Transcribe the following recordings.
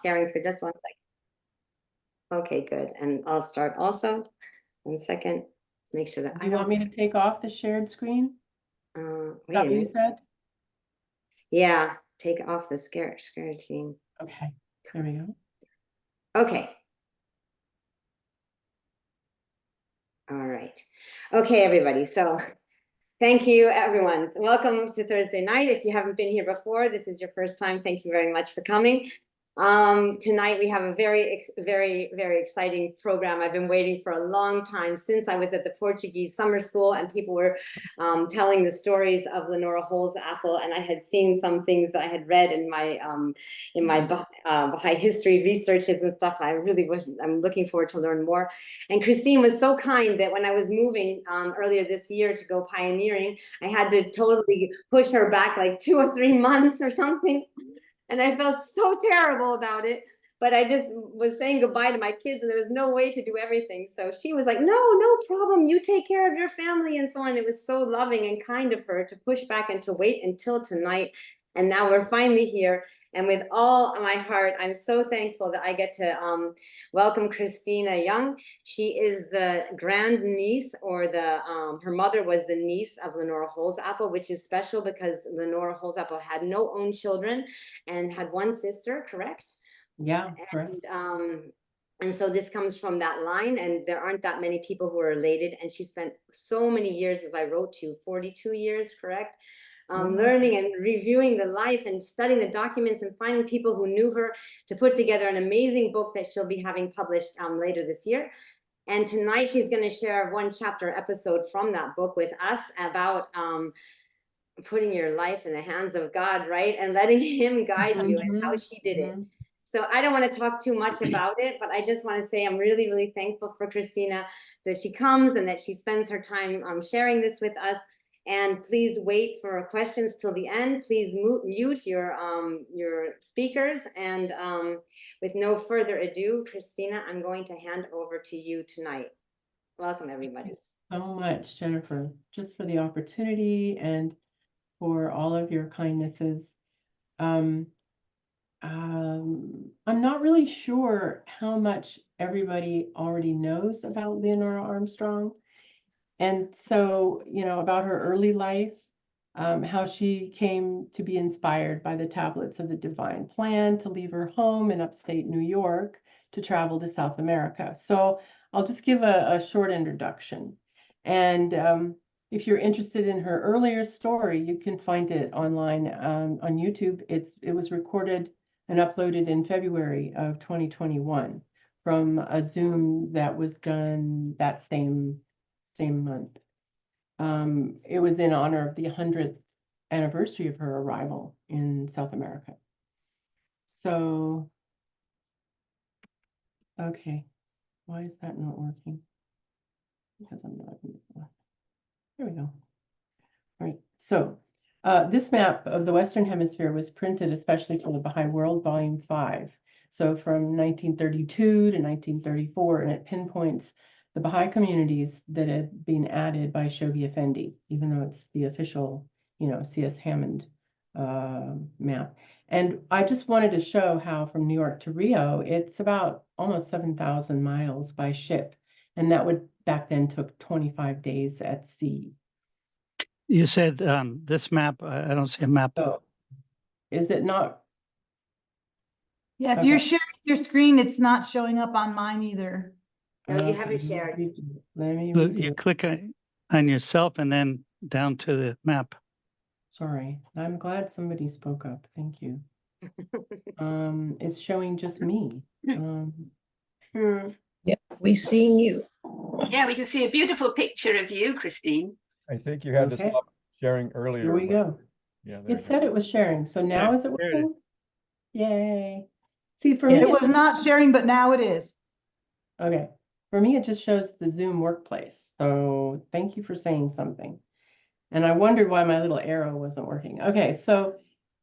sharing for just 1 second. Okay, good. And I'll start also. 1 second. Let's make sure that Do you want me to take off the shared screen? Wait Is a that what you minute. said? Yeah, take off the screen. Okay, there we go. Okay. All right. Okay, everybody. So thank you, everyone. Welcome to Thursday night. If you haven't been here before, this is your first time. Thank you very much for coming. Tonight we have a very, very exciting program. I've been waiting for a long time since I was at the Portuguese summer school and people were telling the stories of Leonora Holsapple, and I had seen some things that I had read in my Baha'i history researches and stuff. I'm looking forward to learn more. And Christine was so kind that when I was moving earlier this year to go pioneering, I had to totally push her back like 2 or 3 months or something. And I felt so terrible about it. But I just was saying goodbye to my kids and there was no way to do everything. So she was like, no problem. You take care of your family and so on. It was so loving and kind of her to push back and to wait until tonight. And now we're finally here. And with all my heart, I'm so thankful that I get to welcome Christina Young. She is the grand niece, or her mother was the niece of Leonora Holsapple, which is special because Leonora Holsapple had no own children and had one sister, correct? Yeah, correct. And so this comes from that line, and there aren't that many people who are related. And she spent so many years, as I wrote to you, 42 years, correct? Learning and reviewing the life and studying the documents and finding people who knew her to put together an amazing book that she'll be having published later this year. And tonight she's going to share 1 chapter episode from that book with us about putting your life in the hands of God, right? And letting him guide you, and how she did it. So I don't want to talk too much about it, but I just want to say I'm really thankful for Christina, that she comes and that she spends her time sharing this with us. And please wait for questions till the end. Please mute your speakers. And with no further ado, Christina, I'm going to hand over to you tonight. Welcome, everybody. Thank you so much, Jennifer, just for the opportunity and for all of your kindnesses. I'm not really sure how much everybody already knows about Leonora Armstrong. And so, about her early life, how she came to be inspired by the tablets of the divine plan to leave her home in upstate New York to travel to South America. So I'll just give a short introduction. And if you're interested in her earlier story, you can find it online on YouTube. It was recorded and uploaded in February of 2021 from a Zoom that was done that same month. It was in honor of the 100th anniversary of her arrival in South America. So, okay, why is that not working? Because I'm not. There we go. All right, so this map of the Western Hemisphere was printed especially for the Baha'i World, Volume 5. So from 1932 to 1934, and it pinpoints the Baha'i communities that had been added by Shoghi Effendi, even though it's the official, C.S. Hammond map. And I just wanted to show how from New York to Rio, it's about almost 7,000 miles by ship. And that would back then took 25 days at sea. You said this map, I don't see a map. Oh, is it not? Yeah, if you're sharing your screen, it's not showing up on mine either. No, you haven't shared. Let me You click on yourself and then down to the map. Sorry, I'm glad somebody spoke up. Thank you. It's showing just me. Yeah, we've seen you. Yeah, we can see a beautiful picture of you, Christine. I think you had to stop sharing earlier. Here we go. Yeah, it said it was sharing. So now is it working? Yay. See, for me, me, it was not sharing, but now it is. Okay. For me, it just shows the Zoom workplace. So thank you for saying something. And I wondered why my little arrow wasn't working. Okay, so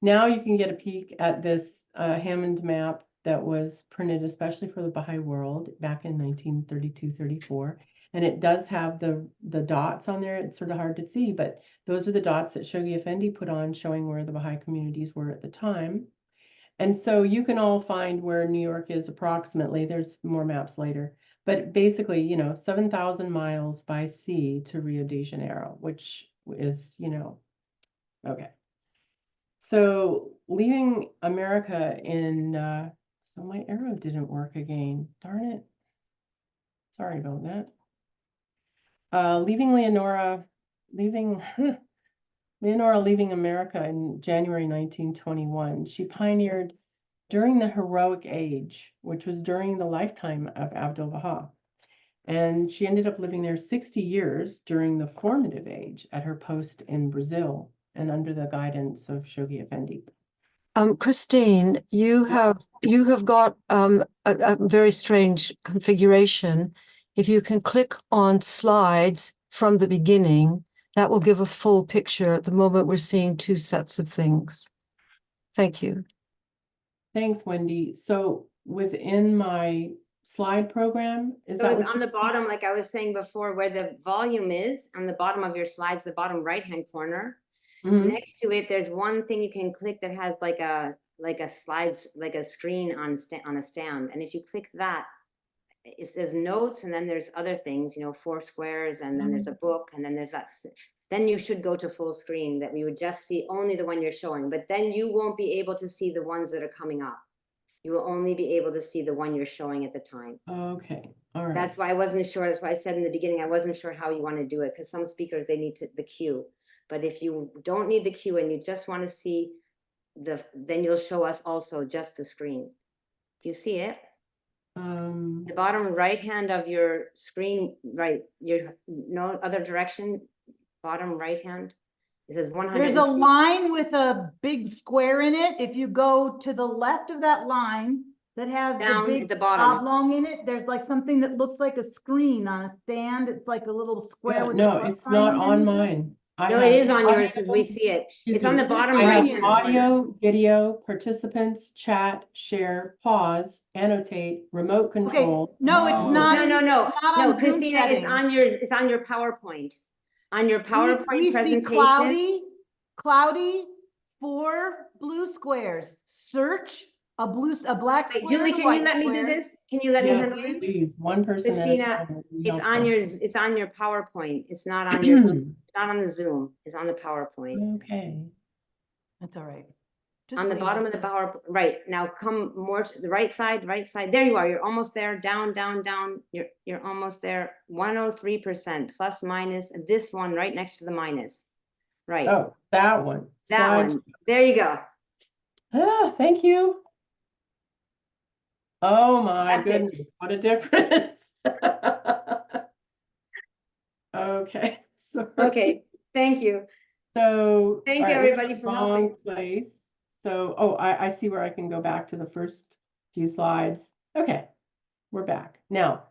now you can get a peek at this Hammond map that was printed especially for the Baha'i World back in 1932-34. And it does have the dots on there. It's sort of hard to see, but those are the dots that Shoghi Effendi put on showing where the Baha'i communities were at the time. And so you can all find where New York is approximately. There's more maps later. But basically, 7,000 miles by sea to Rio de Janeiro, which is, okay. So leaving America so my arrow didn't work again. Darn it. Sorry about that. Leaving Leonora leaving America in January 1921. She pioneered during the heroic age, which was during the lifetime of Abdul Baha. And she ended up living there 60 years during the formative age at her post in Brazil and under the guidance of Shoghi Effendi. Christine, you have got a very strange configuration. If you can click on slides from the beginning, that will give a full picture. At the moment, we're seeing two sets of things. Thank you. Thanks, Wendy. So within my slide program, is So that it's what on the bottom, like I was saying before, where the volume is on the bottom of your slides, the bottom right-hand corner. Mhm. Next to it, there's one thing you can click that has like a slides, like a screen on a stand. And if you click that, it says notes, and then there's other things, 4 squares, and then there's a book, and then there's that. Then you should go to full screen, that we would just see only the one you're showing, but then you won't be able to see the ones that are coming up. You will only be able to see the one you're showing at the time. Okay, all right. That's why I wasn't sure. That's why I said in the beginning, I wasn't sure how you want to do it, because some speakers, they need the cue. But if you don't need the cue and you just want to see then you'll show us also just the screen. Do you see it? The bottom right hand of your screen, right? No other direction, bottom right hand. It says 100. There's a line with a big square in it. If you go to the left of that line that has Down the big at the bottom. oblong in it, there's like something that looks like a screen on a stand. It's like a little square Yeah, with no, a plus it's sign not on underneath it. mine. No, it is on yours because we see it. It's on the bottom I have right hand. audio, video, participants, chat, share, pause, annotate, remote Okay, control. no, it's not. No, it's not on Zoom Christina, it's settings. on your PowerPoint. On your PowerPoint We see presentation. cloudy, 4 blue squares. Search a black Wait, square. Julie, and a can you white let me do square. this? Can you let me Yes, handle this? please, one person at a Christina, time would be it's helpful. on your PowerPoint. It's not on your, it's not on the Zoom. It's on the PowerPoint. Okay. That's all right. On the bottom of the PowerPoint, right. Now come more to the right side. There you are. You're almost there. Down, down, down. You're almost there. 103% plus minus. This one right next to the minus. Right. Oh, that one. That Slide. one. There you go. Thank you. Oh my That's it. goodness, what a difference. Okay, sorry. Okay. Thank you. So, Thank all you, right, we're in everybody, the for wrong helping. place. So, oh, I see where I can go back to the first few slides. Okay, we're back. Now,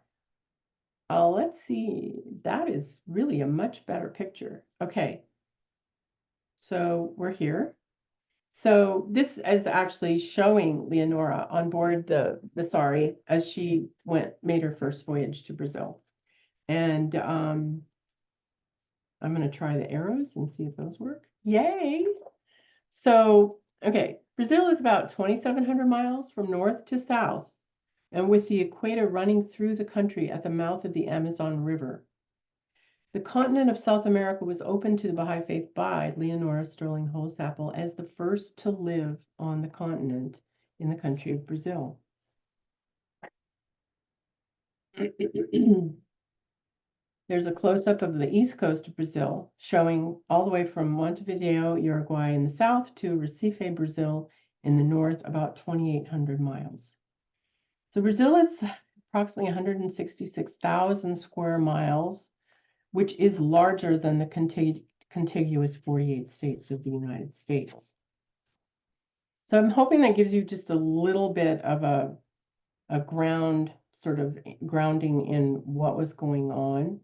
let's see. That is really a much better picture. Okay, so we're here. So this is actually showing Leonora on board the Sari as she made her first voyage to Brazil. And I'm going to try the arrows and see if those work. Yay! So, okay, Brazil is about 2,700 miles from north to south, and with the equator running through the country at the mouth of the Amazon River. The continent of South America was opened to the Baha'i faith by Leonora Sterling Holsapple as the first to live on the continent in the country of Brazil. There's a close-up of the east coast of Brazil, showing all the way from Montevideo, Uruguay in the south to Recife, Brazil in the north, about 2,800 miles. So Brazil is approximately 166,000 square miles, which is larger than the contiguous 48 states of the United States. So I'm hoping that gives you just a little bit of a grounding in what was going on.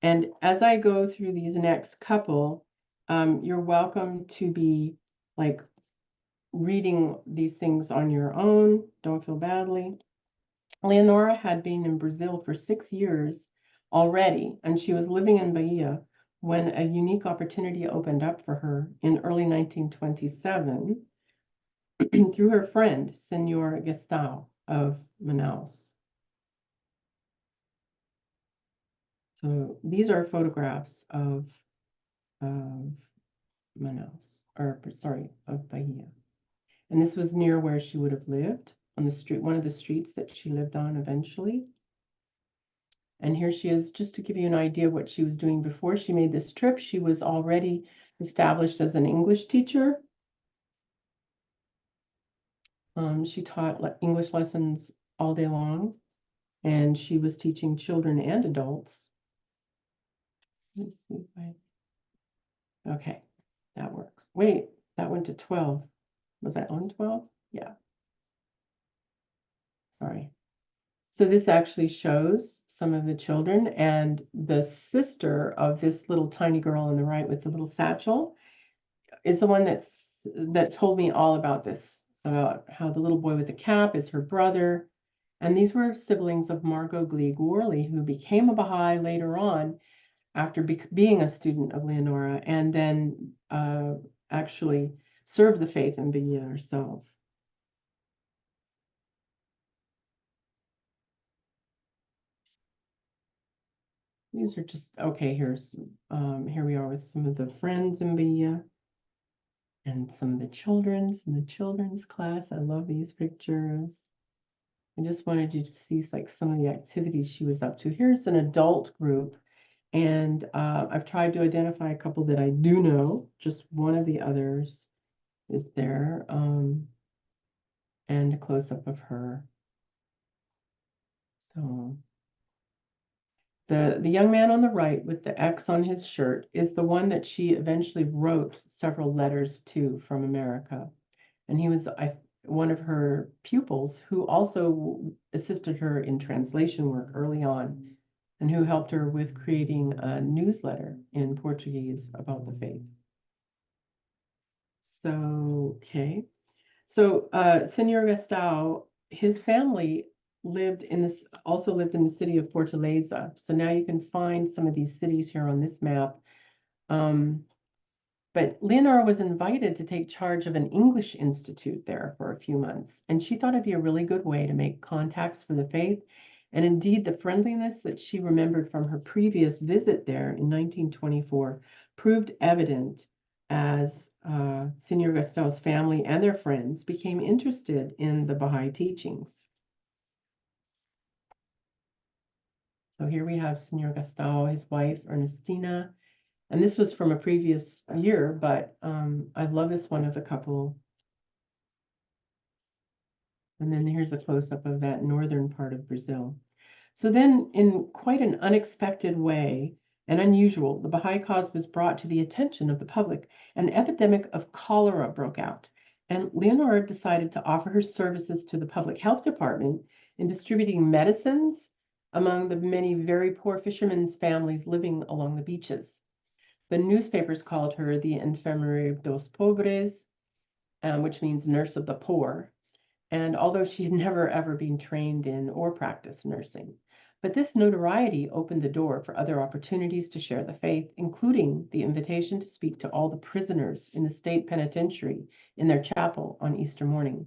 And as I go through these next couple, you're welcome to be like reading these things on your own. Don't feel badly. Leonora had been in Brazil for 6 years already, and she was living in Bahia when a unique opportunity opened up for her in early 1927 through her friend, Senor Gestau of Manaus. So these are photographs of Manaus, or sorry, of Bahia. And this was near where she would have lived, on the street, one of the streets that she lived on eventually. And here she is, just to give you an idea of what she was doing before she made this trip. She was already established as an English teacher. She taught English lessons all day long, and she was teaching children and adults. Let's see if I, okay, that works. Wait, that went to 12. Was that on 12? Yeah. Sorry. So this actually shows some of the children, and the sister of this little tiny girl on the right with the little satchel is the one that told me all about this, about how the little boy with the cap is her brother. And these were siblings of Margot Gleig Worley, who became a Baha'i later on after being a student of Leonora, and then actually served the faith in Bahia herself. These are just, okay, here we are with some of the friends in Bahia and some of the children's class. I love these pictures. I just wanted you to see like some of the activities she was up to. Here's an adult group, and I've tried to identify a couple that I do know. Just one of the others is there, and a close-up of her. So the young man on the right with the X on his shirt is the one that she eventually wrote several letters to from America. And he was one of her pupils who also assisted her in translation work early on, and who helped her with creating a newsletter in Portuguese about the faith. So, okay. So Senor Gastão, his family also lived in the city of Fortaleza. So now you can find some of these cities here on this map. But Leonora was invited to take charge of an English institute there for a few months, and she thought it'd be a really good way to make contacts for the faith. And indeed, the friendliness that she remembered from her previous visit there in 1924 proved evident as Senor Gastão's family and their friends became interested in the Baha'i teachings. So here we have Senor Gastão, his wife, Ernestina. And this was from a previous year, but I love this one of the couple. And then here's a close-up of that northern part of Brazil. So then, in quite an unexpected way and unusual, the Baha'i cause was brought to the attention of the public. An epidemic of cholera broke out, and Leonora decided to offer her services to the public health department in distributing medicines among the many very poor fishermen's families living along the beaches. The newspapers called her the Enfermeira dos Pobres, which means nurse of the poor. And although she had never ever been trained in or practiced nursing, but this notoriety opened the door for other opportunities to share the faith, including the invitation to speak to all the prisoners in the state penitentiary in their chapel on Easter morning.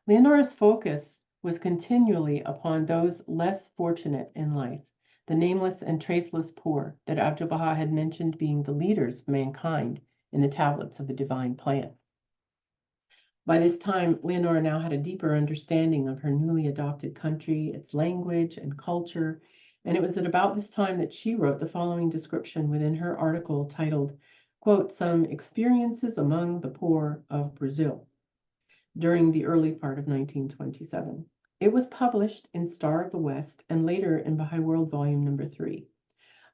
Leonora's focus was continually upon those less fortunate in life, the nameless and traceless poor that Abdu'l-Baha had mentioned being the leaders of mankind in the tablets of the divine plan. By this time, Leonora now had a deeper understanding of her newly adopted country, its language and culture, and it was at about this time that she wrote the following description within her article titled, quote, "Some Experiences Among the Poor of Brazil," during the early part of 1927. It was published in Star of the West and later in Baha'i World Volume Number 3.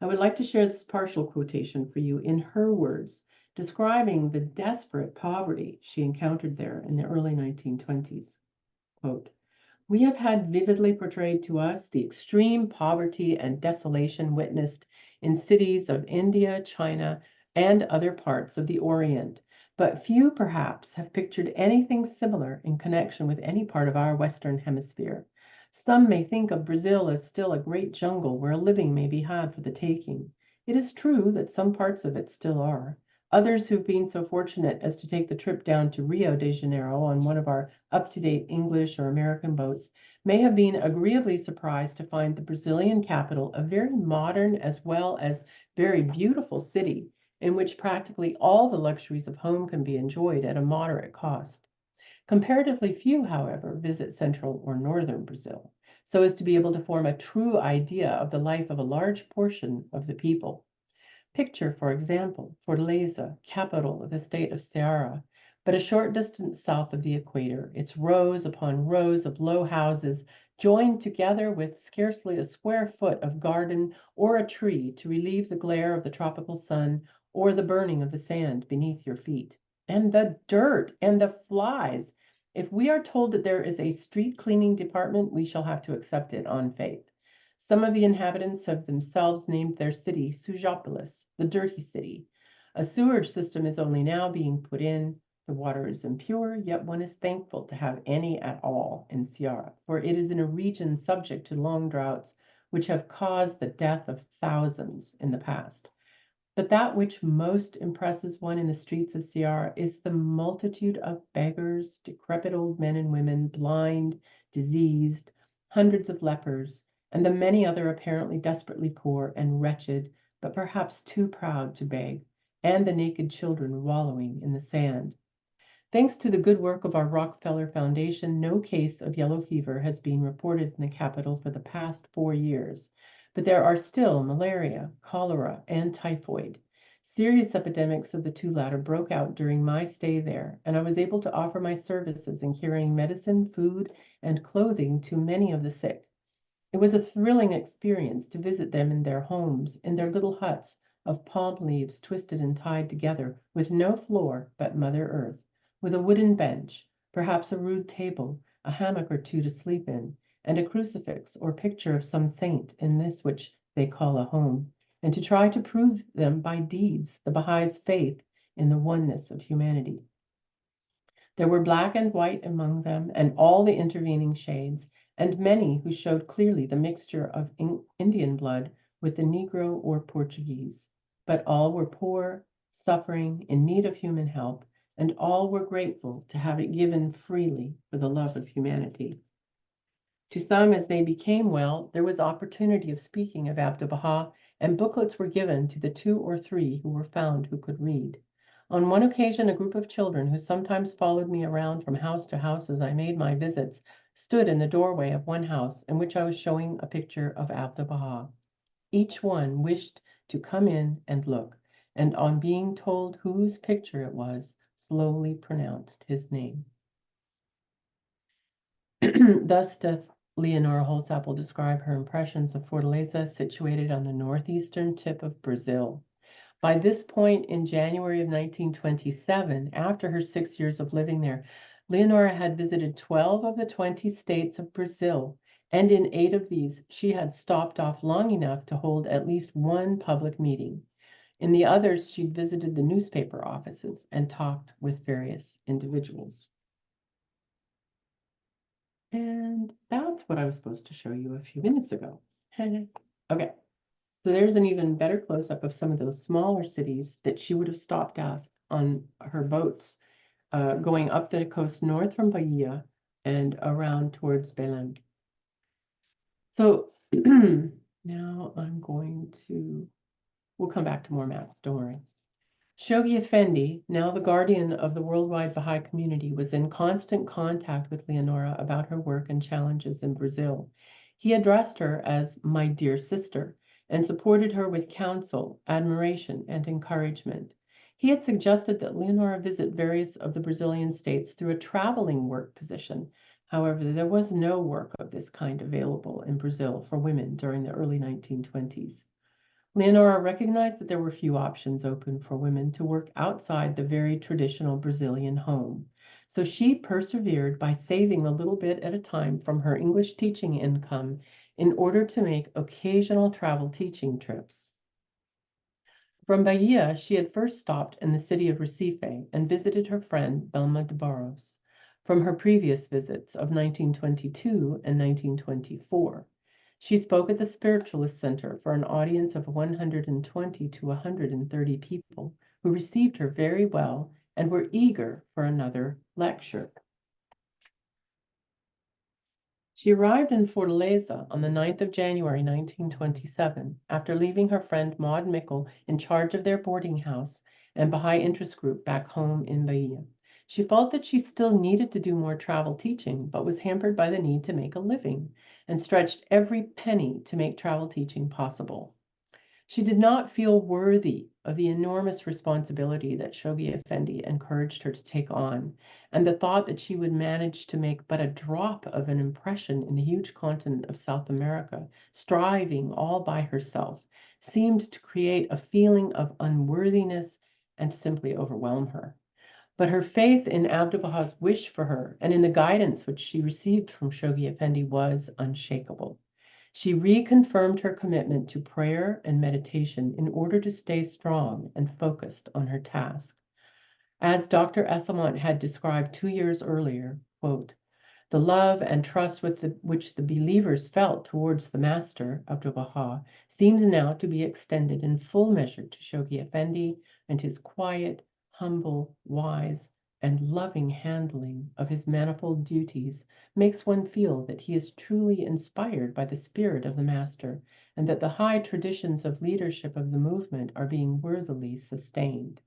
I would like to share this partial quotation for you in her words, describing the desperate poverty she encountered there in the early 1920s. Quote, "We have had vividly portrayed to us the extreme poverty and desolation witnessed in cities of India, China, and other parts of the Orient, but few perhaps have pictured anything similar in connection with any part of our Western Hemisphere. Some may think of Brazil as still a great jungle where a living may be had for the taking. It is true that some parts of it still are, Others who've been so fortunate as to take the trip down to Rio de Janeiro on one of our up-to-date English or American boats may have been agreeably surprised to find the Brazilian capital a very modern as well as very beautiful city in which practically all the luxuries of home can be enjoyed at a moderate cost. Comparatively few, however, visit central or northern Brazil, so as to be able to form a true idea of the life of a large portion of the people. Picture, for example, Fortaleza, capital of the state of Ceará, but a short distance south of the equator, its rows upon rows of low houses joined together with scarcely a square foot of garden or a tree to relieve the glare of the tropical sun or the burning of the sand beneath your feet. And the dirt and the flies. If we are told that there is a street cleaning department, we shall have to accept it on faith. Some of the inhabitants have themselves named their city Sujópolis, the dirty city. A sewage system is only now being put in. The water is impure, yet one is thankful to have any at all in Ceará, for it is in a region subject to long droughts, which have caused the death of thousands in the past. But that which most impresses one in the streets of Ceará is the multitude of beggars, decrepit old men and women, blind, diseased, hundreds of lepers, and the many other apparently desperately poor and wretched, but perhaps too proud to beg, and the naked children wallowing in the sand. Thanks to the good work of our Rockefeller Foundation, no case of yellow fever has been reported in the capital for the past 4 years, but there are still malaria, cholera, and typhoid. Serious epidemics of the two latter broke out during my stay there, and I was able to offer my services in carrying medicine, food, and clothing to many of the sick. It was a thrilling experience to visit them in their homes, in their little huts of palm leaves twisted and tied together, with no floor but Mother Earth, with a wooden bench, perhaps a rude table, a hammock or two to sleep in, and a crucifix or picture of some saint in this which they call a home, and to try to prove them by deeds the Baha'is' faith in the oneness of humanity. There were black and white among them, and all the intervening shades, and many who showed clearly the mixture of Indian blood with the Negro or Portuguese. But all were poor, suffering, in need of human help, and all were grateful to have it given freely for the love of humanity. To some, as they became well, there was opportunity of speaking of Abdu'l-Baha, and booklets were given to the 2 or 3 who were found who could read. On one occasion, a group of children who sometimes followed me around from house to house as I made my visits stood in the doorway of one house in which I was showing a picture of Abdu'l-Baha. Each one wished to come in and look, and on being told whose picture it was, slowly pronounced his name. Thus does Leonora Holsapple describe her impressions of Fortaleza, situated on the northeastern tip of Brazil. By this point in January of 1927, after her 6 years of living there, Leonora had visited 12 of the 20 states of Brazil, and in 8 of these she had stopped off long enough to hold at least one public meeting. In the others, she'd visited the newspaper offices and talked with various individuals. And that's what I was supposed to show you a few minutes ago. Okay. So there's an even better close-up of some of those smaller cities that she would have stopped at on her boats, going up the coast north from Bahia and around towards Belém. So now we'll come back to more maps, don't worry. Shoghi Effendi, now the guardian of the worldwide Baha'i community, was in constant contact with Leonora about her work and challenges in Brazil. He addressed her as "my dear sister" and supported her with counsel, admiration, and encouragement. He had suggested that Leonora visit various of the Brazilian states through a traveling work position. However, there was no work of this kind available in Brazil for women during the early 1920s. Leonora recognized that there were few options open for women to work outside the very traditional Brazilian home. So she persevered by saving a little bit at a time from her English teaching income in order to make occasional travel teaching trips. From Bahia, she had first stopped in the city of Recife and visited her friend Belma de Barros from her previous visits of 1922 and 1924. She spoke at the Spiritualist Center for an audience of 120 to 130 people who received her very well and were eager for another lecture. She arrived in Fortaleza on the 9th of January, 1927, after leaving her friend Maud Mickle in charge of their boarding house and Baha'i interest group back home in Bahia. She felt that she still needed to do more travel teaching, but was hampered by the need to make a living and stretched every penny to make travel teaching possible. She did not feel worthy of the enormous responsibility that Shoghi Effendi encouraged her to take on, and the thought that she would manage to make but a drop of an impression in the huge continent of South America, striving all by herself, seemed to create a feeling of unworthiness and simply overwhelm her. But her faith in Abdu'l-Baha's wish for her and in the guidance which she received from Shoghi Effendi was unshakable. She reconfirmed her commitment to prayer and meditation in order to stay strong and focused on her task. As Dr. Esselmont had described 2 years earlier, quote, the love and trust which the believers felt towards the Master, Abdu'l-Baha, seems now to be extended in full measure to Shoghi Effendi and his quiet, humble, wise, and loving handling of his manifold duties makes one feel that he is truly inspired by the spirit of the Master and that the high traditions of leadership of the movement are being worthily sustained.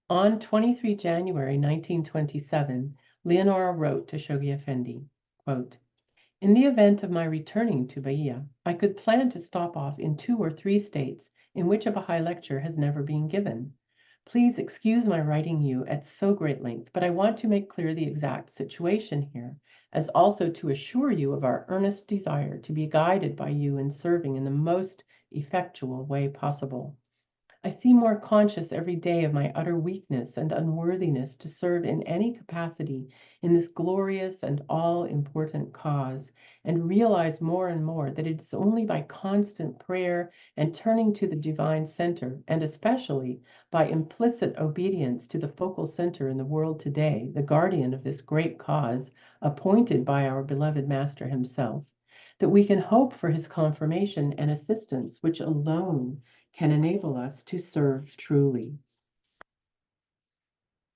On 23 January 1927, Leonora wrote to Shoghi Effendi, quote, in the event of my returning to Bahia, I could plan to stop off in 2 or 3 states in which a Baha'i lecture has never been given. Please excuse my writing you at so great length, but I want to make clear the exact situation here, as also to assure you of our earnest desire to be guided by you in serving in the most effectual way possible. I seem more conscious every day of my utter weakness and unworthiness to serve in any capacity in this glorious and all-important cause, and realize more and more that it is only by constant prayer and turning to the divine center, and especially by implicit obedience to the focal center in the world today, the guardian of this great cause, appointed by our beloved Master himself, that we can hope for his confirmation and assistance, which alone can enable us to serve truly.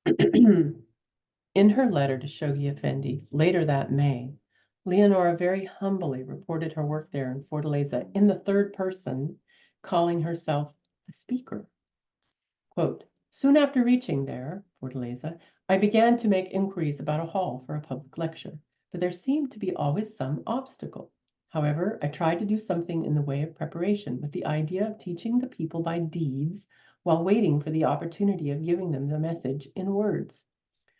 In her letter to Shoghi Effendi later that May, Leonora very humbly reported her work there in Fortaleza in the third person, calling herself the speaker. Quote, soon after reaching there, Fortaleza, I began to make inquiries about a hall for a public lecture, but there seemed to be always some obstacle. However, I tried to do something in the way of preparation with the idea of teaching the people by deeds while waiting for the opportunity of giving them the message in words.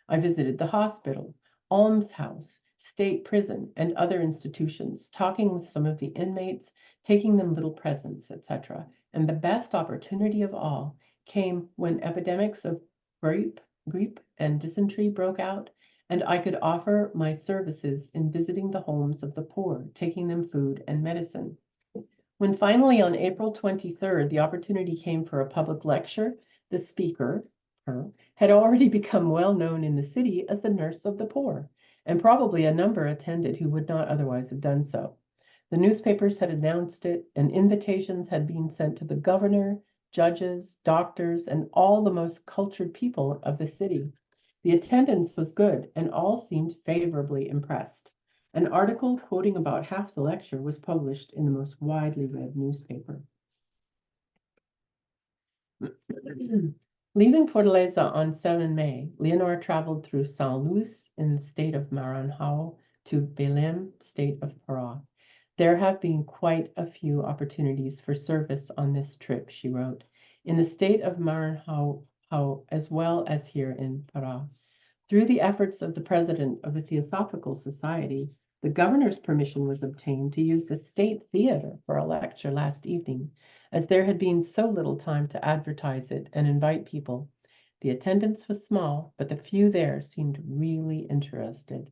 I visited the hospital, almshouse, state prison, and other institutions, talking with some of the inmates, taking them little presents, etc. And the best opportunity of all came when epidemics of grippe and dysentery broke out, and I could offer my services in visiting the homes of the poor, taking them food and medicine. When finally on April 23rd, the opportunity came for a public lecture, the speaker, her, had already become well known in the city as the nurse of the poor, and probably a number attended who would not otherwise have done so. The newspapers had announced it, and invitations had been sent to the governor, judges, doctors, and all the most cultured people of the city. The attendance was good, and all seemed favorably impressed. An article quoting about half the lecture was published in the most widely read newspaper. Leaving Fortaleza on 7 May, Leonora traveled through São Luís in the state of Maranhão to Belém, state of Pará. There have been quite a few opportunities for service on this trip, she wrote, in the state of Maranhão as well as here in Pará. Through the efforts of the president of the Theosophical Society, the governor's permission was obtained to use the state theater for a lecture last evening, as there had been so little time to advertise it and invite people. The attendance was small, but the few there seemed really interested.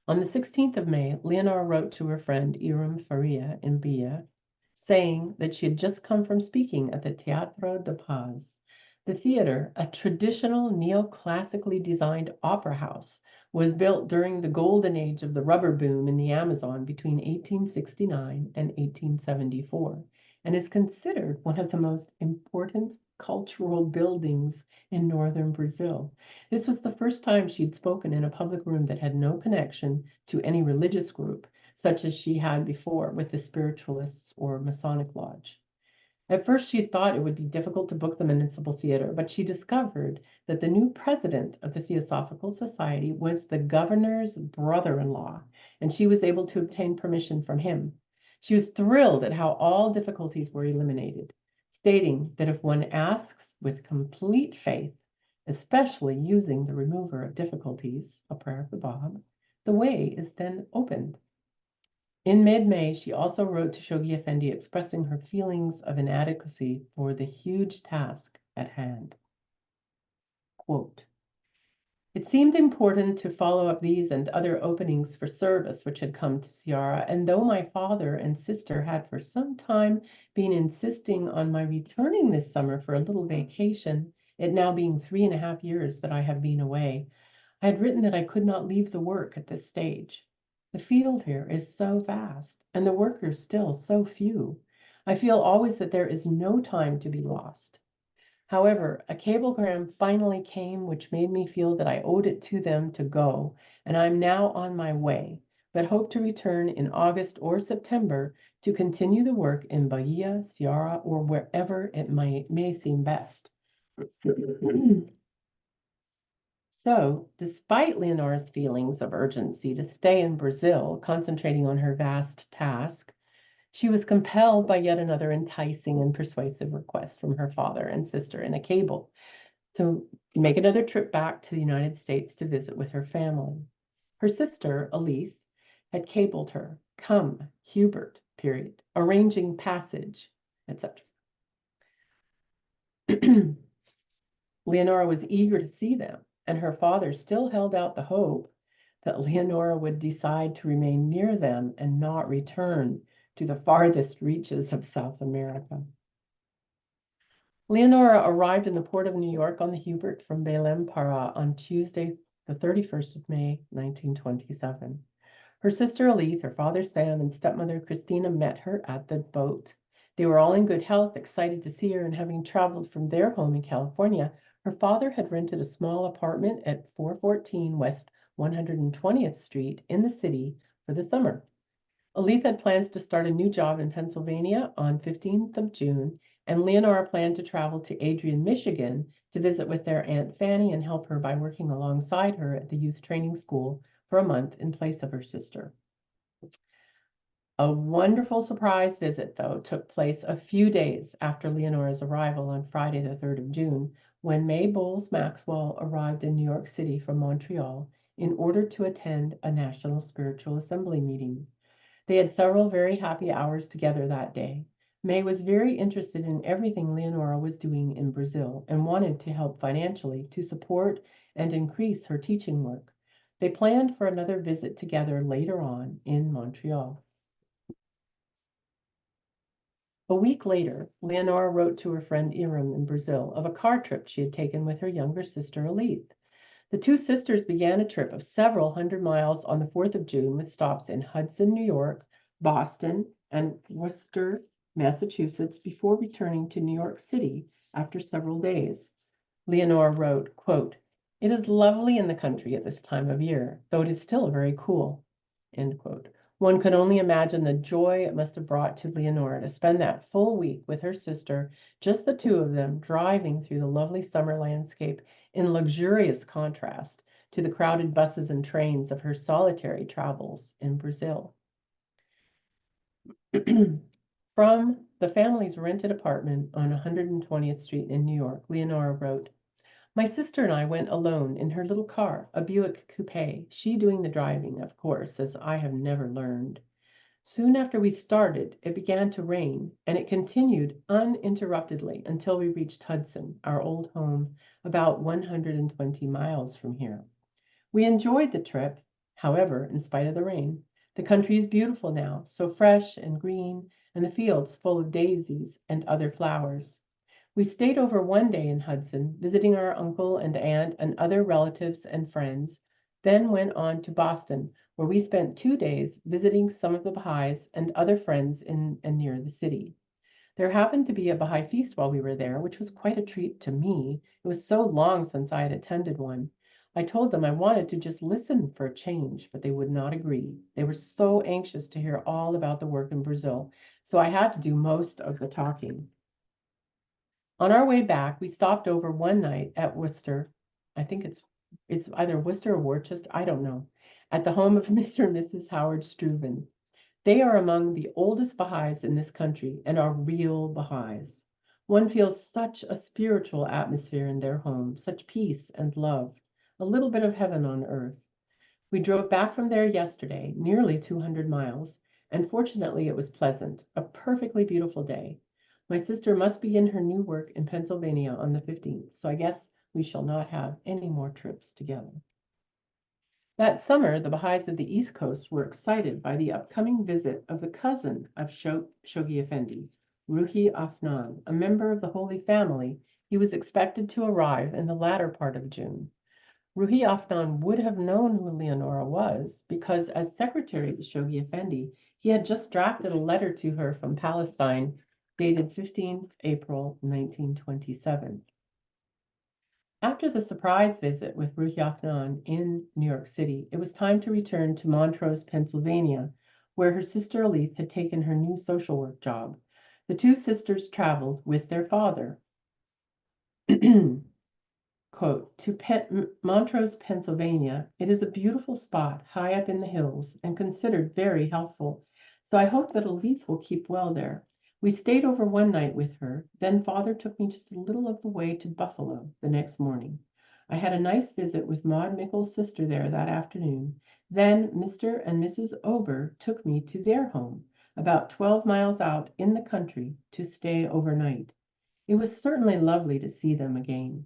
On the 16th of May, Leonora wrote to her friend Iram Faria in Bahia, saying that she had just come from speaking at the Teatro da Paz. The theater, a traditional neoclassically designed opera house, was built during the golden age of the rubber boom in the Amazon between 1869 and 1874, and is considered one of the most important cultural buildings in northern Brazil. This was the first time she'd spoken in a public room that had no connection to any religious group, such as she had before with the Spiritualists or Masonic Lodge. At first, she thought it would be difficult to book the Municipal Theater, but she discovered that the new president of the Theosophical Society was the governor's brother-in-law, and she was able to obtain permission from him. She was thrilled at how all difficulties were eliminated, stating that if one asks with complete faith, especially using the remover of difficulties, a prayer of the Bab, the way is then opened. In mid-May, she also wrote to Shoghi Effendi expressing her feelings of inadequacy for the huge task at hand. Quote, "It seemed important to follow up these and other openings for service which had come to Ceará, and though my father and sister had for some time been insisting on my returning this summer for a little vacation, it now being 3.5 years that I have been away, I had written that I could not leave the work at this stage. The field here is so vast, and the workers still so few. I feel always that there is no time to be lost. However, a cablegram finally came which made me feel that I owed it to them to go, and I am now on my way, but hope to return in August or September to continue the work in Bahia, Ceará, or wherever it may seem best." So, despite Leonora's feelings of urgency to stay in Brazil, concentrating on her vast task, she was compelled by yet another enticing and persuasive request from her father and sister in a cable to make another trip back to the United States to visit with her family. Her sister, Elise, had cabled her, "Come, Hubert, period, arranging passage," etc. Leonora was eager to see them, and her father still held out the hope that Leonora would decide to remain near them and not return to the farthest reaches of South America. Leonora arrived in the port of New York on the Hubert from Belém Pará on Tuesday, the 31st of May, 1927. Her sister Elise, her father Sam, and stepmother Christina met her at the boat. They were all in good health, excited to see her, and having traveled from their home in California, her father had rented a small apartment at 414 West 120th Street in the city for the summer. Elise had plans to start a new job in Pennsylvania on 15th of June, and Leonora planned to travel to Adrian, Michigan to visit with their Aunt Fanny and help her by working alongside her at the youth training school for a month in place of her sister. A wonderful surprise visit, though, took place a few days after Leonora's arrival on Friday, the 3rd of June, when May Bowles Maxwell arrived in New York City from Montreal in order to attend a National Spiritual Assembly meeting. They had several very happy hours together that day. May was very interested in everything Leonora was doing in Brazil and wanted to help financially to support and increase her teaching work. They planned for another visit together later on in Montreal. A week later, Leonora wrote to her friend Iram in Brazil of a car trip she had taken with her younger sister Elise. The two sisters began a trip of several hundred miles on the 4th of June with stops in Hudson, New York, Boston, and Worcester, Massachusetts, before returning to New York City after several days. Leonora wrote, quote, "It is lovely in the country at this time of year, though it is still very cool." End quote. One could only imagine the joy it must have brought to Leonora to spend that full week with her sister, just the two of them, driving through the lovely summer landscape in luxurious contrast to the crowded buses and trains of her solitary travels in Brazil. From the family's rented apartment on 120th Street in New York, Leonora wrote, "My sister and I went alone in her little car, a Buick coupe, she doing the driving, of course, as I have never learned. Soon after we started, it began to rain, and it continued uninterruptedly until we reached Hudson, our old home, about 120 miles from here. We enjoyed the trip, however, in spite of the rain. The country is beautiful now, so fresh and green, and the fields full of daisies and other flowers. We stayed over one day in Hudson, visiting our uncle and aunt and other relatives and friends, then went on to Boston, where we spent 2 days visiting some of the Baha'is and other friends in and near the city. There happened to be a Baha'i feast while we were there, which was quite a treat to me. It was so long since I had attended one. I told them I wanted to just listen for a change, but they would not agree. They were so anxious to hear all about the work in Brazil, so I had to do most of the talking. On our way back, we stopped over one night at Worcester. I think it's either Worcester or Worcester, I don't know, at the home of Mr. and Mrs. Howard Struven. They are among the oldest Baha'is in this country and are real Baha'is. One feels such a spiritual atmosphere in their home, such peace and love, a little bit of heaven on earth. We drove back from there yesterday, nearly 200 miles, and fortunately it was pleasant, a perfectly beautiful day. My sister must begin her new work in Pennsylvania on the 15th, so I guess we shall not have any more trips together. That summer, the Baha'is of the East Coast were excited by the upcoming visit of the cousin of Shoghi Effendi, Ruhi Afnan, a member of the Holy Family. He was expected to arrive in the latter part of June. Ruhi Afnan would have known who Leonora was because, as secretary to Shoghi Effendi, he had just drafted a letter to her from Palestine dated 15th April 1927. After the surprise visit with Ruhi Afnan in New York City, it was time to return to Montrose, Pennsylvania, where her sister Alith had taken her new social work job. The two sisters traveled with their father. Quote, to Montrose, Pennsylvania, it is a beautiful spot high up in the hills and considered very healthful, so I hope that Alith will keep well there. We stayed over one night with her, then father took me just a little of the way to Buffalo the next morning. I had a nice visit with Maud Mickle's sister there that afternoon. Then Mr. and Mrs. Ober took me to their home, about 12 miles out in the country, to stay overnight. It was certainly lovely to see them again.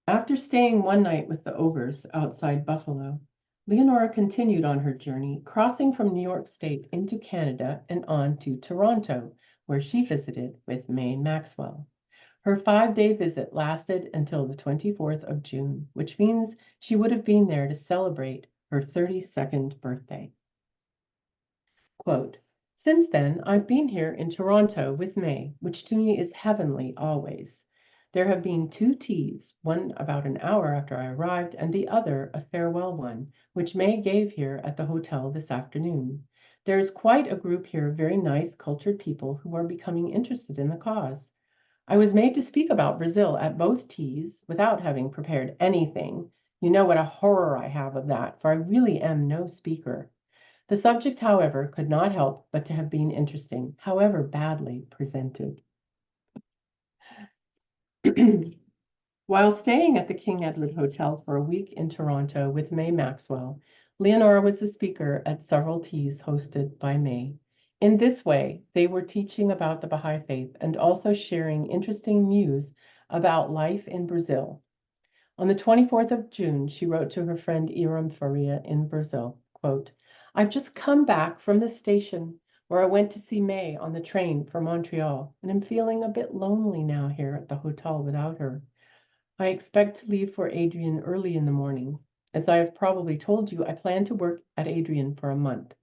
After staying one night with the Obers outside Buffalo, Leonora continued on her journey, crossing from New York State into Canada and on to Toronto, where she visited with May Maxwell. Her 5-day visit lasted until the 24th of June, which means she would have been there to celebrate her 32nd birthday. Quote, since then, I've been here in Toronto with May, which to me is heavenly always. There have been 2 teas, one about an hour after I arrived, and the other a farewell one, which May gave here at the hotel this afternoon. There is quite a group here of very nice, cultured people who are becoming interested in the cause. I was made to speak about Brazil at both teas without having prepared anything. You know what a horror I have of that, for I really am no speaker. The subject, however, could not help but to have been interesting, however badly presented. While staying at the King Edward Hotel for a week in Toronto with May Maxwell, Leonora was the speaker at several teas hosted by May. In this way, they were teaching about the Baha'i faith and also sharing interesting news about life in Brazil. On the 24th of June, she wrote to her friend Iram Faria in Brazil, quote, I've just come back from the station where I went to see May on the train for Montreal, and I'm feeling a bit lonely now here at the hotel without her. I expect to leave for Adrian early in the morning. As I have probably told you, I plan to work at Adrian for a month.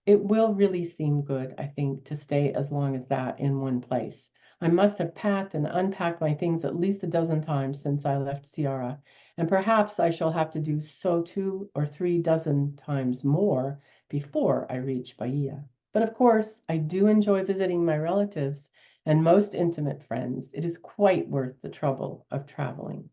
It will really seem good, I think, to stay as long as that in one place. I must have packed and unpacked my things at least a dozen times since I left Ceará, and perhaps I shall have to do so 2 or 3 dozen times more before I reach Bahia. But of course, I do enjoy visiting my relatives and most intimate friends. It is quite worth the trouble of traveling.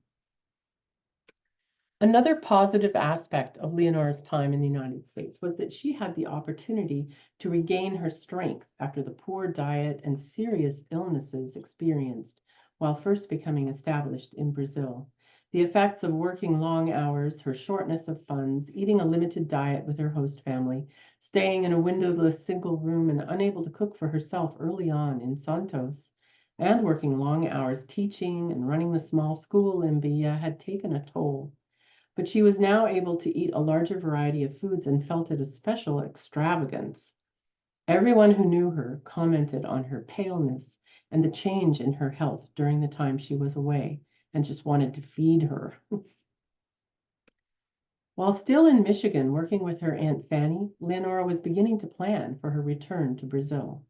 Another positive aspect of Leonora's time in the United States was that she had the opportunity to regain her strength after the poor diet and serious illnesses experienced while first becoming established in Brazil. The effects of working long hours, her shortness of funds, eating a limited diet with her host family, staying in a windowless single room and unable to cook for herself early on in Santos, and working long hours teaching and running the small school in Bahia had taken a toll. But she was now able to eat a larger variety of foods and felt it a special extravagance. Everyone who knew her commented on her paleness and the change in her health during the time she was away and just wanted to feed her. While still in Michigan working with her Aunt Fanny, Leonora was beginning to plan for her return to Brazil.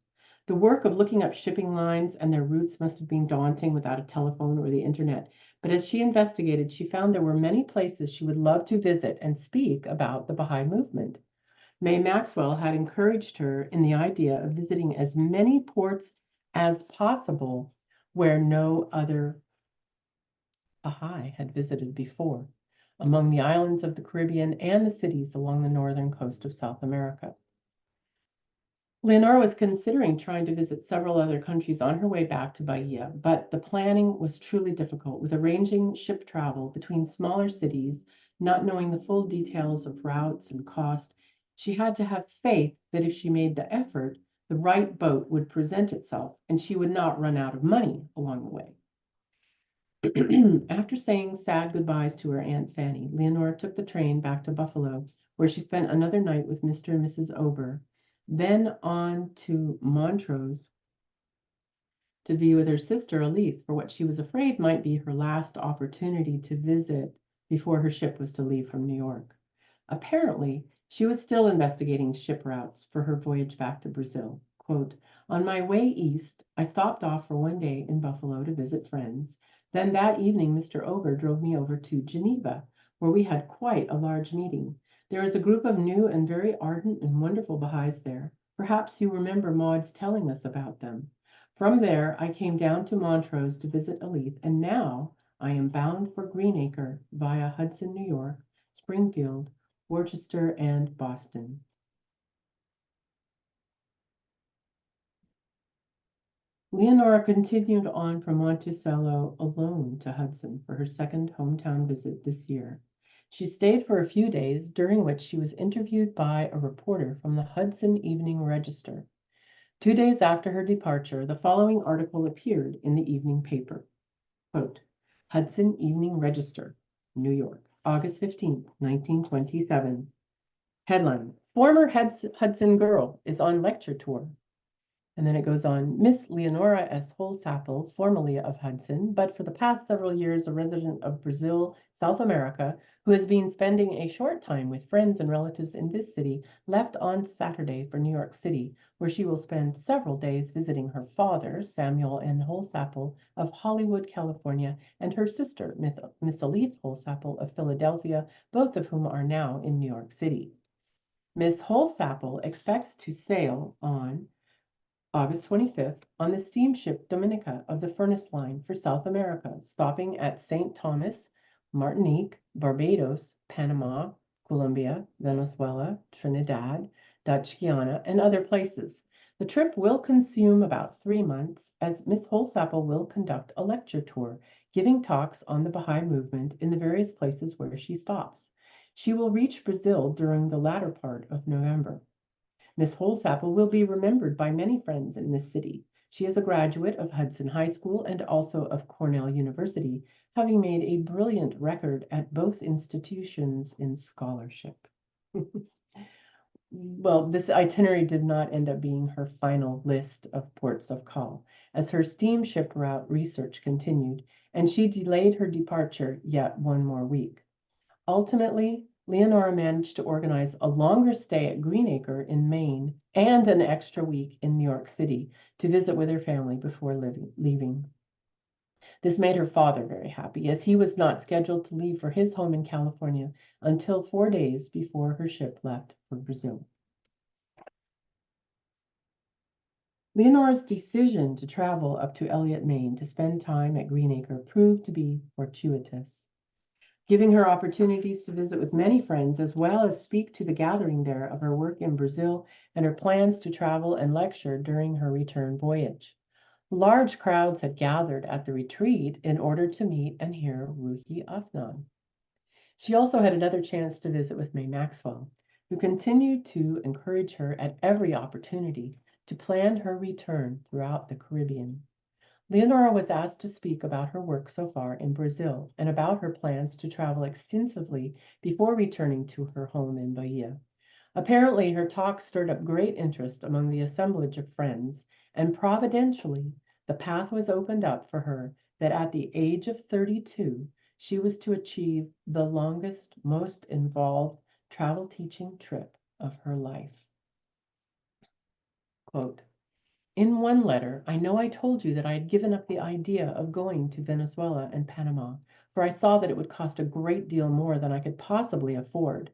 The work of looking up shipping lines and their routes must have been daunting without a telephone or the internet, but as she investigated, she found there were many places she would love to visit and speak about the Baha'i movement. May Maxwell had encouraged her in the idea of visiting as many ports as possible where no other Baha'i had visited before, among the islands of the Caribbean and the cities along the northern coast of South America. Leonora was considering trying to visit several other countries on her way back to Bahia, but the planning was truly difficult, with arranging ship travel between smaller cities, not knowing the full details of routes and cost. She had to have faith that if she made the effort, the right boat would present itself and she would not run out of money along the way. After saying sad goodbyes to her Aunt Fanny, Leonora took the train back to Buffalo, where she spent another night with Mr. and Mrs. Ober, then on to Montrose to be with her sister Elise for what she was afraid might be her last opportunity to visit before her ship was to leave from New York. Apparently, she was still investigating ship routes for her voyage back to Brazil. Quote, on my way east, I stopped off for one day in Buffalo to visit friends. Then that evening, Mr. Ober drove me over to Geneva, where we had quite a large meeting. There is a group of new and very ardent and wonderful Baha'is there. Perhaps you remember Maud's telling us about them. From there, I came down to Montrose to visit Elise, and now I am bound for Greenacre via Hudson, New York, Springfield, Worcester, and Boston. Leonora continued on from Monticello alone to Hudson for her second hometown visit this year. She stayed for a few days, during which she was interviewed by a reporter from the Hudson Evening Register. 2 days after her departure, the following article appeared in the evening paper. Quote, Hudson Evening Register, New York, August 15, 1927. Headline, Former Hudson Girl is on lecture tour. And then it goes on, Miss Leonora S. Holsapple, formerly of Hudson, but for the past several years a resident of Brazil, South America, who has been spending a short time with friends and relatives in this city, left on Saturday for New York City, where she will spend several days visiting her father, Samuel N. Holsapple of Hollywood, California, and her sister, Miss Elise Holsapple of Philadelphia, both of whom are now in New York City. Miss Holsapple expects to sail on August 25th on the steamship Dominica of the Furnace Line for South America, stopping at St. Thomas, Martinique, Barbados, Panama, Colombia, Venezuela, Trinidad, Dutch Guiana, and other places. The trip will consume about 3 months, as Miss Holsapple will conduct a lecture tour, giving talks on the Baha'i movement in the various places where she stops. She will reach Brazil during the latter part of November. Miss Holsapple will be remembered by many friends in this city. She is a graduate of Hudson High School and also of Cornell University, having made a brilliant record at both institutions in scholarship. Well, this itinerary did not end up being her final list of ports of call, as her steamship route research continued, and she delayed her departure yet 1 more week. Ultimately, Leonora managed to organize a longer stay at Greenacre in Maine and an extra week in New York City to visit with her family before leaving. This made her father very happy, as he was not scheduled to leave for his home in California until 4 days before her ship left for Brazil. Leonora's decision to travel up to Elliott, Maine to spend time at Greenacre proved to be fortuitous, giving her opportunities to visit with many friends, as well as speak to the gathering there of her work in Brazil and her plans to travel and lecture during her return voyage. Large crowds had gathered at the retreat in order to meet and hear Ruhi Afnan. She also had another chance to visit with May Maxwell, who continued to encourage her at every opportunity to plan her return throughout the Caribbean. Leonora was asked to speak about her work so far in Brazil and about her plans to travel extensively before returning to her home in Bahia. Apparently, her talk stirred up great interest among the assemblage of friends, and providentially, the path was opened up for her that at the age of 32, she was to achieve the longest, most involved travel teaching trip of her life. Quote, in one letter, I know I told you that I had given up the idea of going to Venezuela and Panama, for I saw that it would cost a great deal more than I could possibly afford.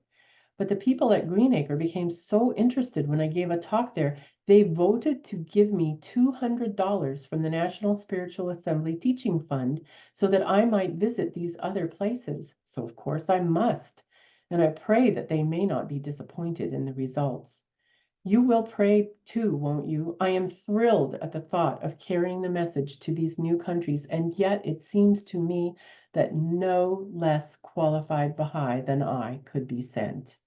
But the people at Greenacre became so interested when I gave a talk there, they voted to give me $200 from the National Spiritual Assembly Teaching Fund so that I might visit these other places. So of course I must, and I pray that they may not be disappointed in the results. You will pray too, won't you? I am thrilled at the thought of carrying the message to these new countries, and yet it seems to me that no less qualified Baha'i than I could be sent.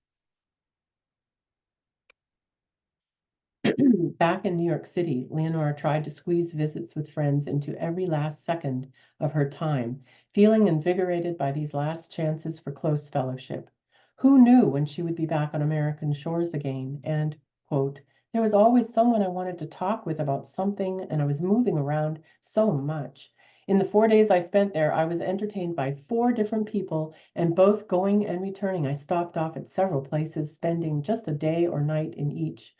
Back in New York City, Leonora tried to squeeze visits with friends into every last second of her time, feeling invigorated by these last chances for close fellowship. Who knew when she would be back on American shores again? And, quote, there was always someone I wanted to talk with about something, and I was moving around so much. In the 4 days I spent there, I was entertained by 4 different people, and both going and returning, I stopped off at several places, spending just a day or night in each.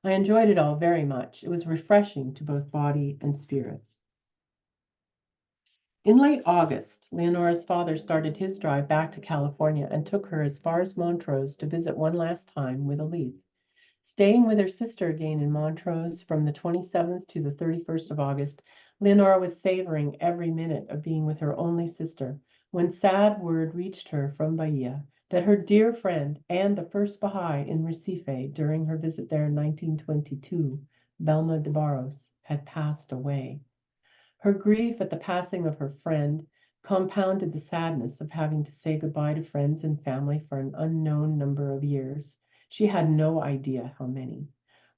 I enjoyed it all very much. It was refreshing to both body and spirit. In late August, Leonora's father started his drive back to California and took her as far as Montrose to visit one last time with Elise. Staying with her sister again in Montrose from the 27th to the 31st of August, Leonora was savoring every minute of being with her only sister when sad word reached her from Bahia that her dear friend and the first Baha'i in Recife during her visit there in 1922, Belma de Barros, had passed away. Her grief at the passing of her friend compounded the sadness of having to say goodbye to friends and family for an unknown number of years. She had no idea how many.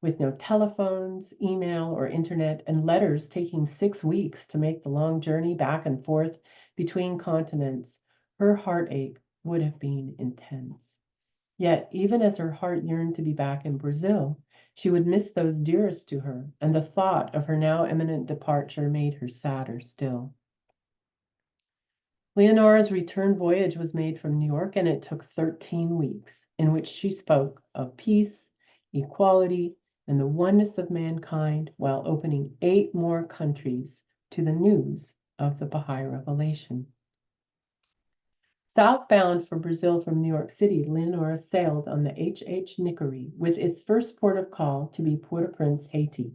With no telephones, email, or internet, and letters taking 6 weeks to make the long journey back and forth between continents, her heartache would have been intense. Yet, even as her heart yearned to be back in Brazil, she would miss those dearest to her, and the thought of her now imminent departure made her sadder still. Leonora's return voyage was made from New York, and it took 13 weeks, in which she spoke of peace, equality, and the oneness of mankind, while opening 8 more countries to the news of the Baha'i Revelation. Southbound for Brazil from New York City, Leonora sailed on the H.H. Nickerie, with its first port of call to be Port-au-Prince, Haiti.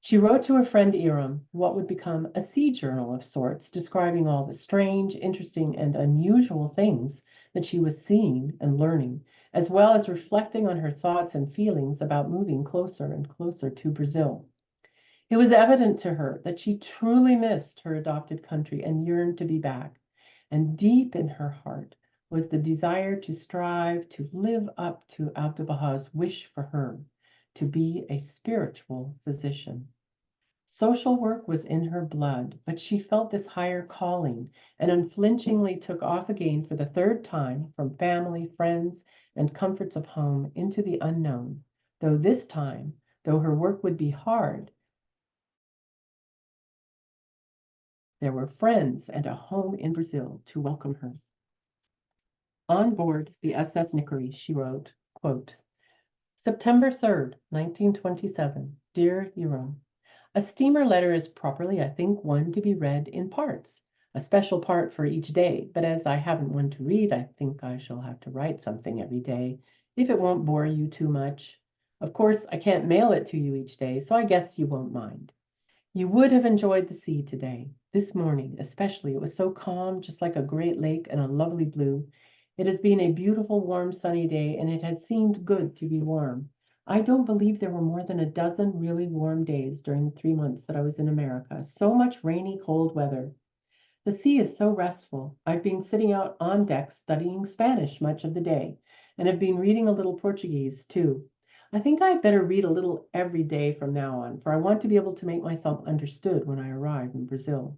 She wrote to her friend Iram what would become a sea journal of sorts, describing all the strange, interesting, and unusual things that she was seeing and learning, as well as reflecting on her thoughts and feelings about moving closer and closer to Brazil. It was evident to her that she truly missed her adopted country and yearned to be back. And deep in her heart was the desire to strive to live up to Abdu'l-Baha's wish for her, to be a spiritual physician. Social work was in her blood, but she felt this higher calling and unflinchingly took off again for the 3rd time from family, friends, and comforts of home into the unknown, though this time, though her work would be hard, there were friends and a home in Brazil to welcome her. On board the SS Nickerie, she wrote, quote, September 3rd, 1927, Dear Iram, a steamer letter is properly, I think, one to be read in parts, a special part for each day, but as I haven't one to read, I think I shall have to write something every day, if it won't bore you too much. Of course, I can't mail it to you each day, so I guess you won't mind. You would have enjoyed the sea today, this morning especially. It was so calm, just like a great lake and a lovely blue. It has been a beautiful, warm, sunny day, and it has seemed good to be warm. I don't believe there were more than a dozen really warm days during the 3 months that I was in America. So much rainy, cold weather. The sea is so restful. I've been sitting out on deck studying Spanish much of the day, and have been reading a little Portuguese too. I think I'd better read a little every day from now on, for I want to be able to make myself understood when I arrive in Brazil.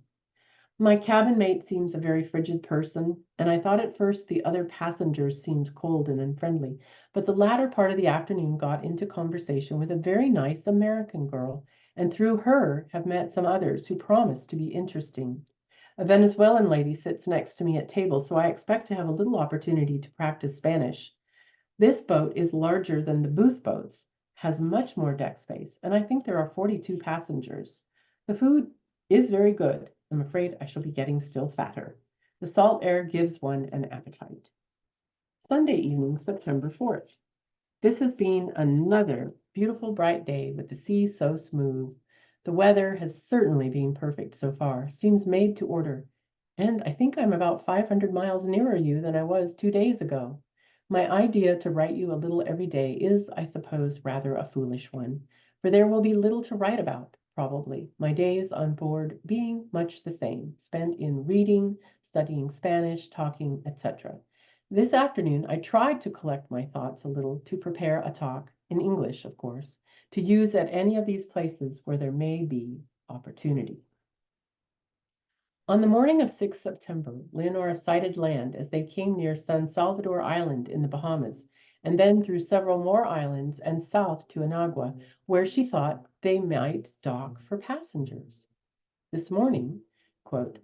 My cabin mate seems a very frigid person, and I thought at first the other passengers seemed cold and unfriendly, but the latter part of the afternoon got into conversation with a very nice American girl, and through her have met some others who promised to be interesting. A Venezuelan lady sits next to me at table, so I expect to have a little opportunity to practice Spanish. This boat is larger than the booth boats, has much more deck space, and I think there are 42 passengers. The food is very good. I'm afraid I shall be getting still fatter. The salt air gives one an appetite. Sunday evening, September 4th. This has been another beautiful bright day with the sea so smooth. The weather has certainly been perfect so far, seems made to order, and I think I'm about 500 miles nearer you than I was 2 days ago. My idea to write you a little every day is, I suppose, rather a foolish one, for there will be little to write about, probably, my days on board being much the same, spent in reading, studying Spanish, talking, etc. This afternoon I tried to collect my thoughts a little to prepare a talk, in English, of course, to use at any of these places where there may be opportunity. On the morning of 6 September, Leonora sighted land as they came near San Salvador Island in the Bahamas, and then through several more islands and south to Anagua, where she thought they might dock for passengers. This morning, quote,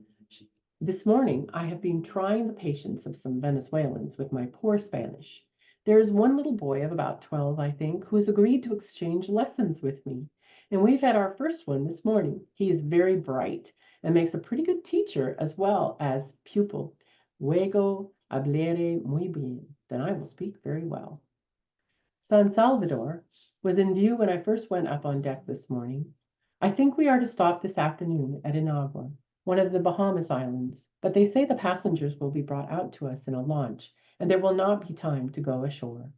"This morning I have been trying the patience of some Venezuelans with my poor Spanish. There is one little boy of about 12, I think, who has agreed to exchange lessons with me, and we've had our first one this morning. He is very bright and makes a pretty good teacher as well as pupil. Luego hablaré muy bien. Then I will speak very well." San Salvador was in view when I first went up on deck this morning. I think we are to stop this afternoon at Inagua, one of the Bahamas Islands, but they say the passengers will be brought out to us in a launch, and there will not be time to go ashore.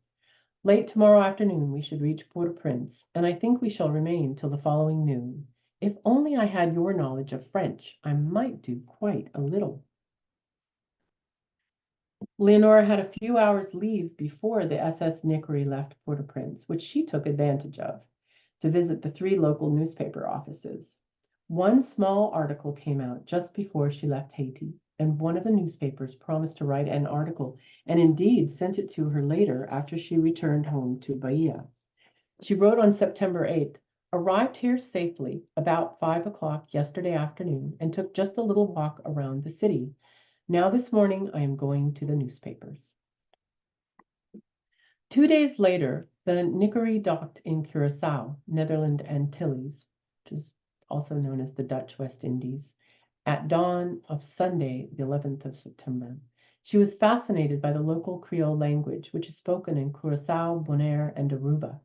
Late tomorrow afternoon we should reach Port-au-Prince, and I think we shall remain till the following noon. If only I had your knowledge of French, I might do quite a little. Leonora had a few hours' leave before the SS Nickery left Port-au-Prince, which she took advantage of to visit the 3 local newspaper offices. One small article came out just before she left Haiti, and one of the newspapers promised to write an article, and indeed sent it to her later after she returned home to Bahia. She wrote on September 8th, "Arrived here safely about 5 o'clock yesterday afternoon and took just a little walk around the city. Now this morning I am going to the newspapers." 2 days later, the Nickery docked in Curaçao, Netherland Antilles, which is also known as the Dutch West Indies, at dawn of Sunday, the 11th of September. She was fascinated by the local Creole language, which is spoken in Curaçao, Bonaire, and Aruba.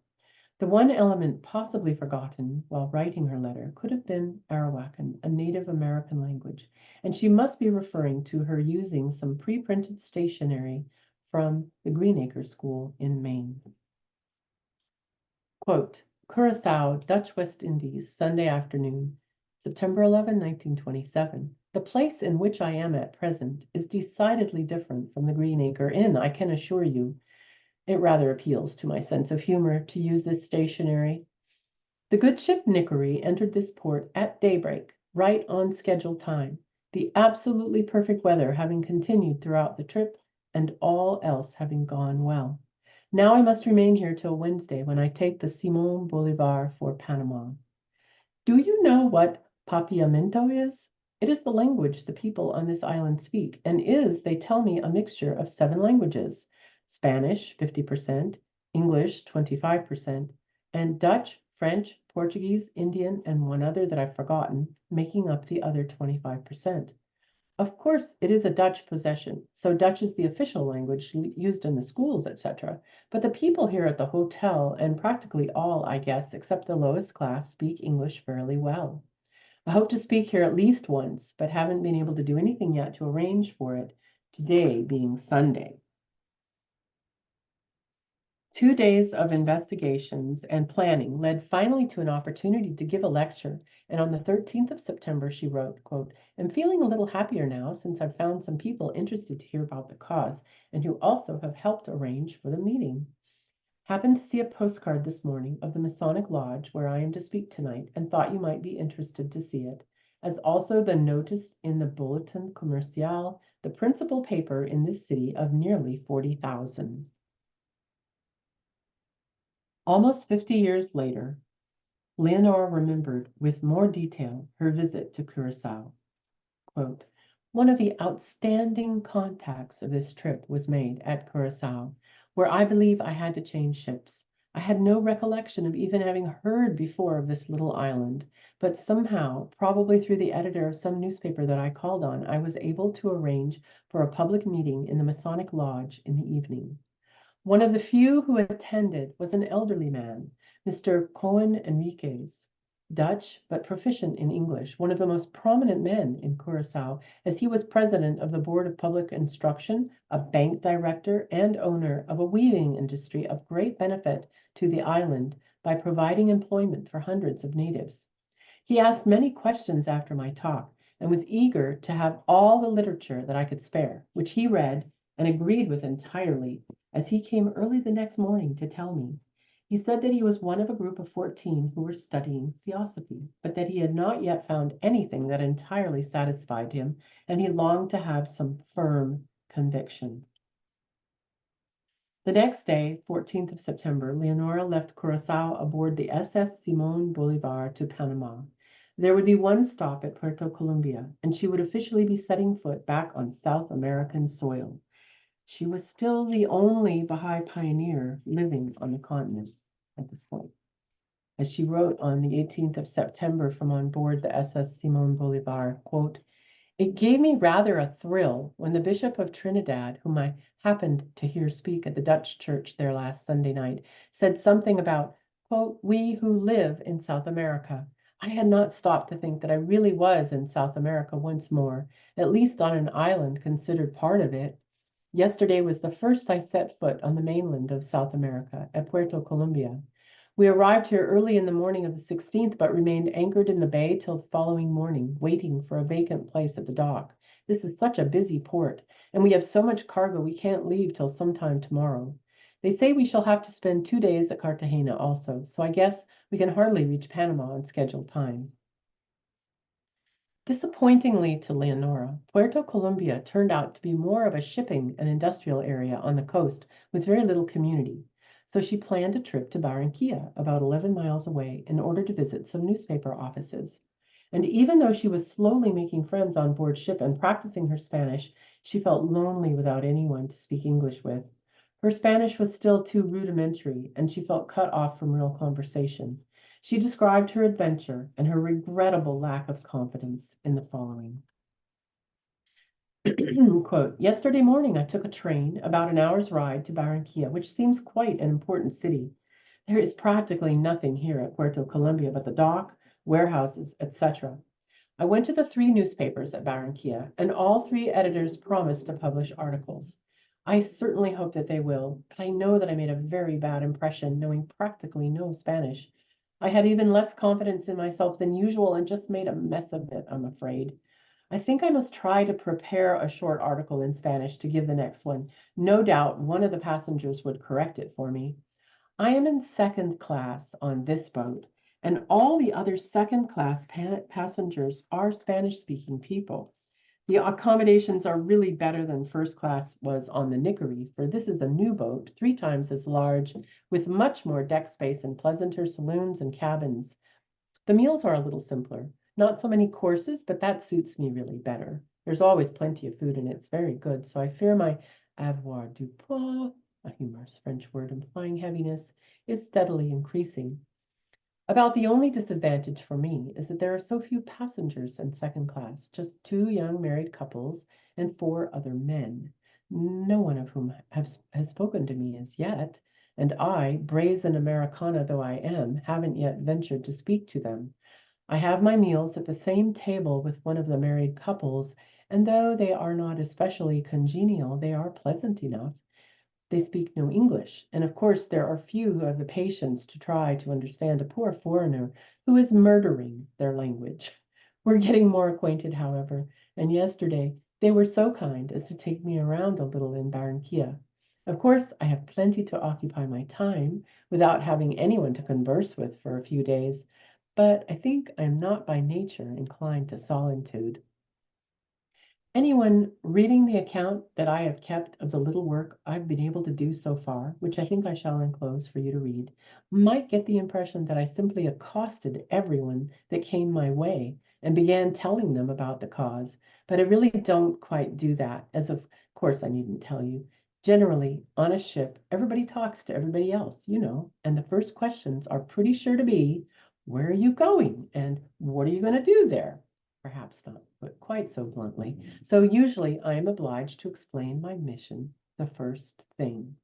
The one element possibly forgotten while writing her letter could have been Arawakan, a Native American language, and she must be referring to her using some pre-printed stationery from the Greenacre School in Maine. Quote, "Curaçao, Dutch West Indies, Sunday afternoon, September 11, 1927. The place in which I am at present is decidedly different from the Greenacre Inn, I can assure you. It rather appeals to my sense of humor to use this stationery. The good ship Nickery entered this port at daybreak, right on schedule time, the absolutely perfect weather having continued throughout the trip, and all else having gone well. Now I must remain here till Wednesday, when I take the Simon Bolivar for Panama. Do you know what papiamento is? It is the language the people on this island speak, and is, they tell me, a mixture of 7 languages. Spanish, 50%, English, 25%, and Dutch, French, Portuguese, Indian, and one other that I've forgotten, making up the other 25%. Of course, it is a Dutch possession, so Dutch is the official language used in the schools, etc. But the people here at the hotel, and practically all, I guess, except the lowest class, speak English fairly well. I hope to speak here at least once, but haven't been able to do anything yet to arrange for it, today being Sunday. 2 days of investigations and planning led finally to an opportunity to give a lecture, and on the 13th of September she wrote, quote, "I'm feeling a little happier now since I've found some people interested to hear about the cause and who also have helped arrange for the meeting. Happened to see a postcard this morning of the Masonic Lodge where I am to speak tonight and thought you might be interested to see it, as also the notice in the Bulletin Commercial, the principal paper in this city of nearly 40,000. Almost 50 years later, Leonora remembered with more detail her visit to Curaçao. Quote, One of the outstanding contacts of this trip was made at Curacao, where I believe I had to change ships. I had no recollection of even having heard before of this little island, but somehow, probably through the editor of some newspaper that I called on, I was able to arrange for a public meeting in the Masonic Lodge in the evening. One of the few who attended was an elderly man, Mr. Cohen Enriquez, Dutch but proficient in English, one of the most prominent men in Curacao, as he was president of the Board of Public Instruction, a bank director, and owner of a weaving industry of great benefit to the island by providing employment for hundreds of natives. He asked many questions after my talk and was eager to have all the literature that I could spare, which he read and agreed with entirely, as he came early the next morning to tell me. He said that he was one of a group of 14 who were studying theosophy, but that he had not yet found anything that entirely satisfied him, and he longed to have some firm conviction. The next day, 14th of September, Leonora left Curacao aboard the SS Simon Bolivar to Panama. There would be one stop at Puerto Colombia, and she would officially be setting foot back on South American soil. She was still the only Baha'i pioneer living on the continent at this point. As she wrote on the 18th of September from on board the SS Simon Bolivar, quote, "It gave me rather a thrill when the Bishop of Trinidad, whom I happened to hear speak at the Dutch church there last Sunday night, said something about, quote, 'we who live in South America.' I had not stopped to think that I really was in South America once more, at least on an island considered part of it. Yesterday was the first I set foot on the mainland of South America, at Puerto Colombia. We arrived here early in the morning of the 16th, but remained anchored in the bay till the following morning, waiting for a vacant place at the dock. This is such a busy port, and we have so much cargo we can't leave till sometime tomorrow. They say we shall have to spend 2 days at Cartagena also, so I guess we can hardly reach Panama on scheduled time." Disappointingly to Leonora, Puerto Colombia turned out to be more of a shipping and industrial area on the coast with very little community. So she planned a trip to Barranquilla, about 11 miles away, in order to visit some newspaper offices. And even though she was slowly making friends on board ship and practicing her Spanish, she felt lonely without anyone to speak English with. Her Spanish was still too rudimentary, and she felt cut off from real conversation. She described her adventure and her regrettable lack of confidence in the following. Quote, "Yesterday morning I took a train about an hour's ride to Barranquilla, which seems quite an important city. There is practically nothing here at Puerto Colombia but the dock, warehouses, etc. I went to the 3 newspapers at Barranquilla, and all 3 editors promised to publish articles. I certainly hope that they will, but I know that I made a very bad impression, knowing practically no Spanish. I had even less confidence in myself than usual and just made a mess of it, I'm afraid. I think I must try to prepare a short article in Spanish to give the next one. No doubt one of the passengers would correct it for me. I am in second class on this boat, and all the other second-class passengers are Spanish-speaking people. The accommodations are really better than first class was on the Nickery, for this is a new boat, 3 times as large, with much more deck space and pleasanter saloons and cabins. The meals are a little simpler, not so many courses, but that suits me really better. There's always plenty of food and it's very good, so I fear my avoir du poids, a humorous French word implying heaviness, is steadily increasing. About the only disadvantage for me is that there are so few passengers in second class, just 2 young married couples and 4 other men, no one of whom has spoken to me as yet, and I, brazen Americana though I am, haven't yet ventured to speak to them. I have my meals at the same table with one of the married couples, and though they are not especially congenial, they are pleasant enough. They speak no English, and of course there are few who have the patience to try to understand a poor foreigner who is murdering their language. We're getting more acquainted, however, and yesterday they were so kind as to take me around a little in Barranquilla. Of course, I have plenty to occupy my time without having anyone to converse with for a few days, but I think I am not by nature inclined to solitude. Anyone reading the account that I have kept of the little work I've been able to do so far, which I think I shall enclose for you to read, might get the impression that I simply accosted everyone that came my way and began telling them about the cause. But I really don't quite do that, as of course I needn't tell you. Generally, on a ship, everybody talks to everybody else, and the first questions are pretty sure to be, where are you going? And what are you going to do there? Perhaps not, but quite so bluntly. So usually I am obliged to explain my mission the first thing.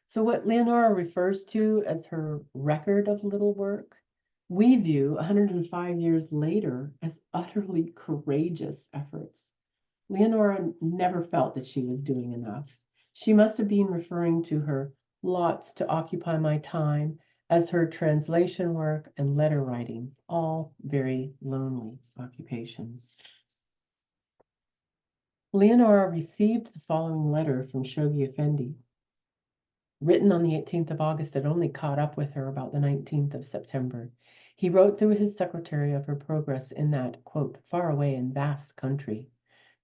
So what Leonora refers to as her record of little work, we view 105 years later as utterly courageous efforts. Leonora never felt that she was doing enough. She must have been referring to her lots to occupy my time as her translation work and letter writing, all very lonely occupations. Leonora received the following letter from Shoghi Effendi. Written on the 18th of August, it only caught up with her about the 19th of September. He wrote through his secretary of her progress in that, quote, far away and vast country,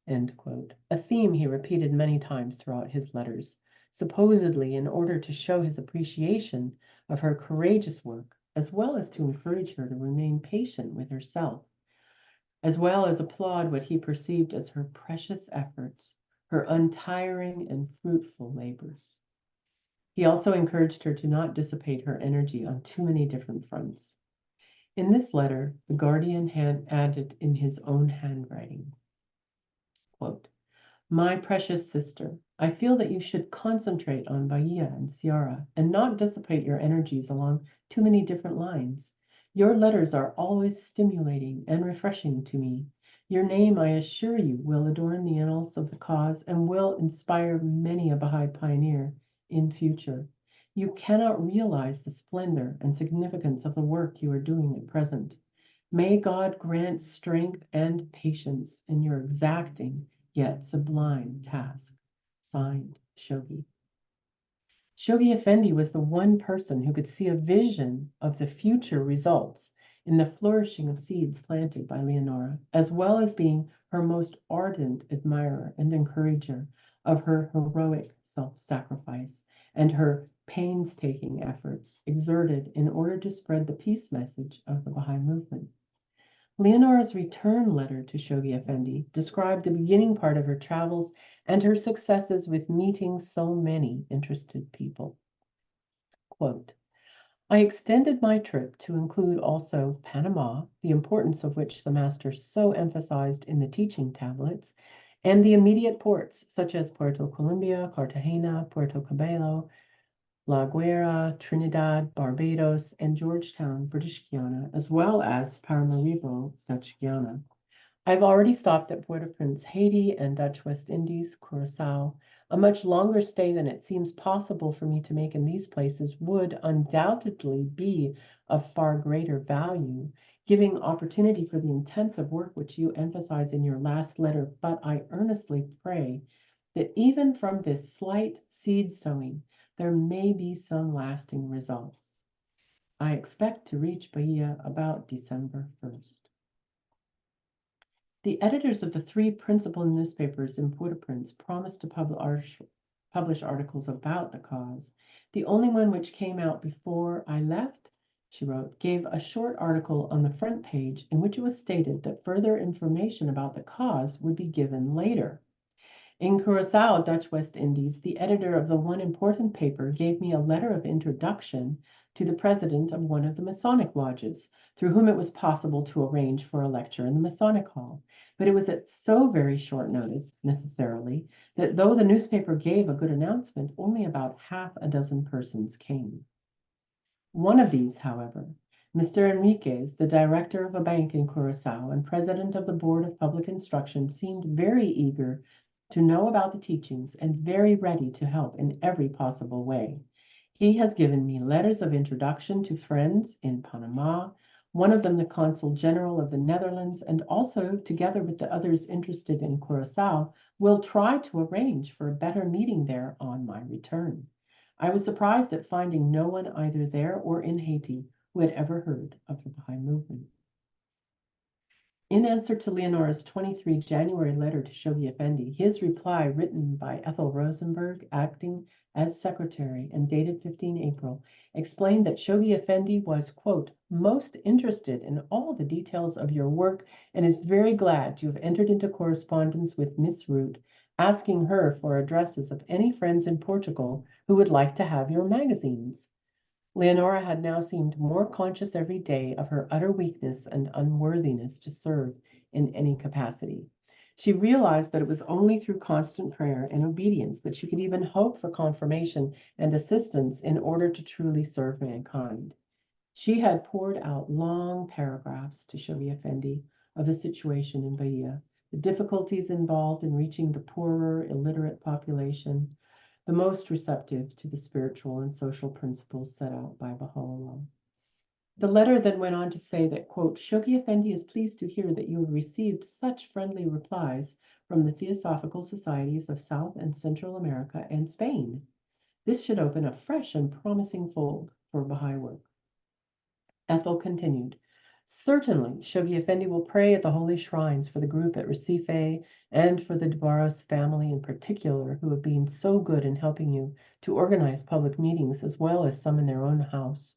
end quote, a theme he repeated many times throughout his letters, supposedly in order to show his appreciation of her courageous work, as well as to encourage her to remain patient with herself, as well as applaud what he perceived as her precious efforts, her untiring and fruitful labors. He also encouraged her to not dissipate her energy on too many different fronts. In this letter, the guardian had added in his own handwriting, quote, my precious sister, I feel that you should concentrate on Bahia and Ceará and not dissipate your energies along too many different lines. Your letters are always stimulating and refreshing to me. Your name, I assure you, will adorn the annals of the cause and will inspire many a Baha'i pioneer in future. You cannot realize the splendor and significance of the work you are doing at present. May God grant strength and patience in your exacting yet sublime task. Signed, Shoghi. Shoghi Effendi was the one person who could see a vision of the future results in the flourishing of seeds planted by Leonora, as well as being her most ardent admirer and encourager of her heroic self-sacrifice and her painstaking efforts exerted in order to spread the peace message of the Baha'i movement. Leonora's return letter to Shoghi Effendi described the beginning part of her travels and her successes with meeting so many interested people. Quote, I extended my trip to include also Panama, the importance of which the master so emphasized in the teaching tablets, and the immediate ports such as Puerto Colombia, Cartagena, Puerto Cabello, La Guaira, Trinidad, Barbados, and Georgetown, British Guiana, as well as Paramaribo, Dutch Guiana. I've already stopped at Port-au-Prince, Haiti, and Dutch West Indies, Curacao. A much longer stay than it seems possible for me to make in these places would undoubtedly be of far greater value, giving opportunity for the intensive work which you emphasize in your last letter, but I earnestly pray that even from this slight seed sowing, there may be some lasting results. I expect to reach Bahia about December 1st. The editors of the three principal newspapers in Port-au-Prince promised to publish articles about the cause. The only one which came out before I left, she wrote, gave a short article on the front page in which it was stated that further information about the cause would be given later. In Curacao, Dutch West Indies, the editor of the one important paper gave me a letter of introduction to the president of one of the Masonic lodges, through whom it was possible to arrange for a lecture in the Masonic Hall. But it was at so very short notice, necessarily, that though the newspaper gave a good announcement, only about half a dozen persons came. One of these, however, Mr. Enriquez, the director of a bank in Curacao and president of the Board of Public Instruction, seemed very eager to know about the teachings and very ready to help in every possible way. He has given me letters of introduction to friends in Panama, one of them the Consul General of the Netherlands, and also, together with the others interested in Curacao, will try to arrange for a better meeting there on my return. I was surprised at finding no one either there or in Haiti who had ever heard of the Baha'i movement. In answer to Leonora's 23 January letter to Shoghi Effendi, his reply, written by Ethel Rosenberg, acting as secretary, and dated 15 April, explained that Shoghi Effendi was, quote, most interested in all the details of your work and is very glad you have entered into correspondence with Miss Root, asking her for addresses of any friends in Portugal who would like to have your magazines. Leonora had now seemed more conscious every day of her utter weakness and unworthiness to serve in any capacity. She realized that it was only through constant prayer and obedience that she could even hope for confirmation and assistance in order to truly serve mankind. She had poured out long paragraphs to Shoghi Effendi of the situation in Bahia, the difficulties involved in reaching the poorer, illiterate population, the most receptive to the spiritual and social principles set out by Baha'u'llah. The letter then went on to say that, quote, Shoghi Effendi is pleased to hear that you have received such friendly replies from the Theosophical Societies of South and Central America and Spain. This should open a fresh and promising fold for Baha'i work. Ethel continued, certainly, Shoghi Effendi will pray at the holy shrines for the group at Recife and for the Debarros family in particular, who have been so good in helping you to organize public meetings as well as some in their own house.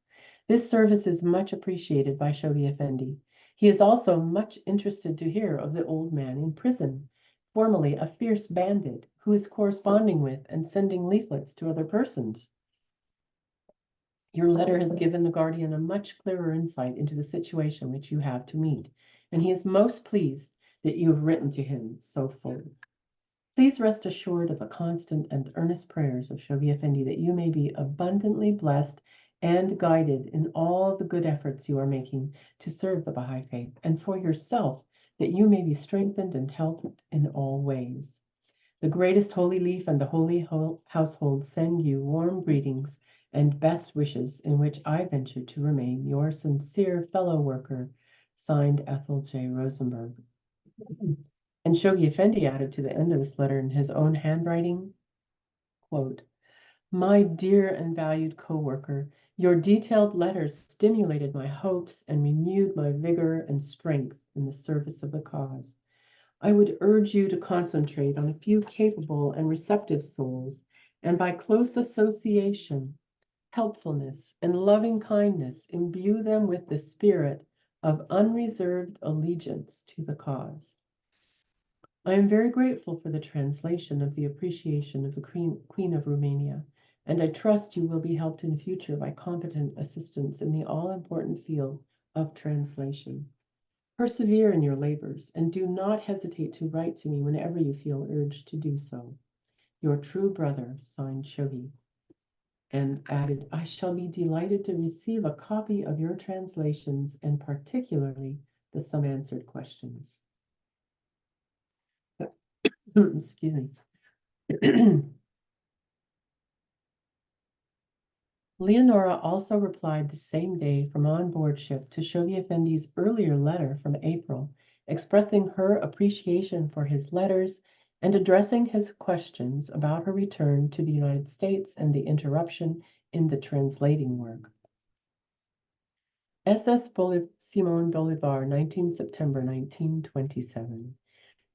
This service is much appreciated by Shoghi Effendi. He is also much interested to hear of the old man in prison, formerly a fierce bandit, who is corresponding with and sending leaflets to other persons. Your letter has given the guardian a much clearer insight into the situation which you have to meet, and he is most pleased that you have written to him so fully. Please rest assured of the constant and earnest prayers of Shoghi Effendi that you may be abundantly blessed and guided in all the good efforts you are making to serve the Baha'i faith, and for yourself that you may be strengthened and helped in all ways. The greatest holy leaf and the holy household send you warm greetings and best wishes, in which I venture to remain your sincere fellow worker, signed Ethel J. Rosenberg. And Shoghi Effendi added to the end of this letter in his own handwriting, quote, my dear and valued co-worker, your detailed letters stimulated my hopes and renewed my vigor and strength in the service of the cause. I would urge you to concentrate on a few capable and receptive souls, and by close association, helpfulness, and loving kindness, imbue them with the spirit of unreserved allegiance to the cause. I am very grateful for the translation of the appreciation of the Queen of Romania, and I trust you will be helped in future by competent assistance in the all-important field of translation. Persevere in your labors, and do not hesitate to write to me whenever you feel urged to do so. Your true brother, signed Shoghi, and added, I shall be delighted to receive a copy of your translations, and particularly the some answered questions. Excuse me. Leonora also replied the same day from on board ship to Shoghi Effendi's earlier letter from April, expressing her appreciation for his letters and addressing his questions about her return to the United States and the interruption in the translating work. SS Simon Bolivar, 19 September 1927.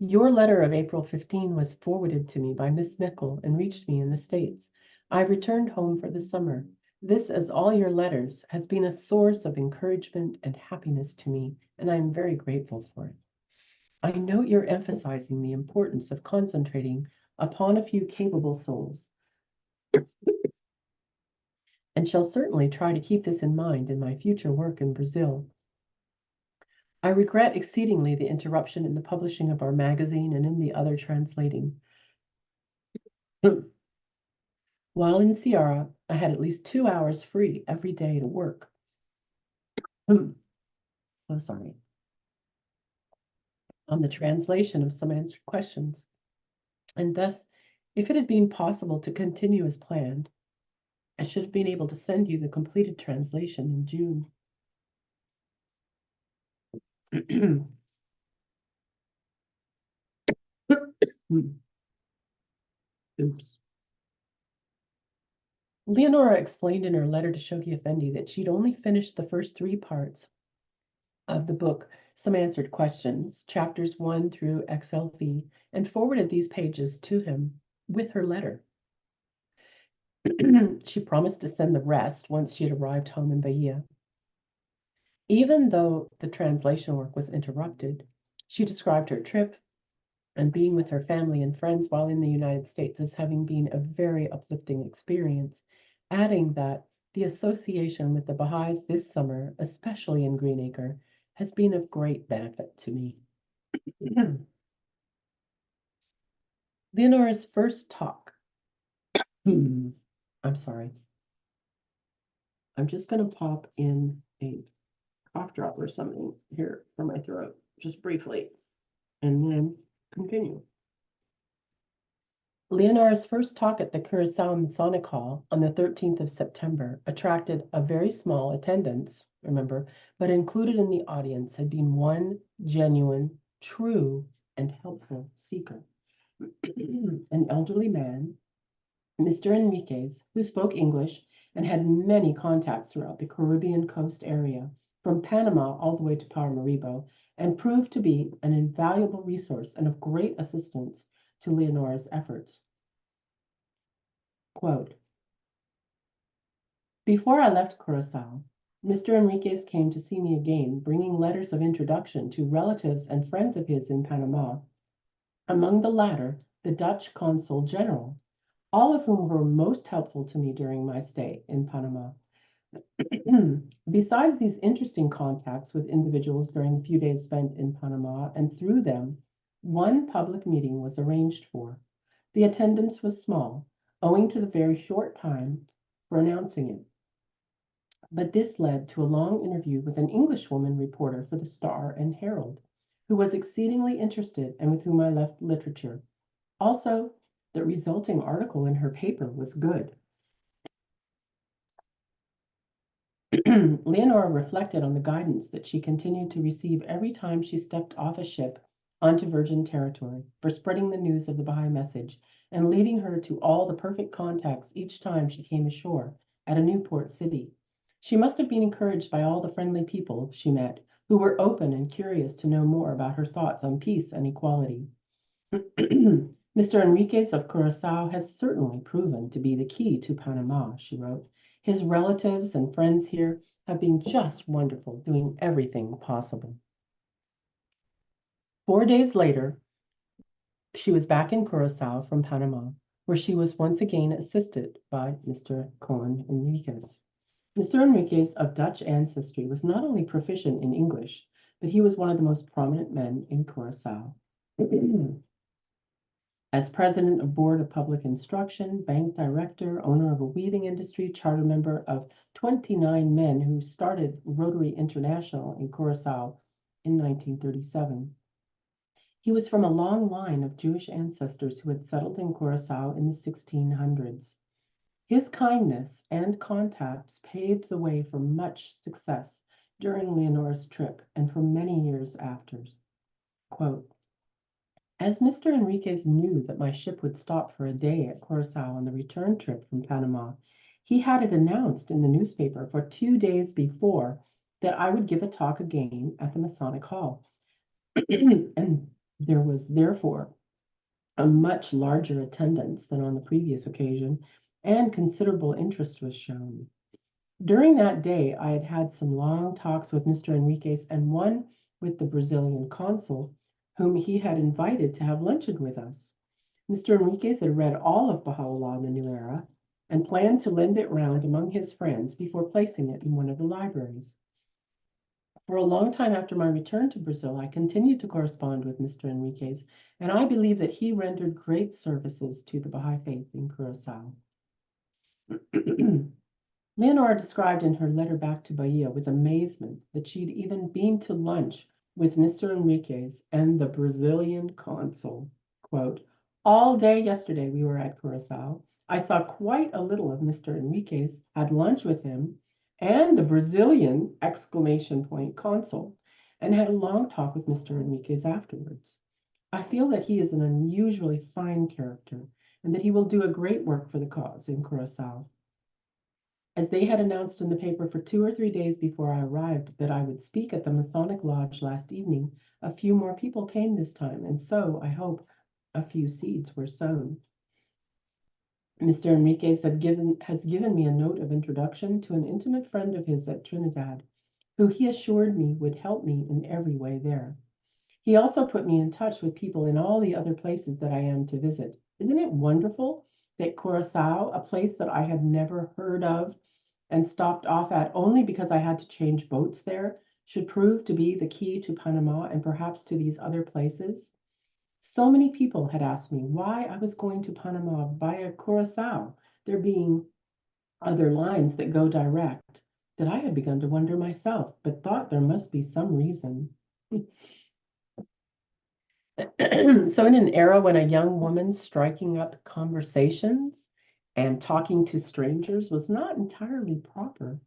Your letter of April 15 was forwarded to me by Miss Mickle and reached me in the States. I returned home for the summer. This, as all your letters, has been a source of encouragement and happiness to me, and I am very grateful for it. I note you're emphasizing the importance of concentrating upon a few capable souls, and shall certainly try to keep this in mind in my future work in Brazil. I regret exceedingly the interruption in the publishing of our magazine and in the other translating. While in Ceará, I had at least 2 hours free every day to work. So sorry. On the translation of some answered questions. And thus, if it had been possible to continue as planned, I should have been able to send you the completed translation in June. Oops. Leonora explained in her letter to Shoghi Effendi that she'd only finished the first 3 parts of the book some answered questions, chapters 1 through XLV, and forwarded these pages to him with her letter. She promised to send the rest once she had arrived home in Bahia. Even though the translation work was interrupted, she described her trip and being with her family and friends while in the United States as having been a very uplifting experience, adding that the association with the Baha'is this summer, especially in Greenacre, has been of great benefit to me. Leonora's first talk. I'm sorry. I'm just going to pop in a cough drop or something here for my throat, just briefly, and then continue. Leonora's first talk at the Curacao Masonic Hall on the 13th of September attracted a very small attendance, remember, but included in the audience had been one genuine, true, and helpful seeker. An elderly man, Mr. Enriquez, who spoke English and had many contacts throughout the Caribbean coast area, from Panama all the way to Paramaribo, and proved to be an invaluable resource and of great assistance to Leonora's efforts. Quote, before I left Curacao, Mr. Enriquez came to see me again, bringing letters of introduction to relatives and friends of his in Panama, among the latter, the Dutch Consul General, all of whom were most helpful to me during my stay in Panama. Besides these interesting contacts with individuals during the few days spent in Panama, and through them, one public meeting was arranged for. The attendance was small, owing to the very short time for announcing it. But this led to a long interview with an Englishwoman reporter for the Star and Herald, who was exceedingly interested and with whom I left literature. Also, the resulting article in her paper was good. Leonora reflected on the guidance that she continued to receive every time she stepped off a ship onto virgin territory for spreading the news of the Baha'i message and leading her to all the perfect contacts each time she came ashore at a new port city. She must have been encouraged by all the friendly people she met who were open and curious to know more about her thoughts on peace and equality. Mr. Enriquez of Curacao has certainly proven to be the key to Panama, she wrote. His relatives and friends here have been just wonderful, doing everything possible. 4 days later, she was back in Curacao from Panama, where she was once again assisted by Mr. Cohen Enriquez. Mr. Enriquez, of Dutch ancestry, was not only proficient in English, but he was one of the most prominent men in Curacao. As president of Board of Public Instruction, bank director, owner of a weaving industry, charter member of 29 men who started Rotary International in Curacao in 1937. He was from a long line of Jewish ancestors who had settled in Curacao in the 1600s. His kindness and contacts paved the way for much success during Leonora's trip and for many years after. Quote, as Mr. Enriquez knew that my ship would stop for a day at Curacao on the return trip from Panama, he had it announced in the newspaper for 2 days before that I would give a talk again at the Masonic Hall. And there was therefore a much larger attendance than on the previous occasion, and considerable interest was shown. During that day, I had had some long talks with Mr. Enriquez and one with the Brazilian consul, whom he had invited to have luncheon with us. Mr. Enriquez had read all of Baha'u'llah in the New Era and planned to lend it round among his friends before placing it in one of the libraries. For a long time after my return to Brazil, I continued to correspond with Mr. Enriquez, and I believe that he rendered great services to the Baha'i faith in Curacao. Leonora described in her letter back to Bahia with amazement that she'd even been to lunch with Mr. Enriquez and the Brazilian consul. Quote, all day yesterday we were at Curacao. I saw quite a little of Mr. Enriquez, had lunch with him, and the Brazilian consul, and had a long talk with Mr. Enriquez afterwards. I feel that he is an unusually fine character, and that he will do a great work for the cause in Curacao. As they had announced in the paper for 2 or 3 days before I arrived that I would speak at the Masonic Lodge last evening, a few more people came this time, and so, I hope, a few seeds were sown. Mr. Enriquez has given me a note of introduction to an intimate friend of his at Trinidad, who he assured me would help me in every way there. He also put me in touch with people in all the other places that I am to visit. Isn't it wonderful that Curacao, a place that I had never heard of and stopped off at only because I had to change boats there, should prove to be the key to Panama and perhaps to these other places? So many people had asked me why I was going to Panama via Curacao, there being other lines that go direct, that I had begun to wonder myself, but thought there must be some reason. So in an era when a young woman striking up conversations and talking to strangers was not entirely proper,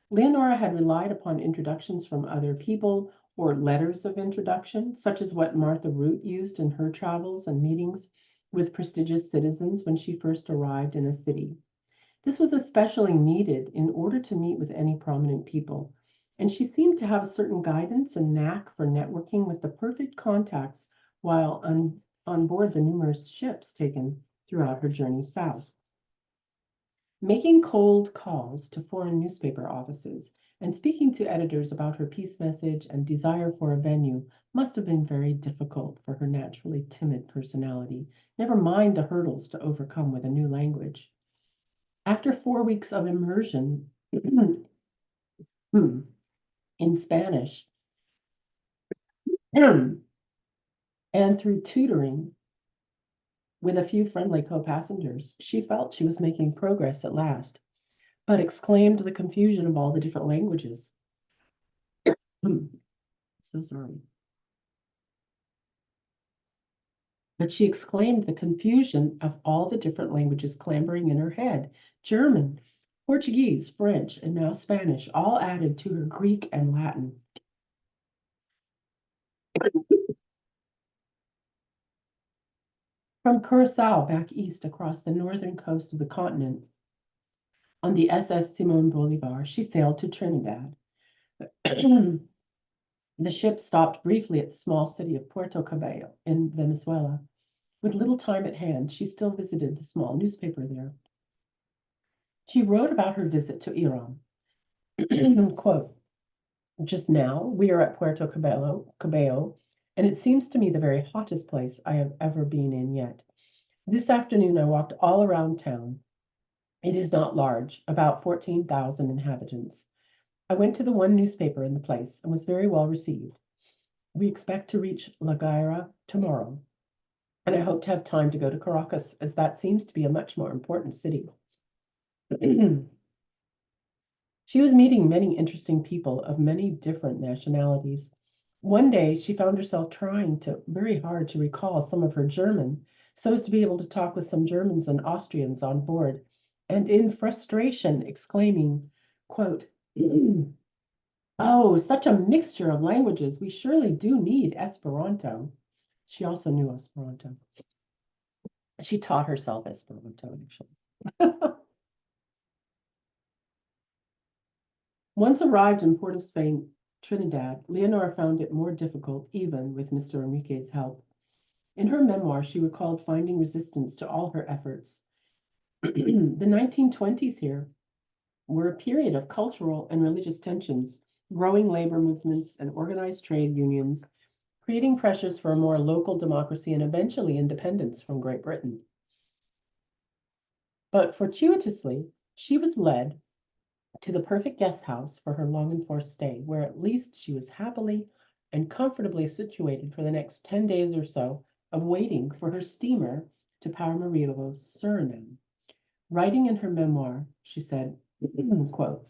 Leonora had relied upon introductions from other people or letters of introduction, such as what Martha Root used in her travels and meetings with prestigious citizens when she first arrived in a city. This was especially needed in order to meet with any prominent people, and she seemed to have a certain guidance and knack for networking with the perfect contacts while on board the numerous ships taken throughout her journey south. Making cold calls to foreign newspaper offices and speaking to editors about her peace message and desire for a venue must have been very difficult for her naturally timid personality, never mind the hurdles to overcome with a new language. After 4 weeks of immersion in Spanish and through tutoring with a few friendly co-passengers, she felt she was making progress at last, but exclaimed the confusion of all the different languages. So sorry. But she exclaimed the confusion of all the different languages clambering in her head. German, Portuguese, French, and now Spanish, all added to her Greek and Latin. From Curacao back east across the northern coast of the continent, on the SS Simon Bolivar, she sailed to Trinidad. The ship stopped briefly at the small city of Puerto Cabello in Venezuela. With little time at hand, she still visited the small newspaper there. She wrote about her visit to Iran. Quote, just now, we are at Puerto Cabello, and it seems to me the very hottest place I have ever been in yet. This afternoon, I walked all around town. It is not large, about 14,000 inhabitants. I went to the one newspaper in the place and was very well received. We expect to reach La Guaira tomorrow, and I hope to have time to go to Caracas, as that seems to be a much more important city. She was meeting many interesting people of many different nationalities. One day, she found herself trying very hard to recall some of her German, so as to be able to talk with some Germans and Austrians on board, and in frustration exclaiming, quote, oh, such a mixture of languages. We surely do need Esperanto. She also knew Esperanto. She taught herself Esperanto, actually. Once arrived in Port of Spain, Trinidad, Leonora found it more difficult, even with Mr. Enriquez's help. In her memoir, she recalled finding resistance to all her efforts. The 1920s here were a period of cultural and religious tensions, growing labor movements and organized trade unions, creating pressures for a more local democracy and eventually independence from Great Britain. But fortuitously, she was led to the perfect guest house for her long-enforced stay, where at least she was happily and comfortably situated for the next 10 days or so of waiting for her steamer to Paramaribo, Suriname. Writing in her memoir, she said, quote,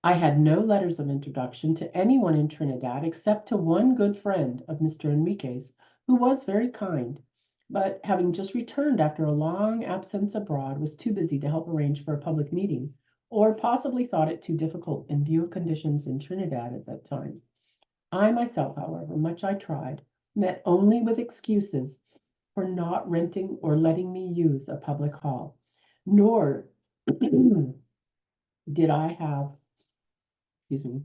I had no letters of introduction to anyone in Trinidad except to one good friend of Mr. Enriquez, who was very kind, but having just returned after a long absence abroad, was too busy to help arrange for a public meeting, or possibly thought it too difficult in view of conditions in Trinidad at that time. I myself, however, much I tried, met only with excuses for not renting or letting me use a public hall, nor did I have, excuse me,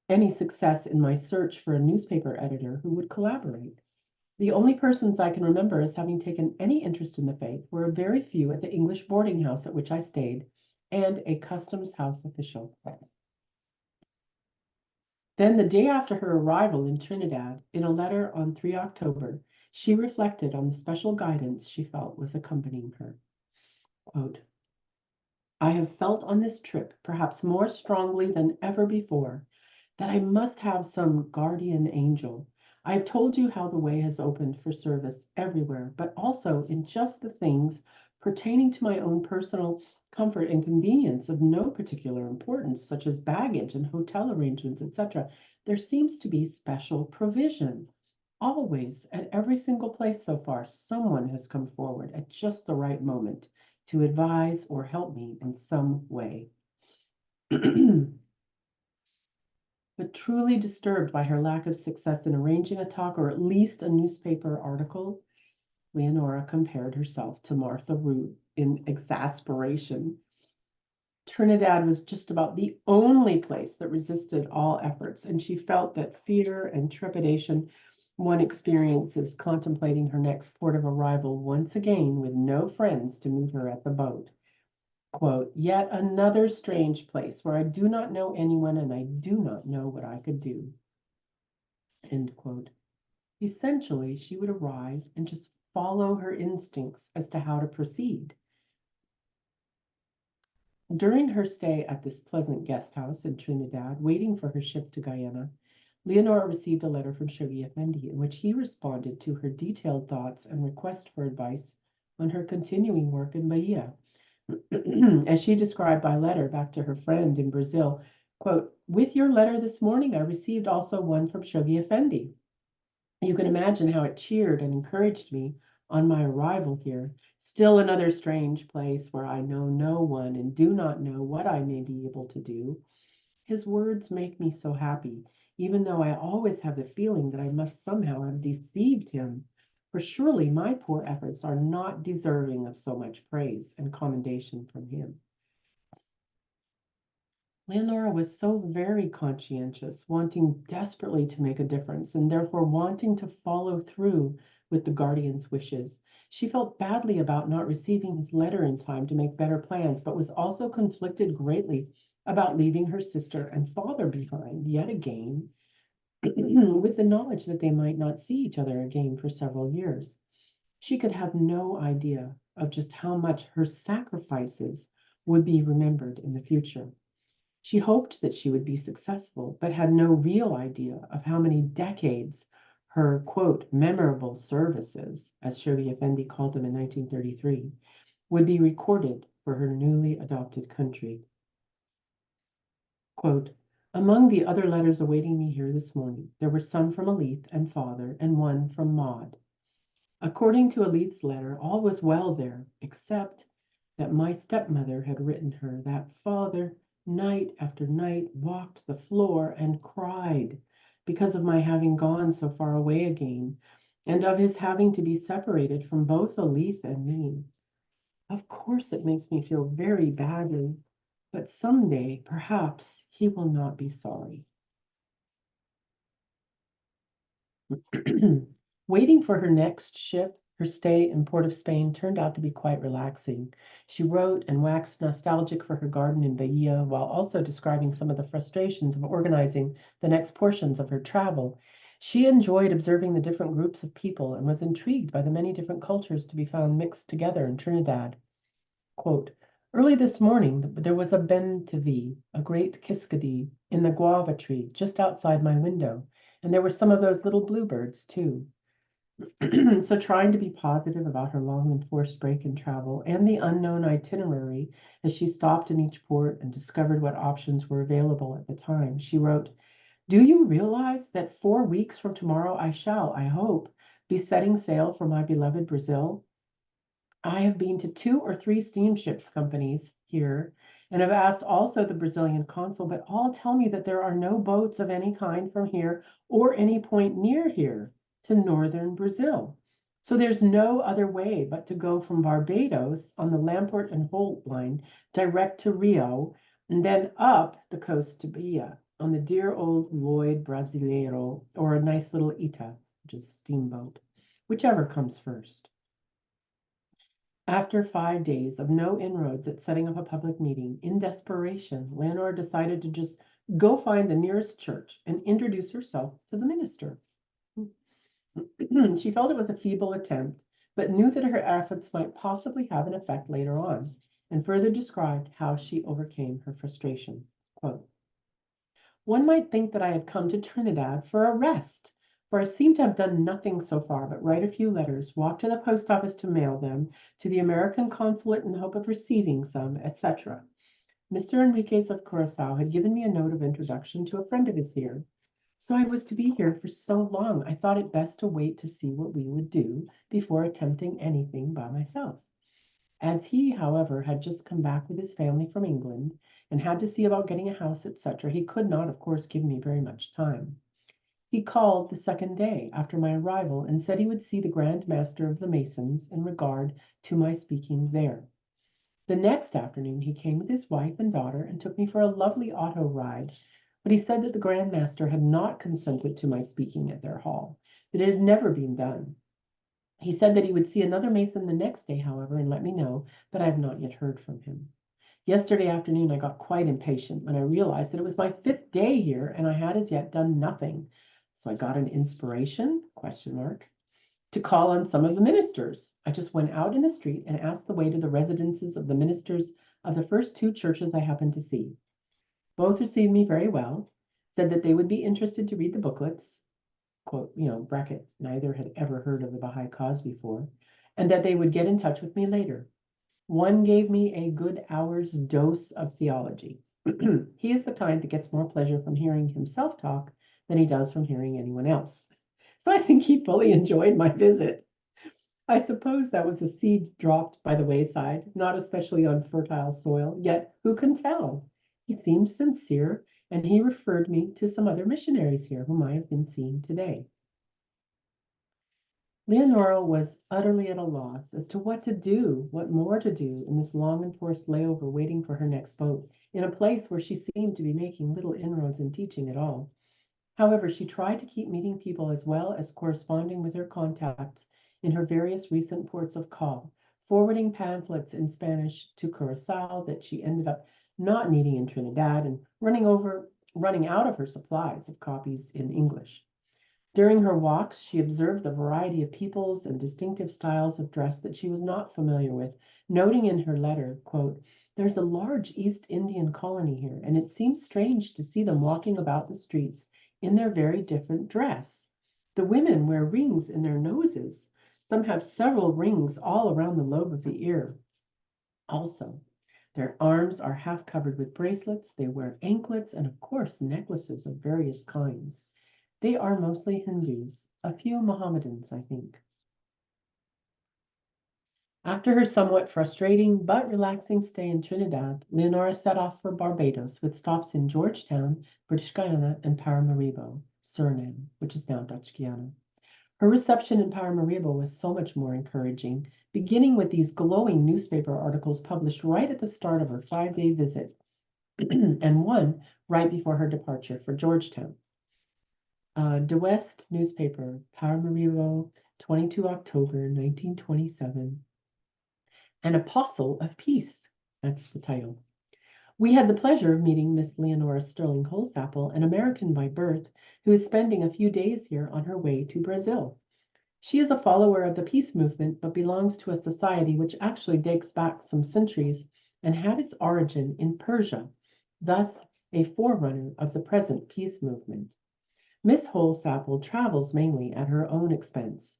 any success in my search for a newspaper editor who would collaborate. The only persons I can remember as having taken any interest in the faith were a very few at the English boarding house at which I stayed, and a customs house official. Then, the day after her arrival in Trinidad, in a letter on 3 October, she reflected on the special guidance she felt was accompanying her. Quote, I have felt on this trip, perhaps more strongly than ever before, that I must have some guardian angel. I have told you how the way has opened for service everywhere, but also in just the things pertaining to my own personal comfort and convenience of no particular importance, such as baggage and hotel arrangements, etc. There seems to be special provision. Always, at every single place so far, someone has come forward at just the right moment to advise or help me in some way. But truly disturbed by her lack of success in arranging a talk or at least a newspaper article, Leonora compared herself to Martha Root in exasperation. Trinidad was just about the only place that resisted all efforts, and she felt that fear and trepidation one experiences contemplating her next port of arrival once again with no friends to meet her at the boat. Quote, yet another strange place where I do not know anyone and I do not know what I could do. End quote. Essentially, she would arrive and just follow her instincts as to how to proceed. During her stay at this pleasant guest house in Trinidad, waiting for her ship to Guyana, Leonora received a letter from Shoghi Effendi in which he responded to her detailed thoughts and request for advice on her continuing work in Bahia. As she described by letter back to her friend in Brazil, quote, with your letter this morning, I received also one from Shoghi Effendi. You can imagine how it cheered and encouraged me on my arrival here. Still another strange place where I know no one and do not know what I may be able to do. His words make me so happy, even though I always have the feeling that I must somehow have deceived him. For surely my poor efforts are not deserving of so much praise and commendation from him. Leonora was so very conscientious, wanting desperately to make a difference, and therefore wanting to follow through with the guardian's wishes. She felt badly about not receiving his letter in time to make better plans, but was also conflicted greatly about leaving her sister and father behind yet again, with the knowledge that they might not see each other again for several years. She could have no idea of just how much her sacrifices would be remembered in the future. She hoped that she would be successful, but had no real idea of how many decades her, quote, memorable services, as Shoghi Effendi called them in 1933, would be recorded for her newly adopted country. Quote, among the other letters awaiting me here this morning, there were some from Alith and father, and one from Maud. According to Alith's letter, all was well there, except that my stepmother had written her that father, night after night, walked the floor and cried because of my having gone so far away again, and of his having to be separated from both Alith and me. Of course, it makes me feel very badly, but someday, perhaps, he will not be sorry. Waiting for her next ship, her stay in Port of Spain turned out to be quite relaxing. She wrote and waxed nostalgic for her garden in Bahia, while also describing some of the frustrations of organizing the next portions of her travel. She enjoyed observing the different groups of people and was intrigued by the many different cultures to be found mixed together in Trinidad. Quote, early this morning, there was a bentivi, a great kiskadee, in the guava tree just outside my window, and there were some of those little bluebirds, too. So trying to be positive about her long enforced break in travel and the unknown itinerary as she stopped in each port and discovered what options were available at the time, she wrote, do you realize that 4 weeks from tomorrow I shall, I hope, be setting sail for my beloved Brazil? I have been to 2 or 3 steamships companies here and have asked also the Brazilian consul, but all tell me that there are no boats of any kind from here or any point near here to northern Brazil. So there's no other way but to go from Barbados on the Lamport and Holt line direct to Rio, and then up the coast to Bahia on the dear old Lloyd Brasileiro or a nice little Ita, which is a steamboat, whichever comes first. After 5 days of no inroads at setting up a public meeting, in desperation, Leonora decided to just go find the nearest church and introduce herself to the minister. She felt it was a feeble attempt, but knew that her efforts might possibly have an effect later on, and further described how she overcame her frustration. Quote, "One might think that I had come to Trinidad for a rest, for I seem to have done nothing so far but write a few letters, walk to the post office to mail them, to the American consulate in the hope of receiving some, etc. Mr. Enriquez of Curacao had given me a note of introduction to a friend of his here. So I was to be here for so long, I thought it best to wait to see what we would do before attempting anything by myself. As he, however, had just come back with his family from England and had to see about getting a house, etc., he could not, of course, give me very much time. He called the second day after my arrival and said he would see the Grand Master of the Masons in regard to my speaking there. The next afternoon he came with his wife and daughter and took me for a lovely auto ride, but he said that the Grand Master had not consented to my speaking at their hall, that it had never been done. He said that he would see another Mason the next day, however, and let me know, but I have not yet heard from him. Yesterday afternoon I got quite impatient when I realized that it was my 5th day here and I had as yet done nothing. So I got an inspiration, ? To call on some of the ministers. I just went out in the street and asked the way to the residences of the ministers of the first 2 churches I happened to see. Both received me very well, said that they would be interested to read the booklets, quote, neither had ever heard of the Baha'i cause before, and that they would get in touch with me later. One gave me a good hour's dose of theology. He is the kind that gets more pleasure from hearing himself talk than he does from hearing anyone else. So I think he fully enjoyed my visit. I suppose that was a seed dropped by the wayside, not especially on fertile soil, yet who can tell? He seemed sincere, and he referred me to some other missionaries here whom I have been seeing today. Leonora was utterly at a loss as to what to do, what more to do in this long enforced layover waiting for her next boat, in a place where she seemed to be making little inroads in teaching at all. However, she tried to keep meeting people as well as corresponding with her contacts in her various recent ports of call, forwarding pamphlets in Spanish to Curacao that she ended up not needing in Trinidad, and running out of her supplies of copies in English. During her walks, she observed the variety of peoples and distinctive styles of dress that she was not familiar with, noting in her letter, quote, "There's a large East Indian colony here, and it seems strange to see them walking about the streets in their very different dress. The women wear rings in their noses. Some have several rings all around the lobe of the ear. Also, their arms are half covered with bracelets. They wear anklets and, of course, necklaces of various kinds. They are mostly Hindus, a few Mohammedans, I think." After her somewhat frustrating but relaxing stay in Trinidad, Leonora set off for Barbados with stops in Georgetown, British Guiana, and Paramaribo, Suriname, which is now Dutch Guiana. Her reception in Paramaribo was so much more encouraging, beginning with these glowing newspaper articles published right at the start of her 5-day visit, and one right before her departure for Georgetown. De West newspaper, Paramaribo, 22 October 1927. An Apostle of Peace. That's the title. "We had the pleasure of meeting Miss Leonora Sterling Holsapple, an American by birth, who is spending a few days here on her way to Brazil. She is a follower of the peace movement, but belongs to a society which actually dates back some centuries and had its origin in Persia, thus a forerunner of the present peace movement. Miss Holsapple travels mainly at her own expense.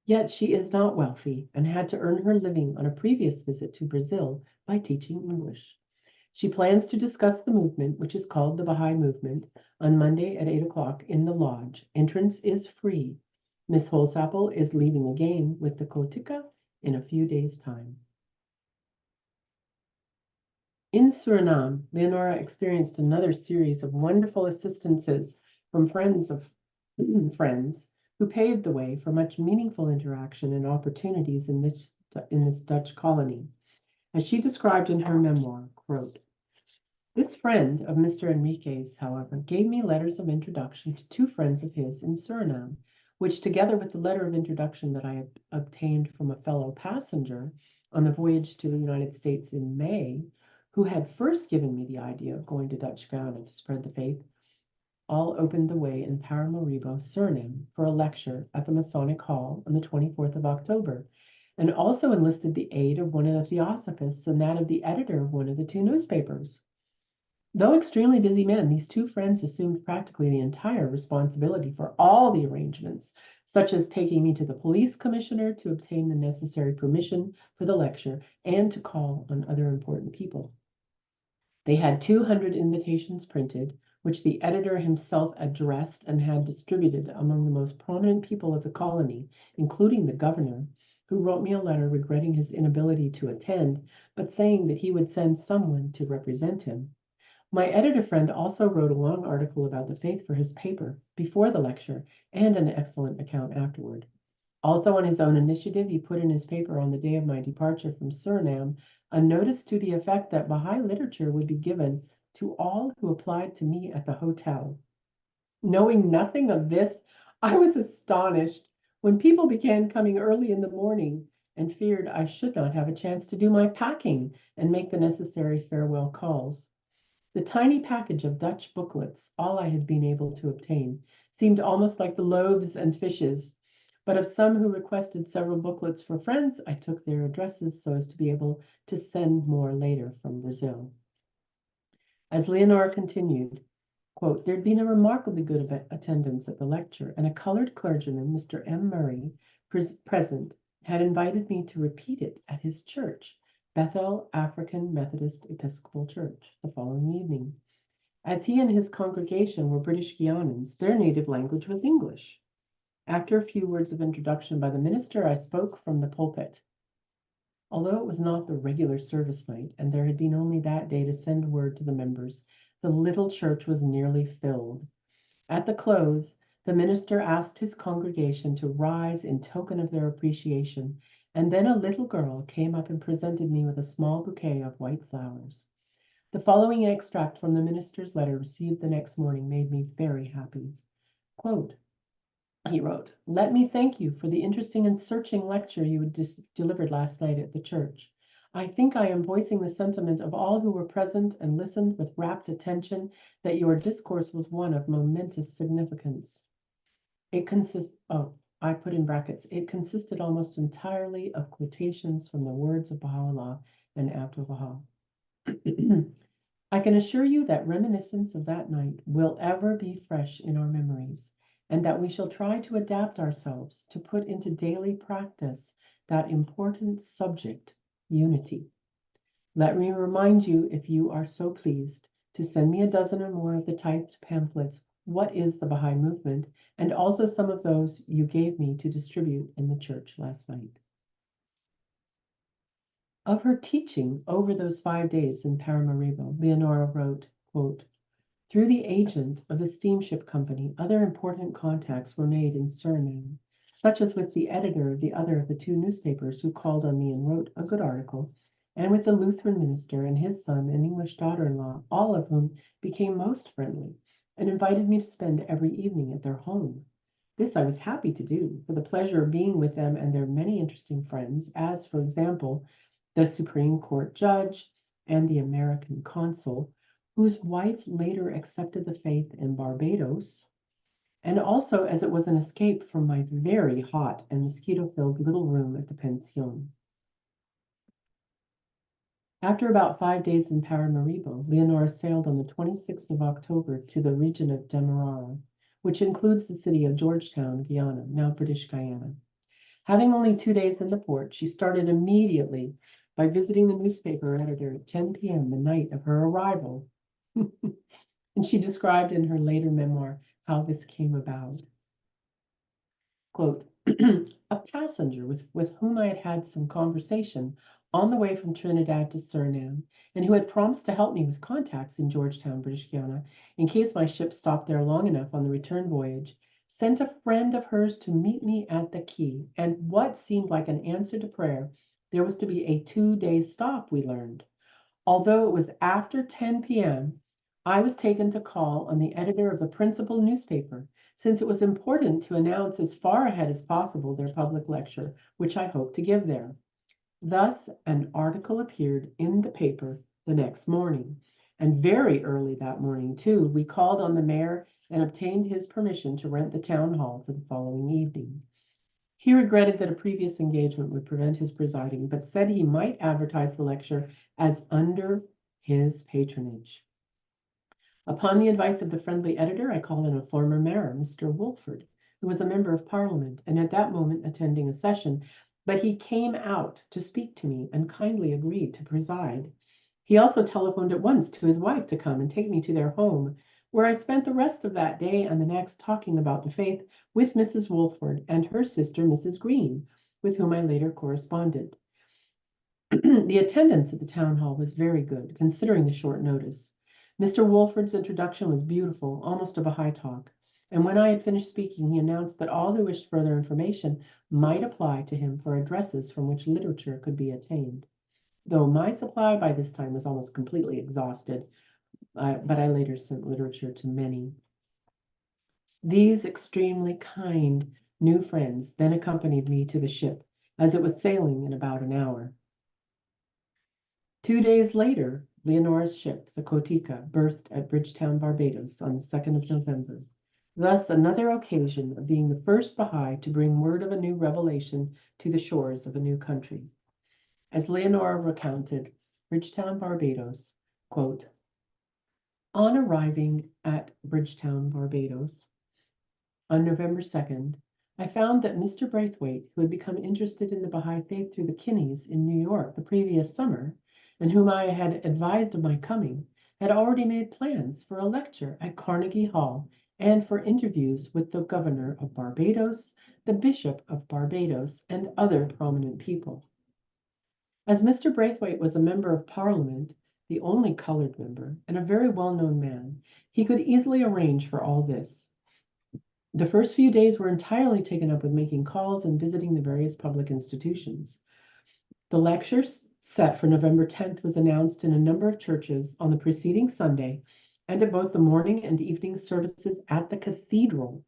Yet she is not wealthy and had to earn her living on a previous visit to Brazil by teaching English. She plans to discuss the movement, which is called the Baha'i Movement, on Monday at 8 o'clock in the lodge. Entrance is free. Miss Holsapple is leaving again with the Kotika in a few days' time." In Suriname, Leonora experienced another series of wonderful assistances from friends of friends who paved the way for much meaningful interaction and opportunities in this Dutch colony. As she described in her memoir, quote, "This friend of Mr. Enrique's, however, gave me letters of introduction to two friends of his in Suriname, which, together with the letter of introduction that I had obtained from a fellow passenger on the voyage to the United States in May, who had first given me the idea of going to Dutch Guyana to spread the faith, all opened the way in Paramaribo, Suriname, for a lecture at the Masonic Hall on the 24th of October, and also enlisted the aid of one of the theosophists and that of the editor of one of the two newspapers. Though extremely busy men, these two friends assumed practically the entire responsibility for all the arrangements, such as taking me to the police commissioner to obtain the necessary permission for the lecture and to call on other important people. They had 200 invitations printed, which the editor himself addressed and had distributed among the most prominent people of the colony, including the governor, who wrote me a letter regretting his inability to attend, but saying that he would send someone to represent him. My editor friend also wrote a long article about the faith for his paper before the lecture and an excellent account afterward. Also on his own initiative, he put in his paper on the day of my departure from Suriname a notice to the effect that Baha'i literature would be given to all who applied to me at the hotel. Knowing nothing of this, I was astonished when people began coming early in the morning and feared I should not have a chance to do my packing and make the necessary farewell calls. The tiny package of Dutch booklets, all I had been able to obtain, seemed almost like the loaves and fishes. But of some who requested several booklets for friends, I took their addresses so as to be able to send more later from Brazil. As Leonora continued, quote, "There'd been a remarkably good attendance at the lecture, and a colored clergyman, Mr. M. Murray, present, had invited me to repeat it at his church, Bethel African Methodist Episcopal Church, the following evening. As he and his congregation were British Guianans, their native language was English. After a few words of introduction by the minister, I spoke from the pulpit. Although it was not the regular service night, and there had been only that day to send word to the members, the little church was nearly filled. At the close, the minister asked his congregation to rise in token of their appreciation, and then a little girl came up and presented me with a small bouquet of white flowers. The following extract from the minister's letter received the next morning made me very happy. Quote, he wrote, "Let me thank you for the interesting and searching lecture you delivered last night at the church. I think I am voicing the sentiment of all who were present and listened with rapt attention that your discourse was one of momentous significance. It I put in brackets, it consisted almost entirely of quotations from the words of Baha'u'llah and Abdu'l-Baha. I can assure you that reminiscence of that night will ever be fresh in our memories, and that we shall try to adapt ourselves to put into daily practice that important subject, unity. Let me remind you, if you are so pleased, to send me a dozen or more of the typed pamphlets, What is the Baha'i Movement, and also some of those you gave me to distribute in the church last night." Of her teaching over those 5 days in Paramaribo, Leonora wrote, quote, "Through the agent of the steamship company, other important contacts were made in Suriname, such as with the editor of the other of the two newspapers who called on me and wrote a good article, and with the Lutheran minister and his son and English daughter-in-law, all of whom became most friendly and invited me to spend every evening at their home. This I was happy to do for the pleasure of being with them and their many interesting friends, as, for example, the Supreme Court judge and the American consul, whose wife later accepted the faith in Barbados, and also as it was an escape from my very hot and mosquito-filled little room at the pension. After about 5 days in Paramaribo, Leonora sailed on the 26th of October to the region of Demerara, which includes the city of Georgetown, Guyana, now British Guyana. Having only 2 days in the port, she started immediately by visiting the newspaper editor at 10 p.m. the night of her arrival. And she described in her later memoir how this came about. Quote, "A passenger with whom I had had some conversation on the way from Trinidad to Suriname, and who had promised to help me with contacts in Georgetown, British Guiana, in case my ship stopped there long enough on the return voyage, sent a friend of hers to meet me at the quay, and what seemed like an answer to prayer, there was to be a 2-day stop, we learned. Although it was after 10 p.m., I was taken to call on the editor of the principal newspaper, since it was important to announce as far ahead as possible their public lecture, which I hoped to give there. Thus, an article appeared in the paper the next morning, and very early that morning, too, we called on the mayor and obtained his permission to rent the town hall for the following evening. He regretted that a previous engagement would prevent his presiding, but said he might advertise the lecture as under his patronage. Upon the advice of the friendly editor, I called on a former mayor, Mr. Wolford, who was a member of Parliament and at that moment attending a session, but he came out to speak to me and kindly agreed to preside. He also telephoned at once to his wife to come and take me to their home, where I spent the rest of that day and the next talking about the faith with Mrs. Wolford and her sister, Mrs. Green, with whom I later corresponded. The attendance at the town hall was very good, considering the short notice. Mr. Wolford's introduction was beautiful, almost of a high talk, and when I had finished speaking, he announced that all who wished further information might apply to him for addresses from which literature could be attained. Though my supply by this time was almost completely exhausted, but I later sent literature to many. These extremely kind new friends then accompanied me to the ship, as it was sailing in about an hour. 2 days later, Leonora's ship, the Kotika, berthed at Bridgetown, Barbados, on the 2nd of November. Thus, another occasion of being the first Baha'i to bring word of a new revelation to the shores of a new country. As Leonora recounted, Bridgetown, Barbados, quote, on arriving at Bridgetown, Barbados, on November 2nd, I found that Mr. Braithwaite, who had become interested in the Baha'i faith through the Kinneys in New York the previous summer, and whom I had advised of my coming, had already made plans for a lecture at Carnegie Hall and for interviews with the governor of Barbados, the Bishop of Barbados, and other prominent people. As Mr. Braithwaite was a member of Parliament, the only colored member, and a very well-known man, he could easily arrange for all this. The first few days were entirely taken up with making calls and visiting the various public institutions. The lecture set for November 10th was announced in a number of churches on the preceding Sunday and at both the morning and evening services at the cathedral.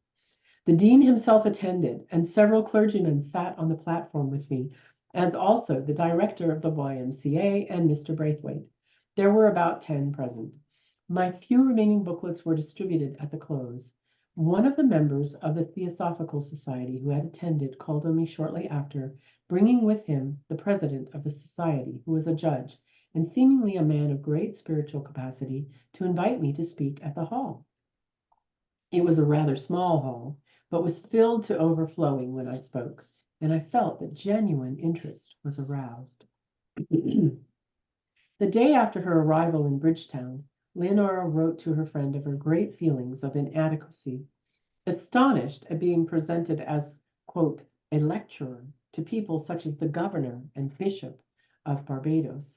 The dean himself attended, and several clergymen sat on the platform with me, as also the director of the YMCA and Mr. Braithwaite. There were about 10 present. My few remaining booklets were distributed at the close. One of the members of the Theosophical Society who had attended called on me shortly after, bringing with him the president of the society, who was a judge, and seemingly a man of great spiritual capacity, to invite me to speak at the hall. It was a rather small hall, but was filled to overflowing when I spoke, and I felt that genuine interest was aroused. The day after her arrival in Bridgetown, Leonora wrote to her friend of her great feelings of inadequacy, astonished at being presented as, quote, a lecturer to people such as the governor and bishop of Barbados.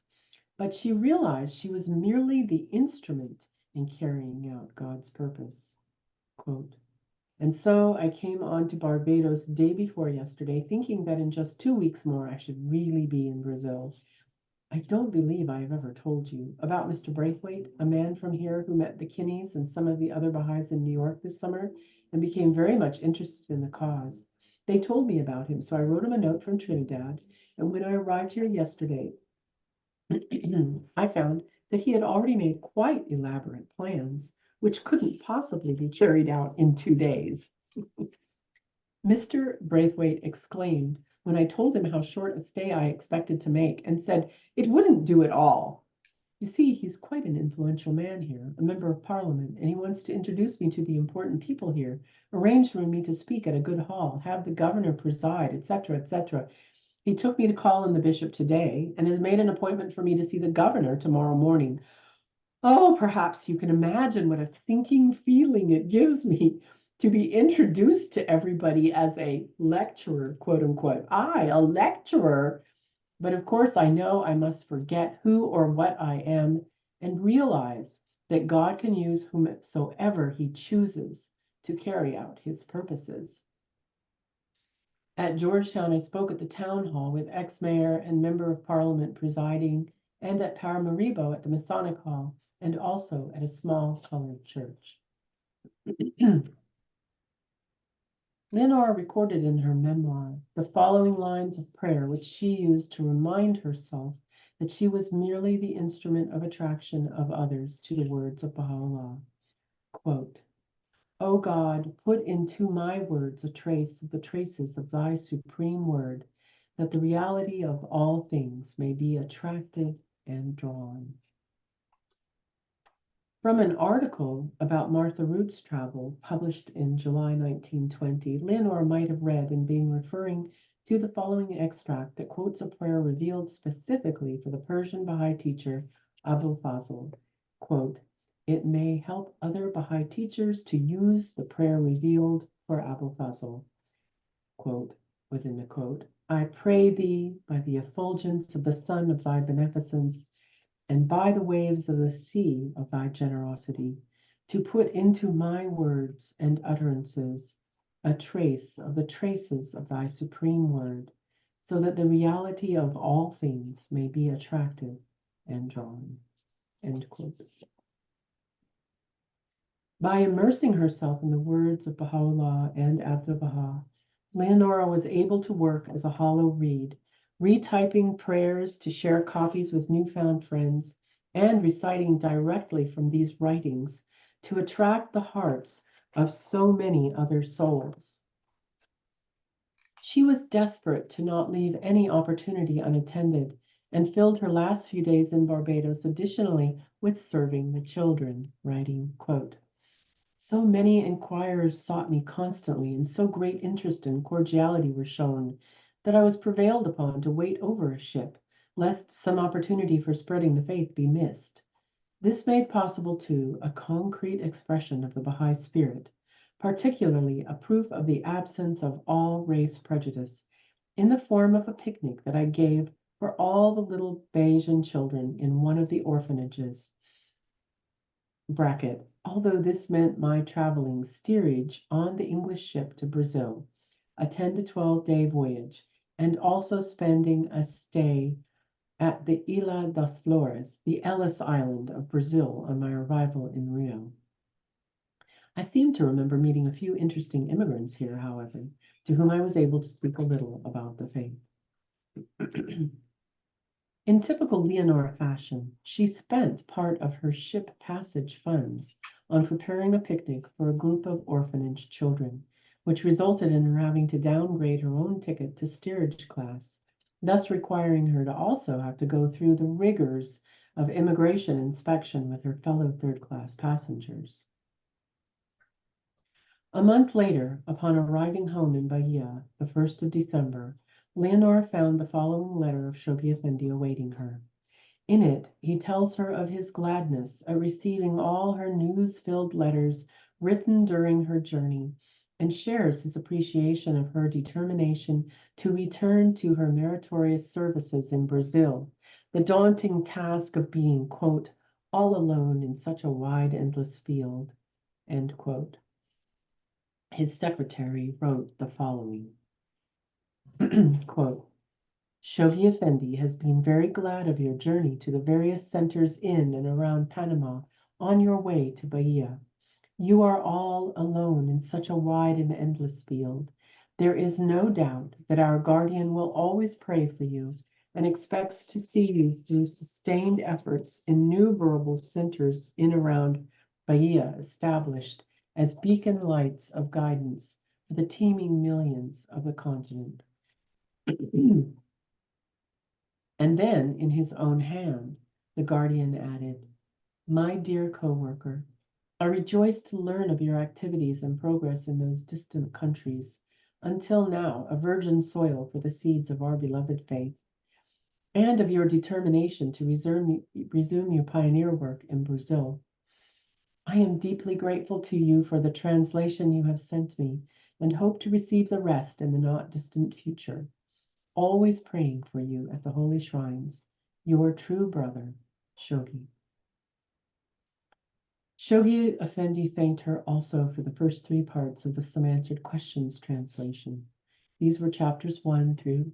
But she realized she was merely the instrument in carrying out God's purpose. Quote, and so I came on to Barbados day before yesterday, thinking that in just 2 weeks more I should really be in Brazil. I don't believe I have ever told you about Mr. Braithwaite, a man from here who met the Kinneys and some of the other Baha'is in New York this summer and became very much interested in the cause. They told me about him, so I wrote him a note from Trinidad, and when I arrived here yesterday, I found that he had already made quite elaborate plans, which couldn't possibly be carried out in 2 days. Mr. Braithwaite exclaimed when I told him how short a stay I expected to make, and said it wouldn't do at all. You see, he's quite an influential man here, a member of Parliament, and he wants to introduce me to the important people here, arrange for me to speak at a good hall, have the governor preside, etc., etc. He took me to call on the bishop today, and has made an appointment for me to see the governor tomorrow morning. Oh, perhaps you can imagine what a sinking feeling it gives me to be introduced to everybody as a lecturer, quote unquote. I, a lecturer. But of course, I know I must forget who or what I am and realize that God can use whomsoever he chooses to carry out his purposes. At Georgetown, I spoke at the town hall with ex-mayor and member of parliament presiding, and at Paramaribo at the Masonic Hall, and also at a small colored church. Leonora recorded in her memoir the following lines of prayer, which she used to remind herself that she was merely the instrument of attraction of others to the words of Baha'u'llah. Quote, O God, put into my words a trace of the traces of thy supreme word, that the reality of all things may be attracted and drawn. From an article about Martha Root's travel published in July 1920, Leonora might have read and been referring to the following extract that quotes a prayer revealed specifically for the Persian Baha'i teacher Abu Fazl. Quote, it may help other Baha'i teachers to use the prayer revealed for Abu Fazl. Quote, within the quote, I pray thee by the effulgence of the sun of thy beneficence, and by the waves of the sea of thy generosity, to put into my words and utterances a trace of the traces of thy supreme word, so that the reality of all things may be attracted and drawn. End quote. By immersing herself in the words of Baha'u'llah and Abdu'l-Baha, Leonora was able to work as a hollow reed, retyping prayers to share copies with newfound friends, and reciting directly from these writings to attract the hearts of so many other souls. She was desperate to not leave any opportunity unattended, and filled her last few days in Barbados additionally with serving the children, writing, quote, so many inquirers sought me constantly, and so great interest and cordiality were shown, that I was prevailed upon to wait over a ship, lest some opportunity for spreading the faith be missed. This made possible, too, a concrete expression of the Baha'i spirit, particularly a proof of the absence of all race prejudice, in the form of a picnic that I gave for all the little Bayesian children in one of the orphanages. Bracket, although this meant my traveling steerage on the English ship to Brazil, a 10 to 12-day voyage, and also spending a stay at the Ilha das Flores, the Ellis Island of Brazil, on my arrival in Rio. I seem to remember meeting a few interesting immigrants here, however, to whom I was able to speak a little about the faith. In typical Leonora fashion, she spent part of her ship passage funds on preparing a picnic for a group of orphanage children, which resulted in her having to downgrade her own ticket to steerage class, thus requiring her to also have to go through the rigors of immigration inspection with her fellow third-class passengers. A month later, upon arriving home in Bahia, the 1st of December, Leonora found the following letter of Shoghi Effendi awaiting her. In it, he tells her of his gladness at receiving all her news-filled letters written during her journey, and shares his appreciation of her determination to return to her meritorious services in Brazil, the daunting task of being, quote, all alone in such a wide, endless field, end quote. His secretary wrote the following, quote, Shoghi Effendi has been very glad of your journey to the various centers in and around Panama on your way to Bahia. You are all alone in such a wide and endless field. There is no doubt that our guardian will always pray for you and expects to see you through sustained efforts innumerable centers in around Bahia established as beacon lights of guidance for the teeming millions of the continent. And then, in his own hand, the guardian added, my dear co-worker, I rejoice to learn of your activities and progress in those distant countries, until now a virgin soil for the seeds of our beloved faith, and of your determination to resume your pioneer work in Brazil. I am deeply grateful to you for the translation you have sent me, and hope to receive the rest in the not distant future. Always praying for you at the holy shrines. Your true brother, Shoghi. Shoghi Effendi thanked her also for the first 3 parts of the Some Answered Questions translation. These were chapters 1 through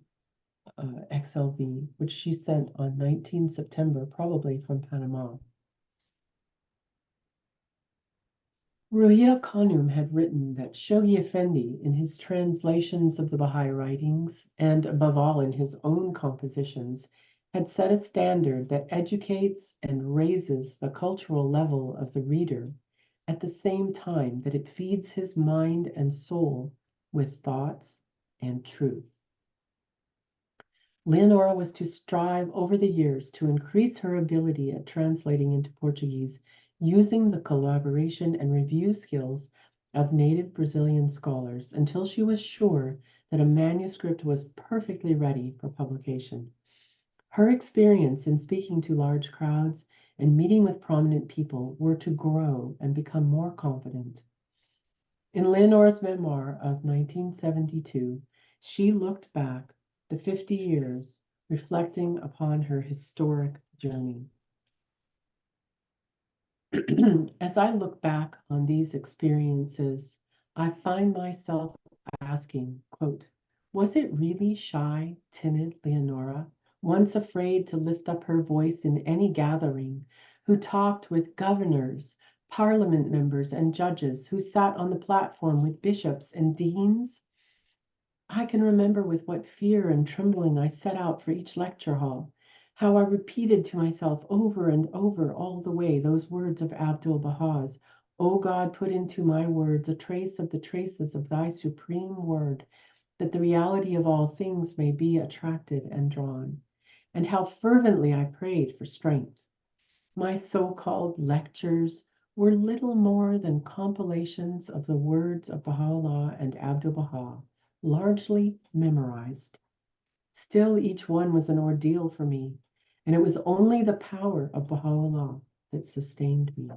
XLV, which she sent on 19 September, probably from Panama. Ruhiya Khanum had written that Shoghi Effendi, in his translations of the Baha'i writings, and above all in his own compositions, had set a standard that educates and raises the cultural level of the reader at the same time that it feeds his mind and soul with thoughts and truth. Leonora was to strive over the years to increase her ability at translating into Portuguese using the collaboration and review skills of native Brazilian scholars until she was sure that a manuscript was perfectly ready for publication. Her experience in speaking to large crowds and meeting with prominent people were to grow and become more confident. In Leonora's memoir of 1972, she looked back the 50 years, reflecting upon her historic journey. As I look back on these experiences, I find myself asking, quote, was it really shy, timid Leonora, once afraid to lift up her voice in any gathering, who talked with governors, parliament members, and judges, who sat on the platform with bishops and deans? I can remember with what fear and trembling I set out for each lecture hall, how I repeated to myself over and over all the way those words of Abdu'l-Baha's, O God, put into my words a trace of the traces of thy supreme word, that the reality of all things may be attracted and drawn, and how fervently I prayed for strength. My so-called lectures were little more than compilations of the words of Baha'u'llah and Abdu'l-Baha, largely memorized. Still, each one was an ordeal for me, and it was only the power of Baha'u'llah that sustained me.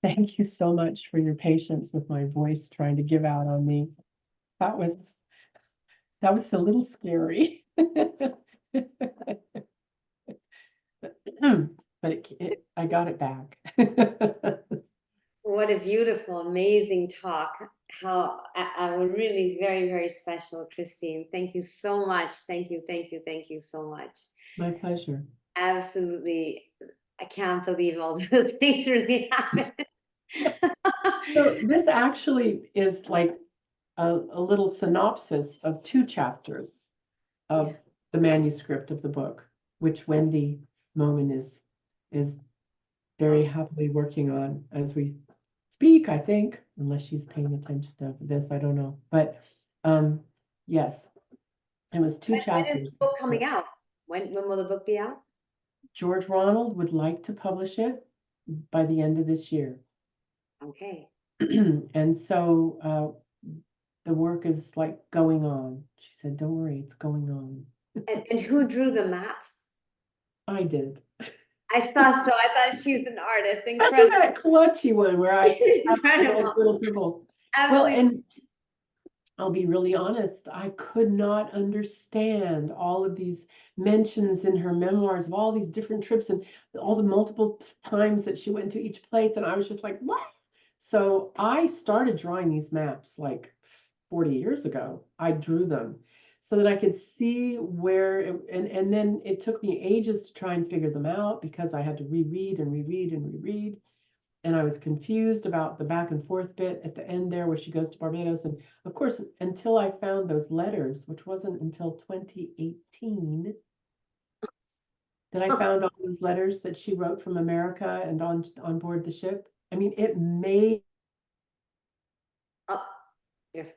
Thank you so much for your patience with my voice trying to give out on me. That was a little scary. But I got it back. What a beautiful, amazing talk. How really very, very special, Christine. Thank you so much. Thank you, thank you, thank you so much. My pleasure. Absolutely. I can't believe all the things really happened. So this actually is like a little synopsis of 2 chapters of the manuscript of the book, which Wendy Moman is very happily working on as we speak, I think, unless she's paying attention to this, I don't know. But yes, it was 2 chapters. When is the book coming out? When will the book be out? George Ronald would like to publish it by the end of this year. Okay. And so the work is like going on. She said, don't worry, it's going on. And who drew the maps? I did. I thought so. I thought she's an artist. That's Incredible. that clutchy one where I Incredible. little people. Absolutely. Well, and I'll be really honest, I could not understand all of these mentions in her memoirs of all these different trips and all the multiple times that she went to each place. And I was just like, what? So I started drawing these maps like 40 years ago. I drew them so that I could see where, and then it took me ages to try and figure them out because I had to reread and reread and reread. And I was confused about the back and forth bit at the end there where she goes to Barbados. And of course, until I found those letters, which wasn't until 2018, that I found all those letters that she wrote from America and on board the ship. I mean, it made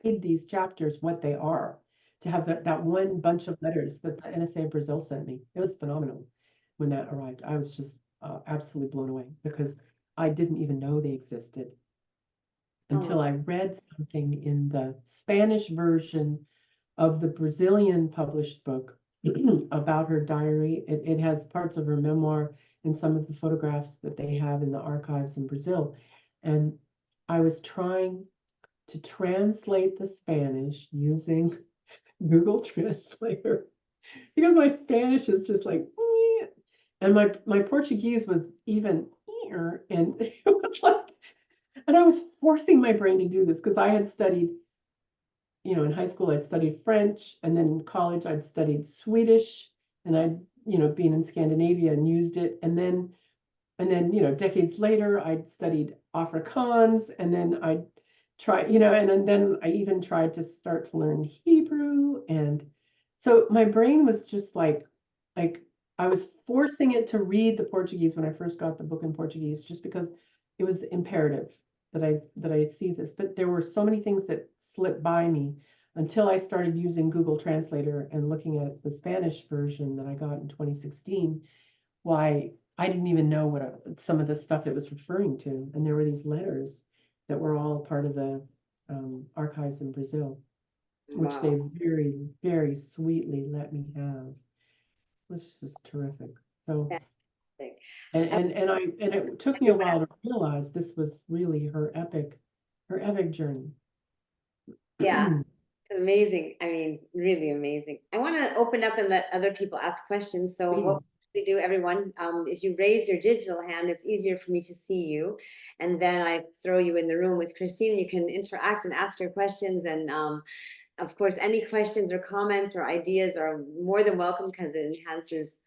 these chapters what they are, to have that one bunch of letters that the NSA of Brazil sent me. It was phenomenal when that arrived. I was just absolutely blown away because I didn't even know they existed until I read something in the Spanish version of the Brazilian published book about her diary. It has parts of her memoir and some of the photographs that they have in the archives in Brazil. And I was trying to translate the Spanish using Google Translator because my Spanish is just like, "Eh." And my Portuguese was even, and it was like, and I was forcing my brain to do this because I had studied, in high school I'd studied French, and then in college I'd studied Swedish, and I'd, been in Scandinavia and used it, and then decades later I'd studied Afrikaans, and then I'd try, and then I even tried to start to learn Hebrew, and so my brain was just like I was forcing it to read the Portuguese when I first got the book in Portuguese, just because it was imperative that I see this. But there were so many things that slipped by me until I started using Google Translator and looking at the Spanish version that I got in 2016. Why I didn't even know what some of the stuff it was referring to, and there were these letters that were all part of the archives in Brazil, which they Wow. very, very sweetly let me have. It was just terrific. So, Fantastic. and it took me a while to realize this was really her epic journey. Yeah, amazing. I mean, really amazing. I want to open up and let other people ask questions. So what we do, everyone, if you raise your digital hand, it's easier for me to see you. And then I throw you in the room with Christine. You can interact and ask your questions. And of course, any questions or comments or ideas are more than welcome because it enhances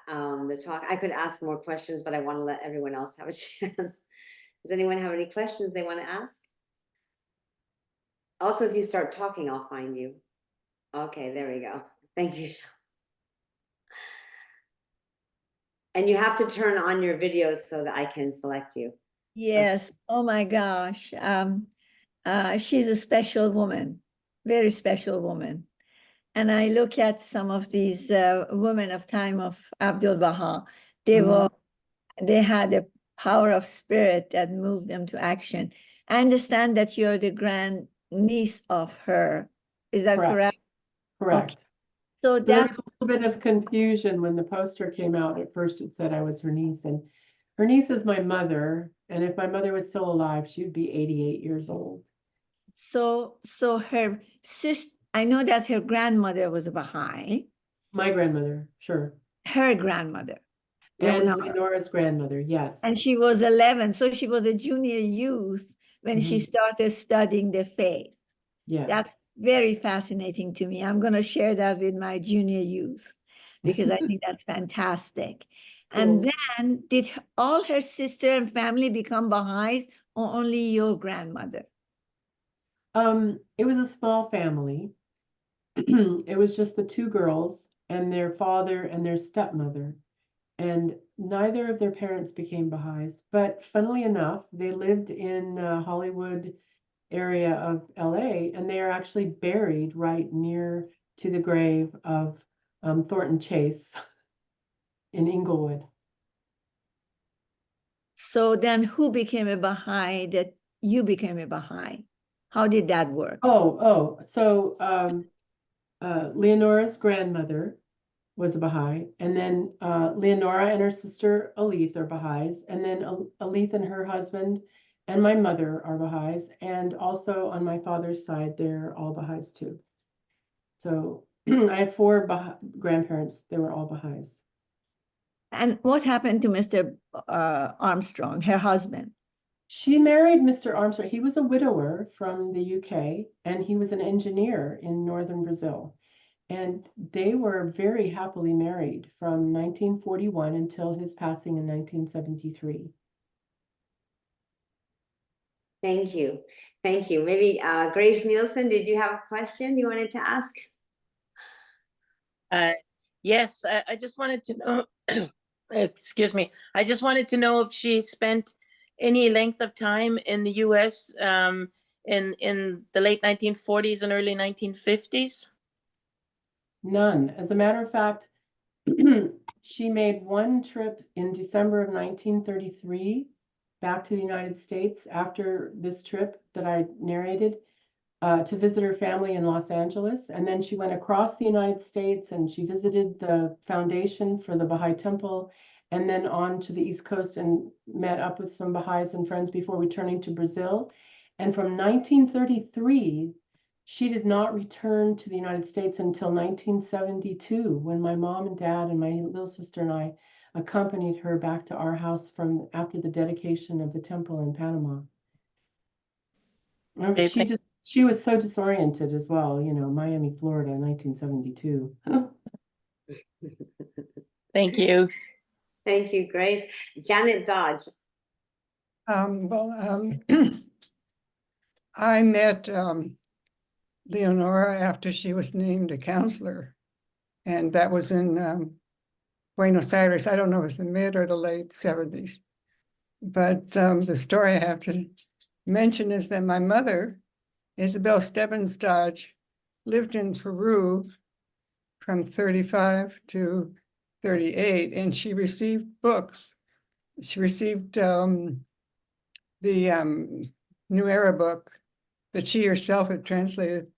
the talk. I could ask more questions, but I want to let everyone else have a chance. Does anyone have any questions they want to ask? Also, if you start talking, I'll find you. Okay, there we go. Thank you. And you have to turn on your videos so that I can select you. Yes. Oh my gosh. She's a special woman, very special woman. And I look at some of these women of time of Abdul Baha. They had a power of spirit that moved them to action. I understand that you're the grand niece of her. Is that correct? Correct. Okay. So There that was a little bit of confusion when the poster came out. At first it said I was her niece, and her niece is my mother. And if my mother was still alive, she would be 88 years old. so her sister, I know that her grandmother was a Baha'i. My grandmother, sure. Her grandmother. And Leonora's grandmother, yes. And she was 11, so she was a junior youth when she started studying the faith. Yes. That's very fascinating to me. I'm going to share that with my junior youth because I think that's fantastic. Cool. And then did all her sister and family become Baha'is or only your grandmother? It was a small family. It was just the two girls and their father and their stepmother. And neither of their parents became Baha'is. But funnily enough, they lived in Hollywood area of LA, and they are actually buried right near to the grave of Thornton Chase in Inglewood. So then who became a Baha'i that you became a Baha'i? How did that work? So Leonora's grandmother was a Baha'i, and then Leonora and her sister Alith are Baha'is, and then Alith and her husband and my mother are Baha'is, and also on my father's side, they're all Baha'is too. So I have four grandparents, they were all Baha'is. And what happened to Mr. Armstrong, her husband? She married Mr. Armstrong. He was a widower from the UK, and he was an engineer in northern Brazil. And they were very happily married from 1941 until his passing in 1973. Thank you. Thank you. Maybe Grace Nielsen, did you have a question you wanted to ask? Yes, I just wanted to know, excuse me, I just wanted to know if she spent any length of time in the US in the late 1940s and early 1950s? None. As a matter of fact, she made one trip in December of 1933 back to the United States after this trip that I narrated. to visit her family in Los Angeles. And then she went across the United States and she visited the foundation for the Baha'i Temple, and then on to the East Coast and met up with some Baha'is and friends before returning to Brazil. And from 1933, she did not return to the United States until 1972, when my mom and dad and my little sister and I accompanied her back to our house from after the dedication of the temple in Panama. Okay, She was so disoriented as well, you know, Miami, Florida, 1972. thank you. Thank you, Grace. Janet Dodge. I met Leonora after she was named a counselor, and that was in Buenos Aires. I don't know if it was the mid or the late 70s. But the story I have to mention is that my mother, Isabel Stebbins Dodge, lived in Peru from 35 to 38, and she received books. She received the New Era book that she herself had translated,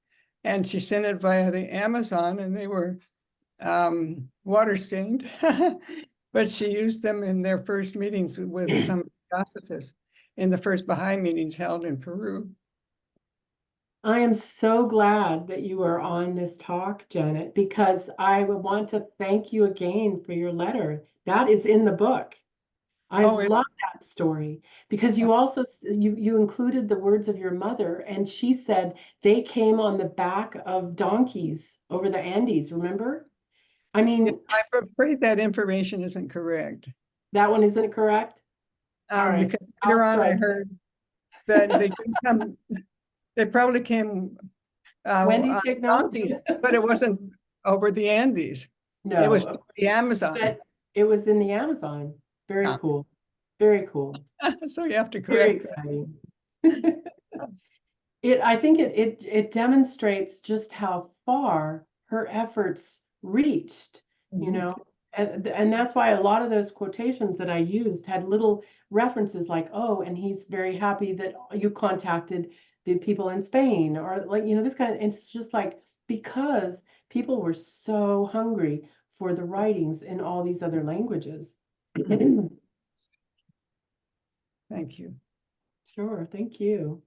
and she sent it via the Amazon, and they were water stained, but she used them in their first meetings with some Theosophists in the first Baha'i meetings held in Peru. I am so glad that you are on this talk, Janet, because I would want to thank you again for your letter. That is in the book. I love that story because you also you included the words of your mother, and she said they came on the back of donkeys over the Andes, remember? I mean, I'm afraid that information isn't correct. That one isn't correct? All right. Because later on I heard that they didn't come, they probably came Wendy, on take notes? donkeys, but it wasn't over the Andes. No. It was the Amazon. But it was in the Amazon. Very cool. Very cool. So you have to Very correct exciting. I think it demonstrates just how far her efforts reached, you know, and that's why a lot of those quotations that I used had little references like, oh, and he's very happy that you contacted the people in Spain, or like, you know, this kind of, it's just like, because people were so hungry for the writings in all these other languages. Thank you. Sure, thank you.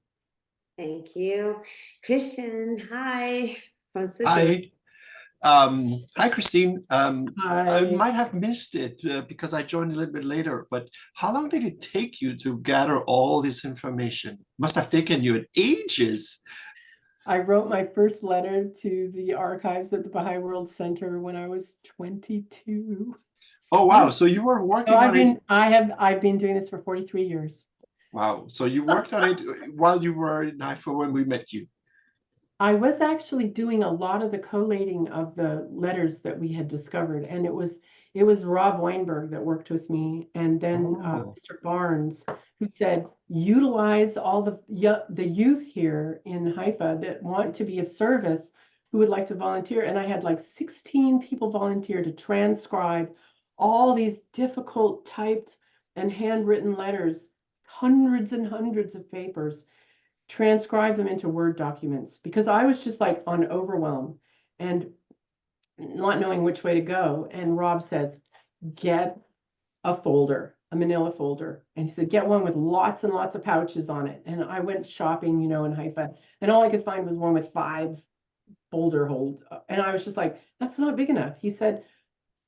Thank you. Christian, hi. From Switzerland. Hi. Hi, Christine. I Hi. might have missed it because I joined a little bit later, but how long did it take you to gather all this information? Must have taken you ages. I wrote my first letter to the archives at the Baha'i World Center when I was 22. Oh, wow. So you were working on it. I've been doing this for 43 years. Wow. So you worked on it while you were in Haifa when we met you. I was actually doing a lot of the collating of the letters that we had discovered, and it was Rob Weinberg that worked with me, and then Mr. Barnes, who said, utilize all the youth here in Haifa that want to be of service, who would like to volunteer. And I had like 16 people volunteer to transcribe all these difficult typed and handwritten letters, hundreds and hundreds of papers, transcribe them into Word documents, because I was just like on overwhelm and not knowing which way to go. And Rob says, get a folder, a manila folder. And he said, get one with lots and lots of pouches on it. And I went shopping, you know, in Haifa, and all I could find was one with 5 folder holds. And I was just like, that's not big enough. He said,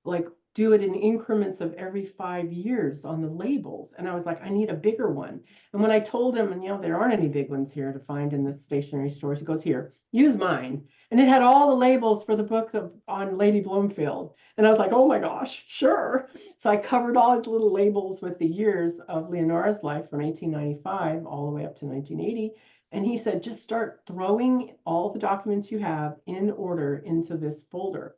like, do it in increments of every 5 years on the labels. And I was like, I need a bigger one. And when I told him, and you know, there aren't any big ones here to find in the stationery stores, he goes, here, use mine. And it had all the labels for the book on Lady Bloomfield. And I was like, oh my gosh, sure. So I covered all his little labels with the years of Leonora's life from 1895 all the way up to 1980. And he said, just start throwing all the documents you have in order into this folder.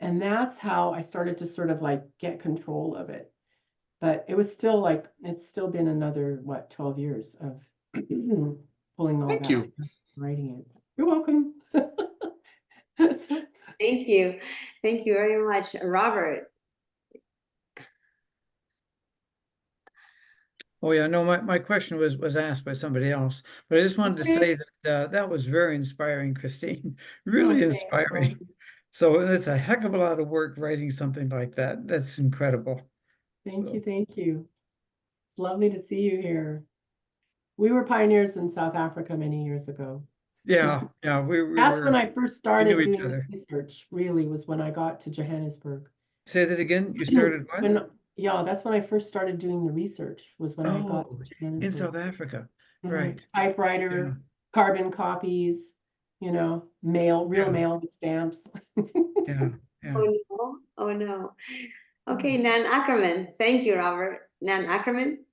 And that's how I started to sort of like get control of it. But it was still like, it's still been another, 12 years of pulling all that together, writing it. You're welcome. Thank you. Thank you very much. Robert. Oh, yeah, no, my question was asked by somebody else, but I just wanted to say that that was very inspiring, Christine, really thanks, inspiring. Ron. So it's a heck of a lot of work writing something like that. That's incredible. Thank So, you, thank you. It's lovely to see you here. We were pioneers in South Africa many years ago. yeah, we That's when were, I first we started knew each doing other. research, really, was when I got to Johannesburg. Say that again, you started what? Yeah, that's when I first started doing the research, was when I got Oh, to in Johannesburg. South Africa, Mhm. right. Typewriter, carbon copies, you know, real Yeah. mail with stamps. Yeah, yeah. Oh no, oh no. Okay, Nan Ackerman. Thank you, Robert. Nan Ackerman.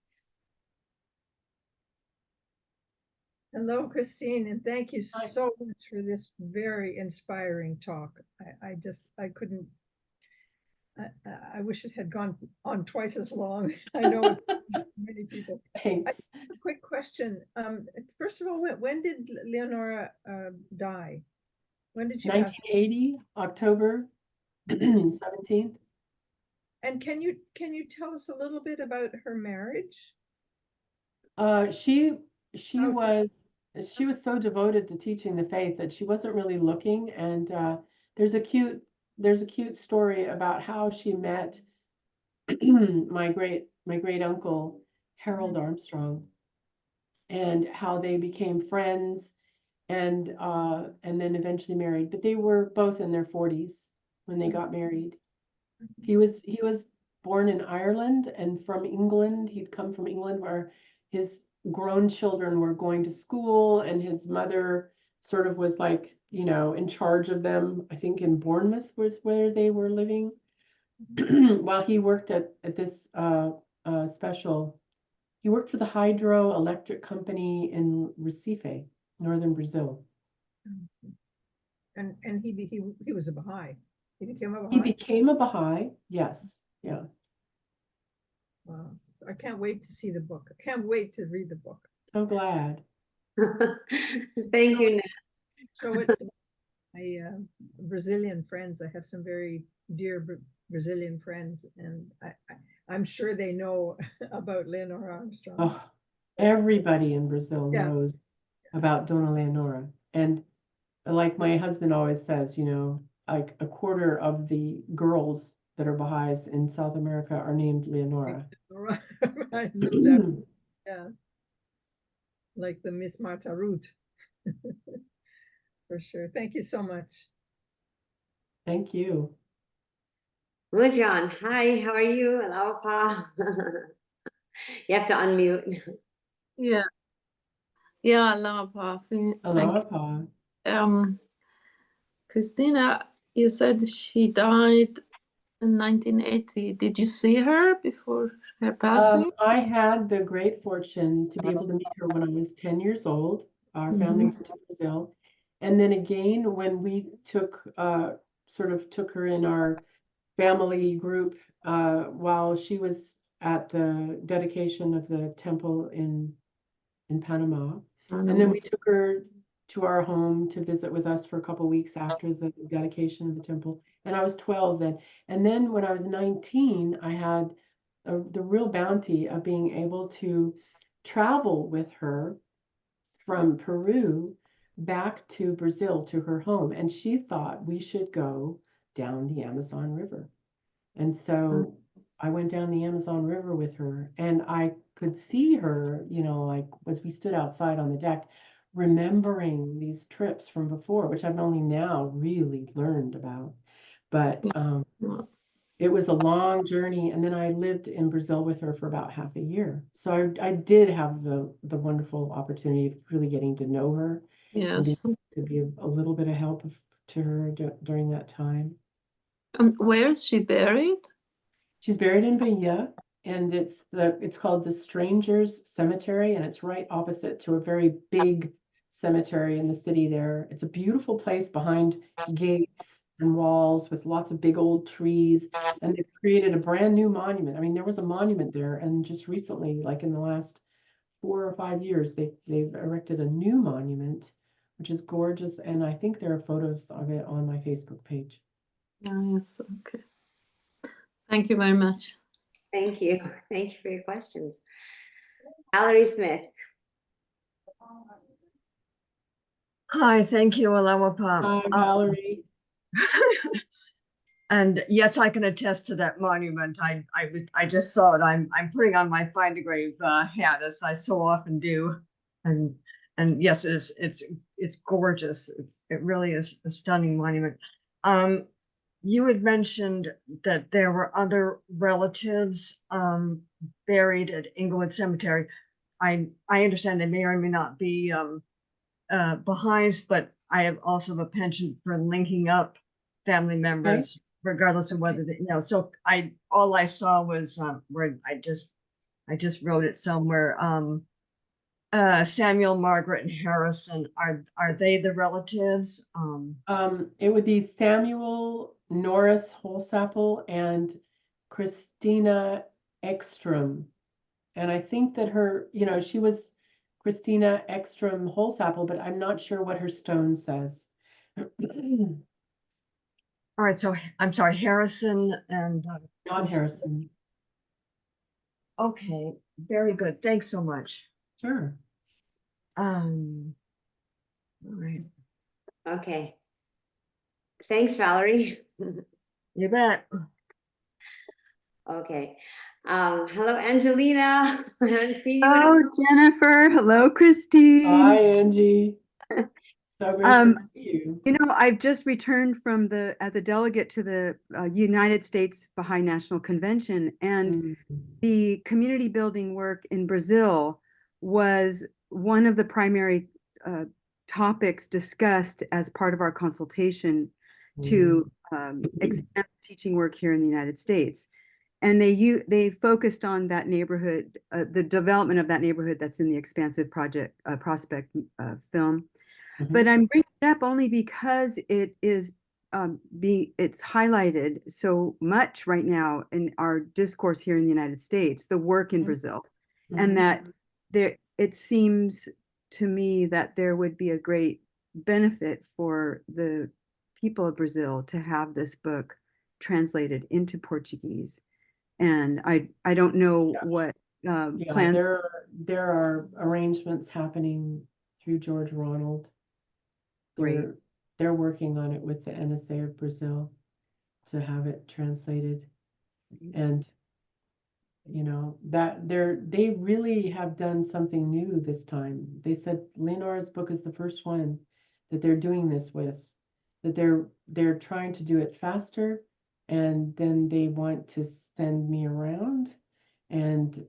Hello, Christine, and thank you Hi. so much for this very inspiring talk. I couldn't, I wish it had gone on twice as long. I know it's many people. Thanks. A quick question. First of all, when did Leonora die? When did she pass? 1980, October 17th. And can you tell us a little bit about her marriage? She Okay. was so devoted to teaching the faith that she wasn't really looking. And there's a cute story about how she met my great uncle Harold Armstrong, and how they became friends, and then eventually married. But they were both in their 40s when they got married. He was born in Ireland and from England. He'd come from England, where his grown children were going to school, and his mother sort of was like, you know, in charge of them. I think in Bournemouth was where they were living, while he worked at this special. He worked for the hydroelectric company in Recife, northern Brazil. And he was a Baha'i. He became a He Baha'i? became a Baha'i, yes, yeah. Wow. So I can't wait to see the book. I can't wait to read the book. So glad. Thank you, Nan. So it, my Brazilian friends, I have some very dear Brazilian friends, and I'm sure they know about Leonora Armstrong. Oh, everybody in Brazil Yeah. knows about Dona Leonora. And like my husband always says, you know, like a quarter of the girls that are Baha'is in South America are named Leonora. I know that. Yeah. Like the Miss Marta Root. For sure. Thank you so much. Thank you. Mujan, hi, how are you? Hello, Pa. You have to unmute. Yeah. Yeah, Aloha. Aloha. Christina, you said she died in 1980. Did you see her before her passing? I had the great fortune to be able to meet her when I was 10 years old. Our family went to Brazil. And then again, when we took her in our family group while she was at the dedication of the temple in Panama. And then we took her to our home to visit with us for a couple weeks after the dedication of the temple. And I was 12 then. And then when I was 19, I had the real bounty of being able to travel with her from Peru back to Brazil to her home. And she thought we should go down the Amazon River. And so I went down the Amazon River with her, and I could see her, you know, like as we stood outside on the deck, remembering these trips from before, which I've only now really learned about. But it was a long journey, and then I lived in Brazil with her for about half a year. So I did have the wonderful opportunity of really getting to know her. Yes. And to be a little bit of help to her during that time. Where is she buried? She's buried in Bahia, and it's called the Strangers Cemetery, and it's right opposite to a very big cemetery in the city there. It's a beautiful place behind gates and walls with lots of big old trees, and they've created a brand new monument. I mean, there was a monument there, and just recently, like in the last 4 or 5 years, they've erected a new monument, which is gorgeous, and I think there are photos of it on my Facebook page. Yes, okay. Thank you very much. Thank you. Thank you for your questions. Valerie Smith. Hi, thank you, Alawapa. Hi, Valerie. And yes, I can attest to that monument. I just saw it. I'm putting on my find a grave hat, as I so often do. And yes, it's gorgeous. It really is a stunning monument. You had mentioned that there were other relatives buried at Inglewood Cemetery. I understand they may or may not be Baha'is, but I have also have a penchant for linking up family members, regardless of whether they, so all I saw was where I just wrote it somewhere. Samuel, Margaret, and Harrison, are they the relatives? It would be Samuel Norris Holsapple and Christina Ekstrom. And I think that her, she was Christina Ekstrom Holsapple, but I'm not sure what her stone says. All right, so I'm sorry, Harrison and Not Harrison. Okay, very good. Thanks so much. Sure. All right. Okay. Thanks, Valerie. You bet. Okay. Hello, Angelina. I haven't seen you. Oh, Jennifer. Hello, Christine. Hi, Angie. So great to see you. I've just returned from as a delegate to the United States Baha'i National Convention, and the community building work in Brazil was one of the primary topics discussed as part of our consultation to expand teaching work here in the United States. And they focused on that neighborhood, the development of that neighborhood that's in the Expansive Project Prospect film. But I'm bringing it up only because it is it's highlighted so much right now in our discourse here in the United States, the work in Brazil, and that it seems to me that there would be a great benefit for the people of Brazil to have this book translated into Portuguese. And I don't know what plans. There are arrangements happening through George Ronald. They're working on it with the NSA of Brazil to have it translated. And that they really have done something new this time. They said Leonora's book is the first one that they're doing this with, that they're trying to do it faster, and then they want to send me around and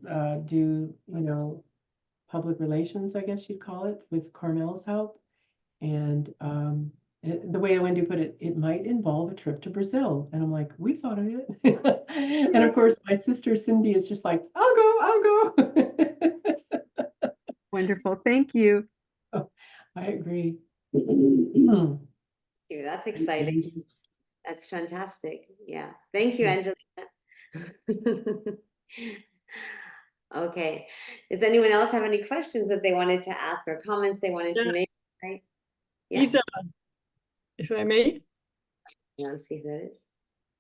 do public relations, I guess you'd call it, with Carmel's help. And the way Wendy put it, it might involve a trip to Brazil. And I'm like, we thought of it. And of course, my sister Cindy is just like, I'll go. Wonderful. Thank you. Oh, I agree. Thank you. That's exciting. That's fantastic. Yeah. Thank you, Angelina. Okay. Does anyone else have any questions that they wanted to ask or comments they wanted to make? Right? Yeah. Isa, if I may. Let's see who that is.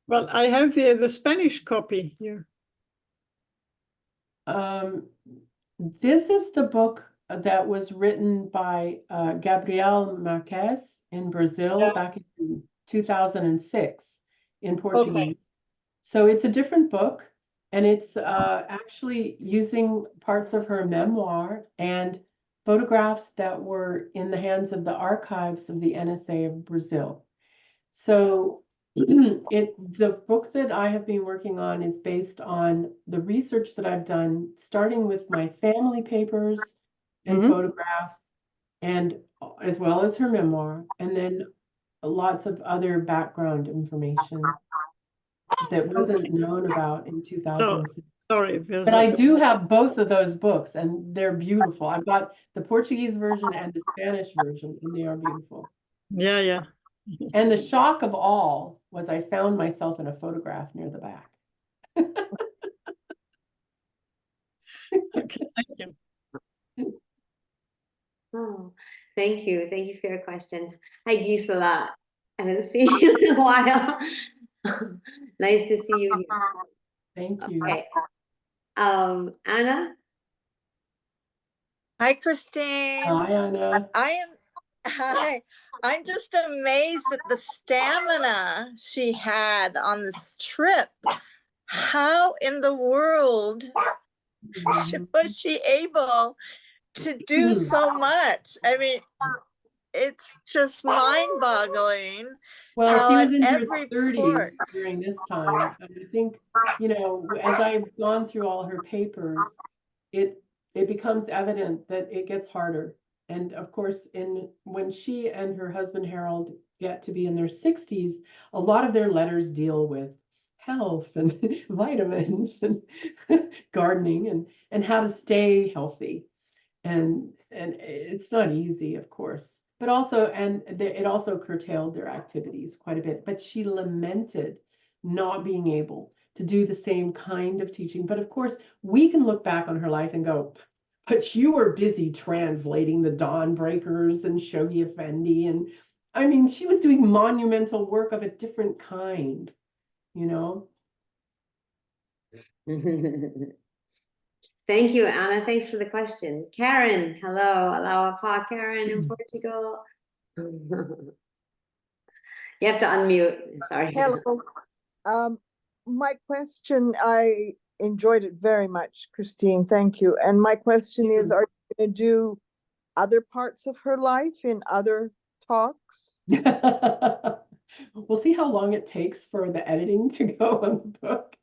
Well, I have the Spanish copy here. This is the book that was written by Gabriel Marques in Brazil back in 2006 in Portuguese. Okay. So it's a different book, and it's actually using parts of her memoir and photographs that were in the hands of the archives of the NSA of Brazil. So the book that I have been working on is based on the research that I've done, starting with my family papers and photographs, and as well as her memoir, and then lots of other background information that wasn't known about in 2006. Sorry, but I do have both of those books, and they're beautiful. I've got the Portuguese version and the Spanish version, and they are beautiful. Yeah. And the shock of all was I found myself in a photograph near the back. Okay, thank you. Oh, thank you. Thank you for your question. Hi, Gisela. I haven't seen you in a while. Nice to see you here. Thank you. Okay. Anna? Hi, Christine. Hi, Anna. Hi. I'm just amazed at the stamina she had on this trip. How in the world was she able to do so much? I mean, it's just mind-boggling. Well, she was in her Every 30s port. during this time. And I think, you know, as I've gone through all her papers, it becomes evident that it gets harder. And of course, when she and her husband Harold get to be in their 60s, a lot of their letters deal with health and vitamins and gardening and how to stay healthy. And it's not easy, of course, but also, it also curtailed their activities quite a bit. But she lamented not being able to do the same kind of teaching. But of course, we can look back on her life and go, but you were busy translating the Dawn Breakers and Shoghi Effendi. And I mean, she was doing monumental work of a different kind, you know? Thank you, Anna. Thanks for the question. Karen, hello. Hello, Karen in Portugal. You have to unmute. Sorry. Hello. My question, I enjoyed it very much, Christine. Thank you. And my question is, are you going to do other parts of her life in other talks? We'll see how long it takes for the editing to go on the book.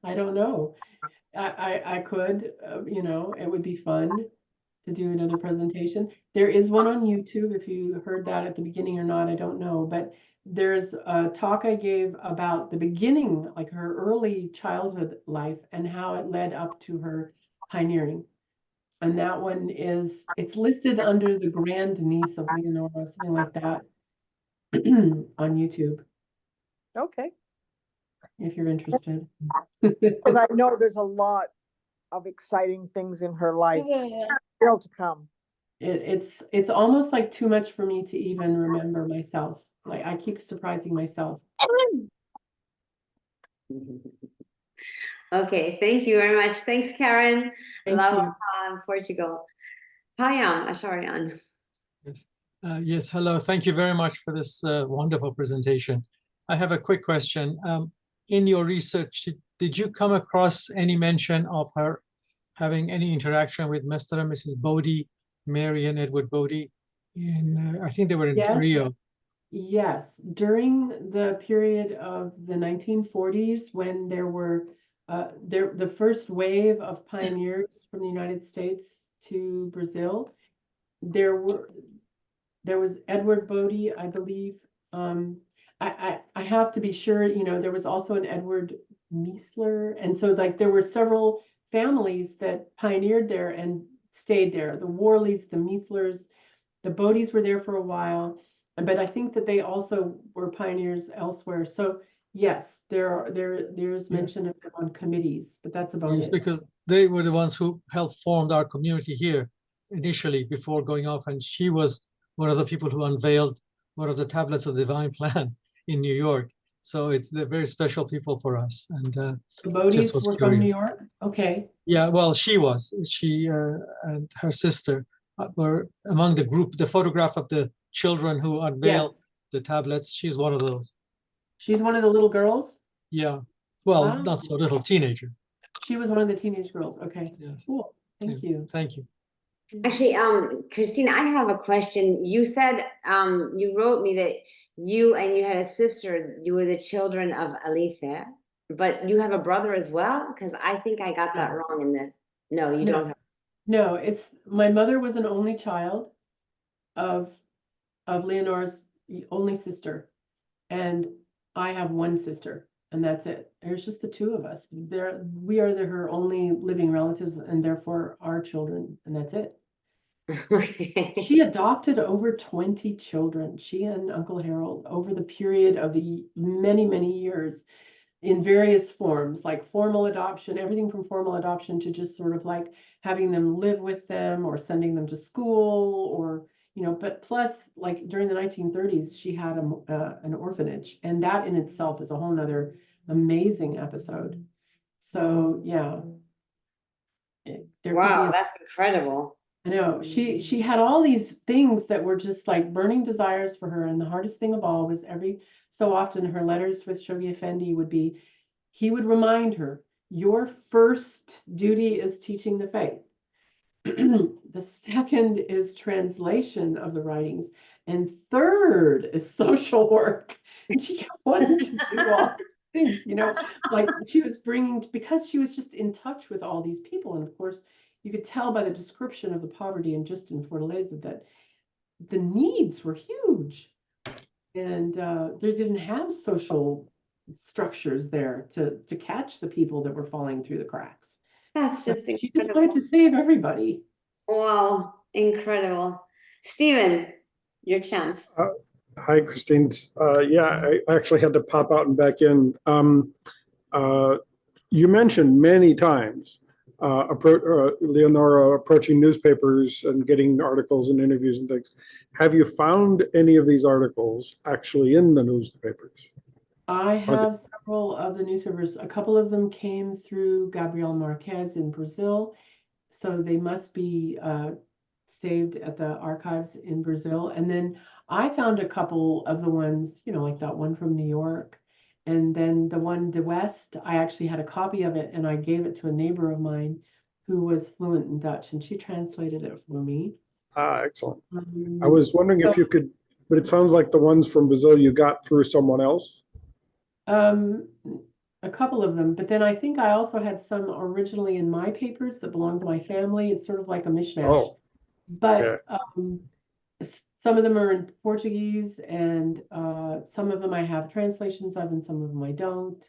I don't know. I could, you know, it would be fun to do another presentation. There is one on YouTube. If you heard that at the beginning or not, I don't know. But there's a talk I gave about the beginning, like her early childhood life and how it led up to her pioneering. And that one it's listed under the grand niece of Leonora, something like that, on YouTube, Okay. if you're interested. Because I know there's a lot of exciting things in her life still to come. It's almost like too much for me to even remember myself. Like I keep surprising myself. Okay, thank you very much. Thanks, Karen. Thank you. Portugal. Payam Asharian. Yes. Yes, hello. Thank you very much for this wonderful presentation. I have a quick question. In your research, did you come across any mention of her having any interaction with Mr. and Mrs. Bodie, Mary and Edward Bodie? I think they were in Rio. Yes, during the period of the 1940s, when there were the first wave of pioneers from the United States to Brazil, there was Edward Bodie, I believe. I have to be sure, you know, there was also an Edward Meisler. And so like there were several families that pioneered there and stayed there. The Worleys, the Meislers, the Bodies were there for a while, but I think that they also were pioneers elsewhere. So yes, there's mention of them on committees, but that's about Yes, it. because they were the ones who helped form our community here initially before going off, and she was one of the people who unveiled one of the tablets of the divine plan in New York. So they're very special people for us. And the Bodies were from New York? Okay. Yeah, well, she and her sister were among the group. The photograph of the children who unveiled the tablets, she's one of those. She's one of the little girls? Yeah, well, Wow. not so little, teenager. She was one of the teenage girls. Okay. Yes. Cool. Thank you. Thank you. Actually, Christine, I have a question. You said, you wrote me that you had a sister, you were the children of Alice, but you have a brother as well? Because I think I got that wrong in the, no, you don't have. No, it's my mother was an only child of Leonora's only sister. And I have one sister, and that's it. There's just the two of us. We are her only living relatives, and therefore our children, and that's it. She adopted over 20 children, she and Uncle Harold, over the period of many, many years in various forms, like formal adoption, everything from formal adoption to just sort of like having them live with them or sending them to school or, you know, but plus like during the 1930s, she had an orphanage, and that in itself is a whole nother amazing episode. So yeah. Wow, that's incredible. I know she had all these things that were just like burning desires for her. And the hardest thing of all was every so often her letters with Shoghi Effendi would be, he would remind her, your first duty is teaching the faith. The second is translation of the writings. And third is social work. And she kept wanting to do all things, like she was bringing, because she was just in touch with all these people. And of course, you could tell by the description of the poverty in Fortaleza that the needs were huge. And they didn't have social structures there to catch the people that were falling through the cracks. That's just She just incredible. wanted to save everybody. Wow, incredible. Stephen, your chance. Hi, Christine. Yeah, I actually had to pop out and back in. You mentioned many times Leonora approaching newspapers and getting articles and interviews and things. Have you found any of these articles actually in the newspapers? I have several of the newspapers. A couple of them came through Gabriel Marquez in Brazil, so they must be saved at the archives in Brazil. And then I found a couple of the ones, like that one from New York. And then the one to West, I actually had a copy of it and I gave it to a neighbor of mine who was fluent in Dutch, and she translated it for me. Excellent. I was wondering if you could, but it sounds like the ones from Brazil you got through someone else. A couple of them, but then I think I also had some originally in my papers that belonged to my family. It's sort of like a mishmash. But some of them are in Portuguese, and some of them I have translations of, and some of them I don't.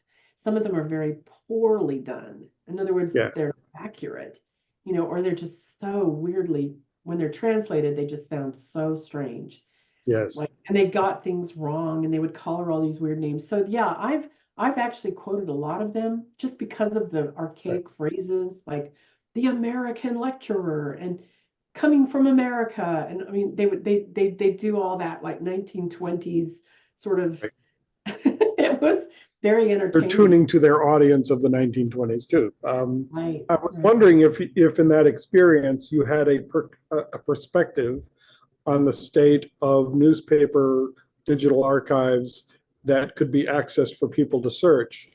Some of them are very poorly done. In other words, they're accurate, or they're just so weirdly, when they're translated, they just sound so strange. Yes. And they got things wrong, and they would color all these weird names. So yeah, I've actually quoted a lot of them just because of the archaic phrases, like the American lecturer and coming from America. And I mean, they do all that like 1920s sort of. It was very entertaining. They're tuning to their audience of the 1920s too. Right. I was wondering if in that experience you had a perspective on the state of newspaper digital archives that could be accessed for people to search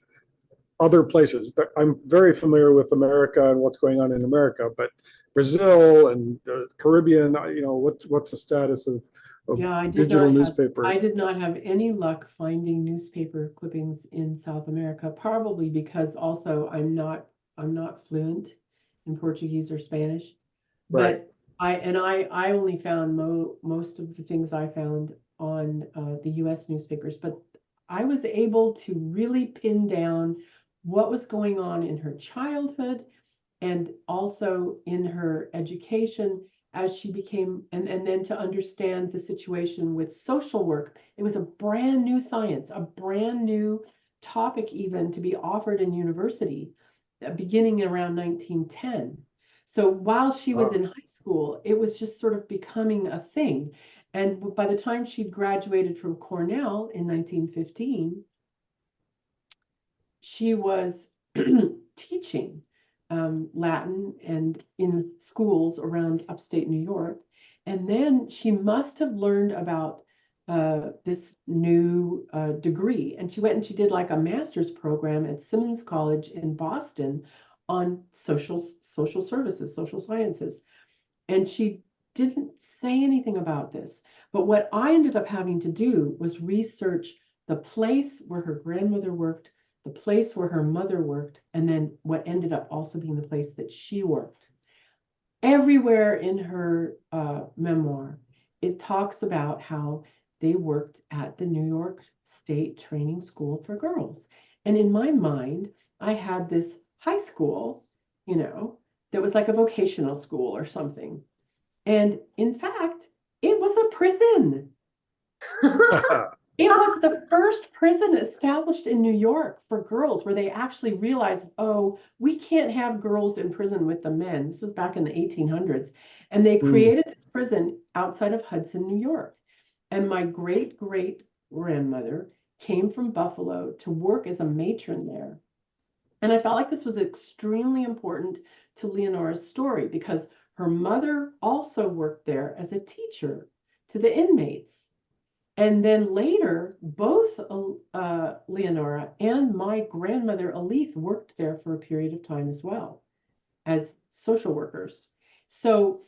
other places. I'm very familiar with America and what's going on in America, but Brazil and the Caribbean, what's the status of digital newspaper? I did not have any luck finding newspaper clippings in South America, probably because also I'm not fluent in Portuguese or Spanish. Right. But I only found most of the things I found on the US newspapers, but I was able to really pin down what was going on in her childhood and also in her education as she became, and then to understand the situation with social work. It was a brand new science, a brand new topic even to be offered in university, beginning around 1910. So while she was in high school, it was just sort of becoming a thing. And by the time she'd graduated from Cornell in 1915, she was teaching Latin and in schools around upstate New York. And then she must have learned about this new degree. And she went and she did like a master's program at Simmons College in Boston on social services, social sciences. And she didn't say anything about this. But what I ended up having to do was research the place where her grandmother worked, the place where her mother worked, and then what ended up also being the place that she worked. Everywhere in her memoir, it talks about how they worked at the New York State Training School for Girls. And in my mind, I had this high school, that was like a vocational school or something. And in fact, it was a prison. It was the first prison established in New York for girls where they actually realized, oh, we can't have girls in prison with the men. This was back in the 1800s. And they created this prison outside of Hudson, New York. And my great-great-grandmother came from Buffalo to work as a matron there. And I felt like this was extremely important to Leonora's story because Her mother also worked there as a teacher to the inmates. And then later, both Leonora and my grandmother Alith worked there for a period of time as well as social workers. So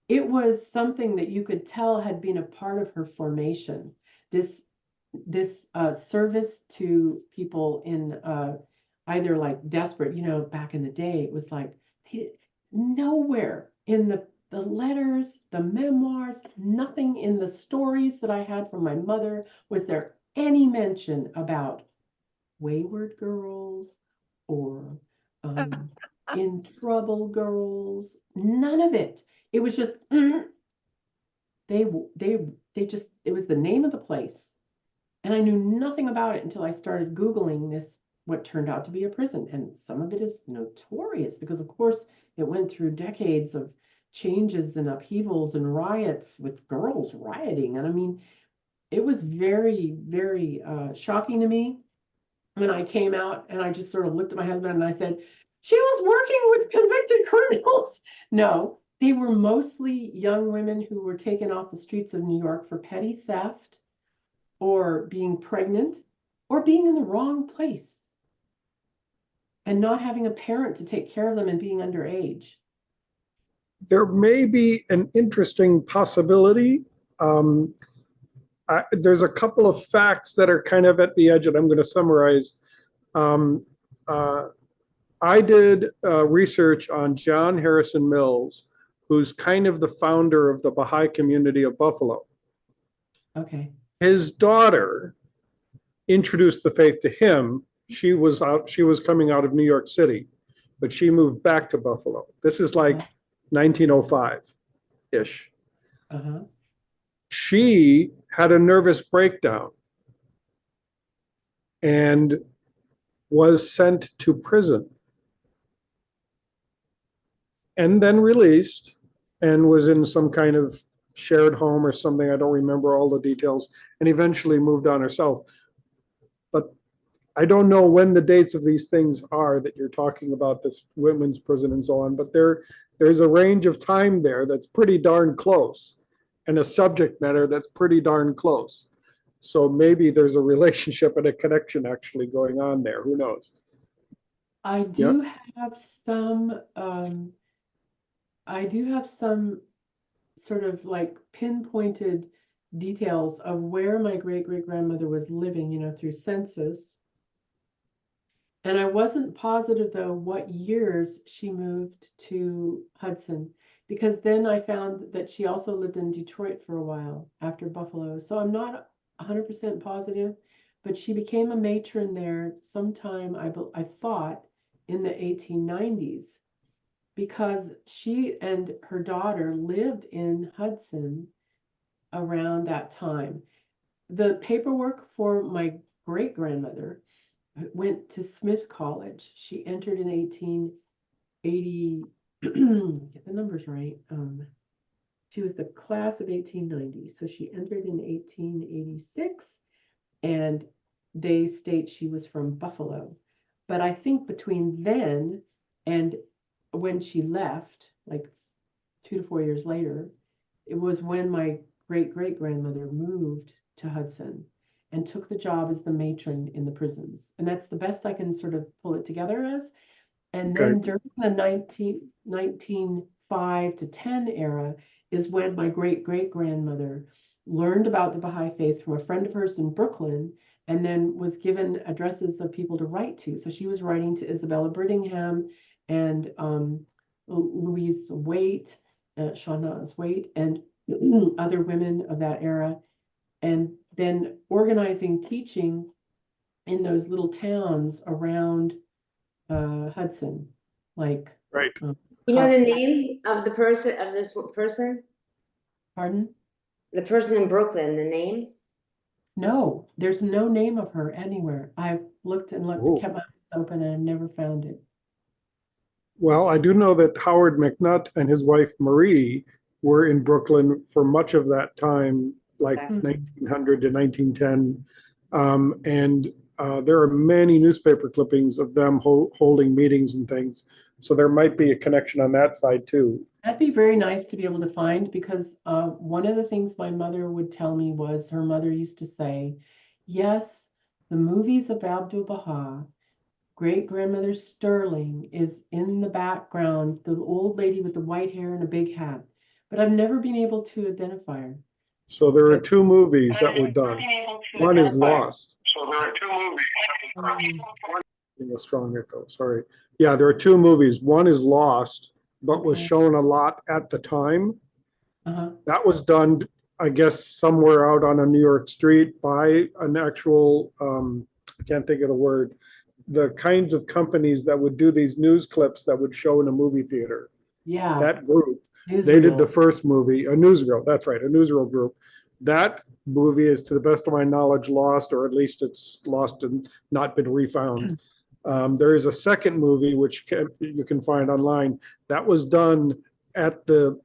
it was something that you could tell had been a part of her formation. This service to people in either like desperate, back in the day, it was like nowhere in the letters, the memoirs, nothing in the stories that I had from my mother was there any mention about wayward girls or in trouble girls. None of it. It was just they just, it was the name of the place. And I knew nothing about it until I started Googling this, what turned out to be a prison. And some of it is notorious because, of course, it went through decades of changes and upheavals and riots with girls rioting. And I mean, it was very, very shocking to me when I came out, and I just sort of looked at my husband and I said, she was working with convicted criminals. No, they were mostly young women who were taken off the streets of New York for petty theft or being pregnant or being in the wrong place and not having a parent to take care of them and being underage. There may be an interesting possibility. There's a couple of facts that are kind of at the edge, and I'm going to summarize. I did research on John Harrison Mills, who's kind of the founder of the Baha'i community of Buffalo. Okay. His daughter introduced the faith to him. She was coming out of New York City, but she moved back to Buffalo. This is like 1905-ish. Uh-huh. She had a nervous breakdown and was sent to prison and then released and was in some kind of shared home or something. I don't remember all the details, and eventually moved on herself. But I don't know when the dates of these things are that you're talking about, this women's prison and so on, but there's a range of time there that's pretty darn close, and a subject matter that's pretty darn close. So maybe there's a relationship and a connection actually going on there. Who knows? I do have some sort of like pinpointed details of where my great-great-grandmother was living, through census. And I wasn't positive, though, what years she moved to Hudson, because then I found that she also lived in Detroit for a while after Buffalo. So I'm not 100% positive, but she became a matron there sometime, I thought, in the 1890s, because she and her daughter lived in Hudson around that time. The paperwork for my great-grandmother went to Smith College. She entered in 1880, get the numbers right. She was the class of 1890, so she entered in 1886, and they state she was from Buffalo. But I think between then and when she left, like 2 to 4 years later, it was when my great-great-grandmother moved to Hudson and took the job as the matron in the prisons. And that's the best I can sort of pull it together as. And then during the 1905 to 10 era is when my great-great-grandmother learned about the Baha'i faith from a friend of hers in Brooklyn, and then was given addresses of people to write to. So she was writing to Isabella Brittingham and Louise Waite, Shawnaz Waite, and other women of that era, and then organizing teaching in those little towns around Hudson, like. Right. You know the name of the person, of this person? Pardon? The person in Brooklyn, the name? No, there's no name of her anywhere. I've looked and looked, kept my eyes open, and I've never found it. Well, I do know that Howard McNutt and his wife Marie were in Brooklyn for much of that time, like 1900 to 1910. And there are many newspaper clippings of them holding meetings and things. So there might be a connection on that side too. That'd be very nice to be able to find, because one of the things my mother would tell me was her mother used to say, yes, the movies of Abdu'l-Baha, great-grandmother Sterling is in the background, the old lady with the white hair and a big hat, but I've never been able to identify her. So there are two movies that were done. One is Lost. So there are two movies. In a strong echo, sorry. Yeah, there are two movies. One is Lost, but was shown a lot at the time. That was done, I guess, somewhere out on a New York street by an actual, I can't think of the word, the kinds of companies that would do these news clips that would show in a movie theater. Yeah. That group, they did the first movie, a newsreel, that's right, a newsreel group. That movie is, to the best of my knowledge, lost, or at least it's lost and not been refound. There is a second movie which you can find online that was done at the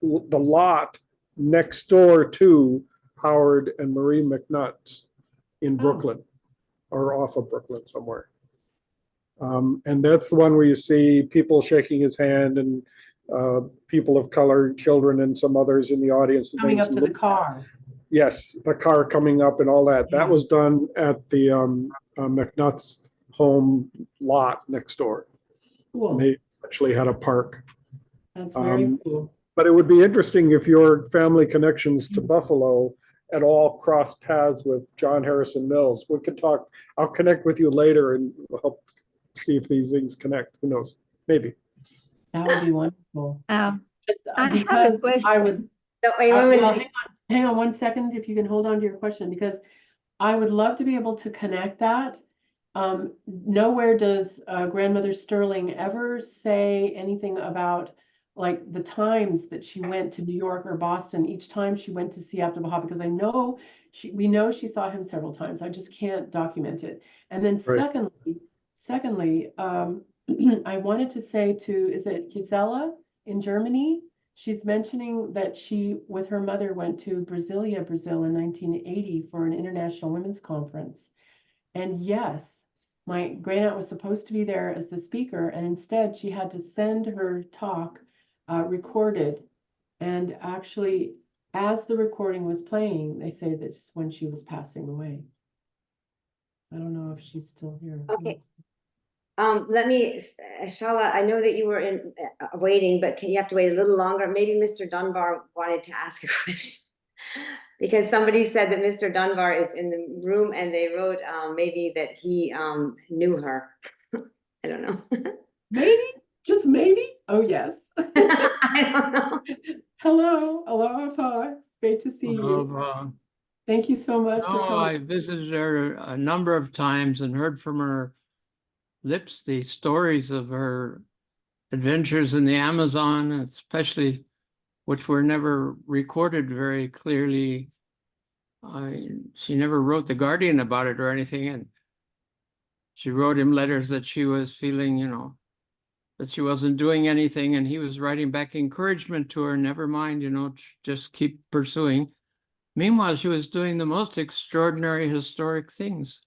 lot next door to Howard and Marie McNutt's in Brooklyn, or off of Brooklyn somewhere. And that's the one where you see people shaking his hand and people of color, children, and some others in the audience. Coming up to the car. Yes, the car coming up and all that. That was done at the McNutt's home lot next door. Cool. They actually had a park. That's very cool. But it would be interesting if your family connections to Buffalo at all cross paths with John Harrison Mills. We could talk. I'll connect with you later and help see if these things connect. Who knows? Maybe. That would be wonderful. I have a Because question. I would. Well, hang on 1 second, if you can hold on to your question, because I would love to be able to connect that. Nowhere does grandmother Sterling ever say anything about like the times that she went to New York or Boston each time she went to see Abdu'l-Baha, because I know we know she saw him several times. I just can't document it. And then secondly, I wanted to say to, is it Gisela in Germany? She's mentioning that she, with her mother, went to Brasilia, Brazil in 1980 for an international women's conference. And yes, my great aunt was supposed to be there as the speaker, and instead she had to send her talk recorded. And actually, as the recording was playing, they say that's when she was passing away. I don't know if she's still here. Okay. Let me, Shala, I know that you were waiting, but you have to wait a little longer. Maybe Mr. Dunbar wanted to ask a question. Because somebody said that Mr. Dunbar is in the room and they wrote maybe that he knew her. I don't know. Maybe, just maybe. Oh, yes. I don't know. Hello, aloha. It's great to see you. Thank you so much for coming. I visited her a number of times and heard from her lips the stories of her adventures in the Amazon, especially, which were never recorded very clearly. She never wrote the Guardian about it or anything, and she wrote him letters that she was feeling, that she wasn't doing anything, and he was writing back encouragement to her, never mind, just keep pursuing. Meanwhile, she was doing the most extraordinary historic things.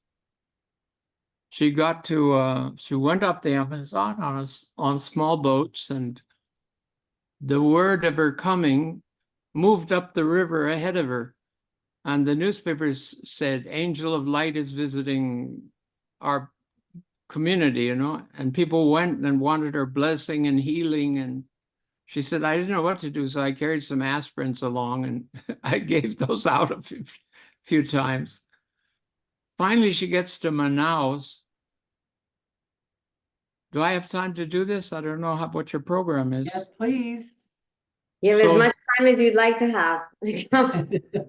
She got to, she went up the Amazon on small boats, and the word of her coming moved up the river ahead of her. And the newspapers said, Angel of Light is visiting our community, and people went and wanted her blessing and healing. And she said, I didn't know what to do, so I carried some aspirins along, and I gave those out a few times. Finally, she gets to Manaus. Do I have time to do this? I don't know what your program is. Yes, please. You have as much time as you'd like to have.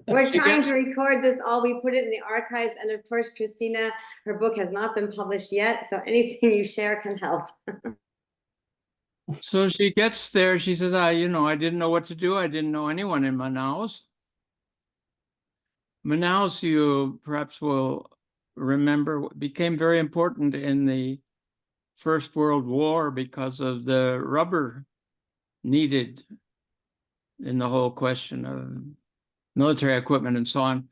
We're trying to record this all. We put it in the archives. And of course, Christina, her book has not been published yet. So anything you share can help. So she gets there. She says, I didn't know what to do. I didn't know anyone in Manaus. Manaus, you perhaps will remember, became very important in the First World War because of the rubber needed in the whole question of military equipment and so on.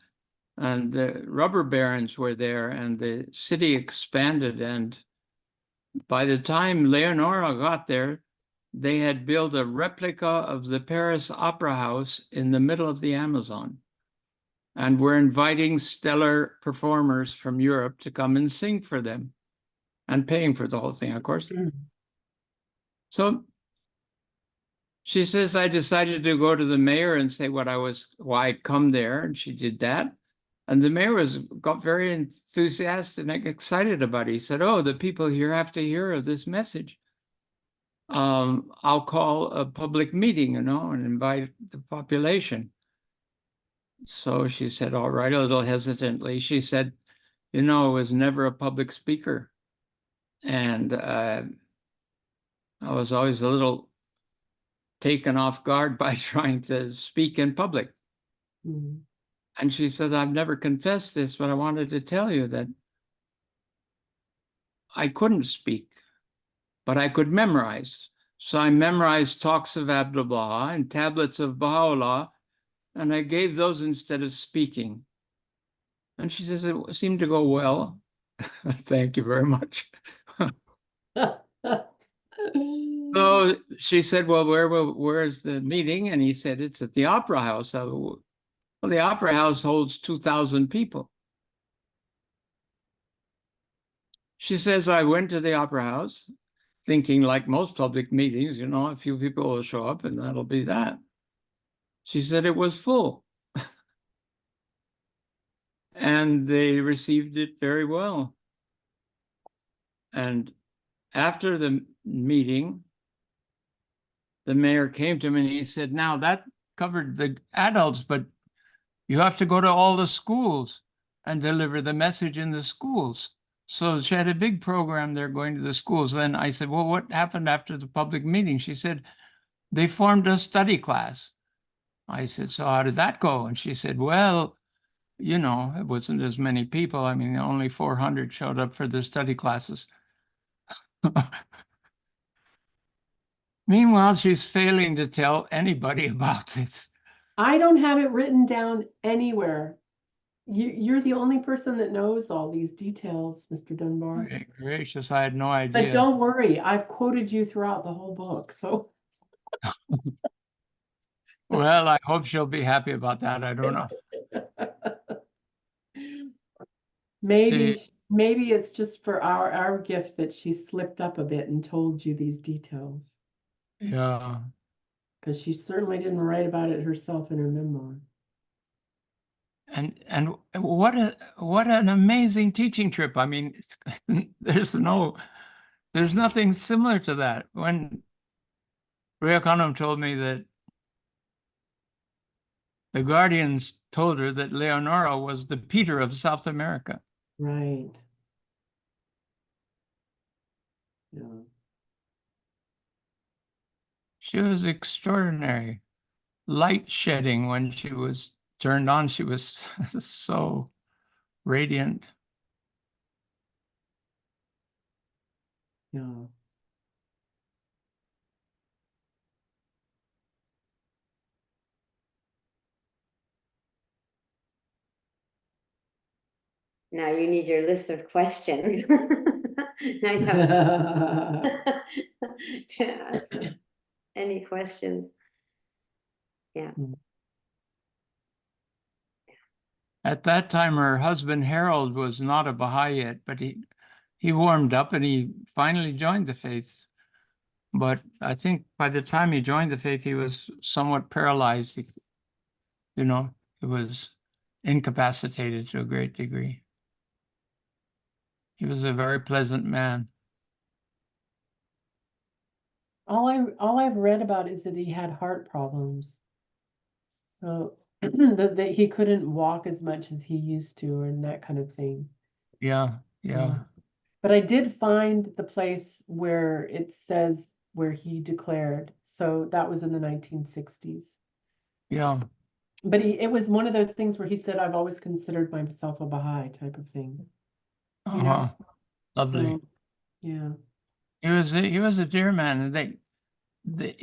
and the rubber barons were there, and the city expanded. And by the time Leonora got there, they had built a replica of the Paris Opera House in the middle of the Amazon, and were inviting stellar performers from Europe to come and sing for them, and paying for the whole thing, of course. So she says, I decided to go to the mayor and say why I'd come there, and she did that. And the mayor got very enthusiastic and excited about it. He said, oh, the people here have to hear of this message. I'll call a public meeting, and invite the population. So she said, all right, a little hesitantly. She said, I was never a public speaker. And I was always a little taken off guard by trying to speak in public. Mm. And she said, I've never confessed this, but I wanted to tell you that I couldn't speak, but I could memorize. So I memorized talks of Abdu'l-Baha and tablets of Baha'u'llah, and I gave those instead of speaking. And she says, it seemed to go well. Thank you very much. So she said, well, where's the meeting? And he said, it's at the Opera House. Well, the Opera House holds 2,000 people. She says, I went to the Opera House thinking, like most public meetings, a few people will show up and that'll be that. She said it was full. And they received it very well. And after the meeting, the mayor came to me and he said, now that covered the adults, but you have to go to all the schools and deliver the message in the schools. So she had a big program there going to the schools. Then I said, well, what happened after the public meeting? She said, they formed a study class. I said, so how did that go? And she said, well, it wasn't as many people. I mean, only 400 showed up for the study classes. Meanwhile, she's failing to tell anybody about this. I don't have it written down anywhere. You're the only person that knows all these details, Mr. Dunbar. Great gracious, I had no idea. But don't worry, I've quoted you throughout the whole book, so. Well, I hope she'll be happy about that. I don't know. Maybe it's just for our gift that she slipped up a bit and told you these details. Yeah. Because she certainly didn't write about it herself in her memoir. And what an amazing teaching trip. I mean, there's nothing similar to that. When Rhea told me that the Guardians told her that Leonora was the Peter of South America. Right. Yeah. She was extraordinary. Light shedding when she was turned on. She was so radiant. Yeah. Now you need your list of questions. Now you have to ask any questions. Yeah. At that time, her husband, Harold, was not a Baha'i yet, but he warmed up and he finally joined the faith. But I think by the time he joined the faith, he was somewhat paralyzed. He was incapacitated to a great degree. He was a very pleasant man. All I've read about is that he had heart problems. So that he couldn't walk as much as he used to, and that kind of thing. Yeah. But I did find the place where it says where he declared. So that was in the 1960s. Yeah. But it was one of those things where he said, I've always considered myself a Baha'i type of thing. Lovely. So, yeah. He was a dear man.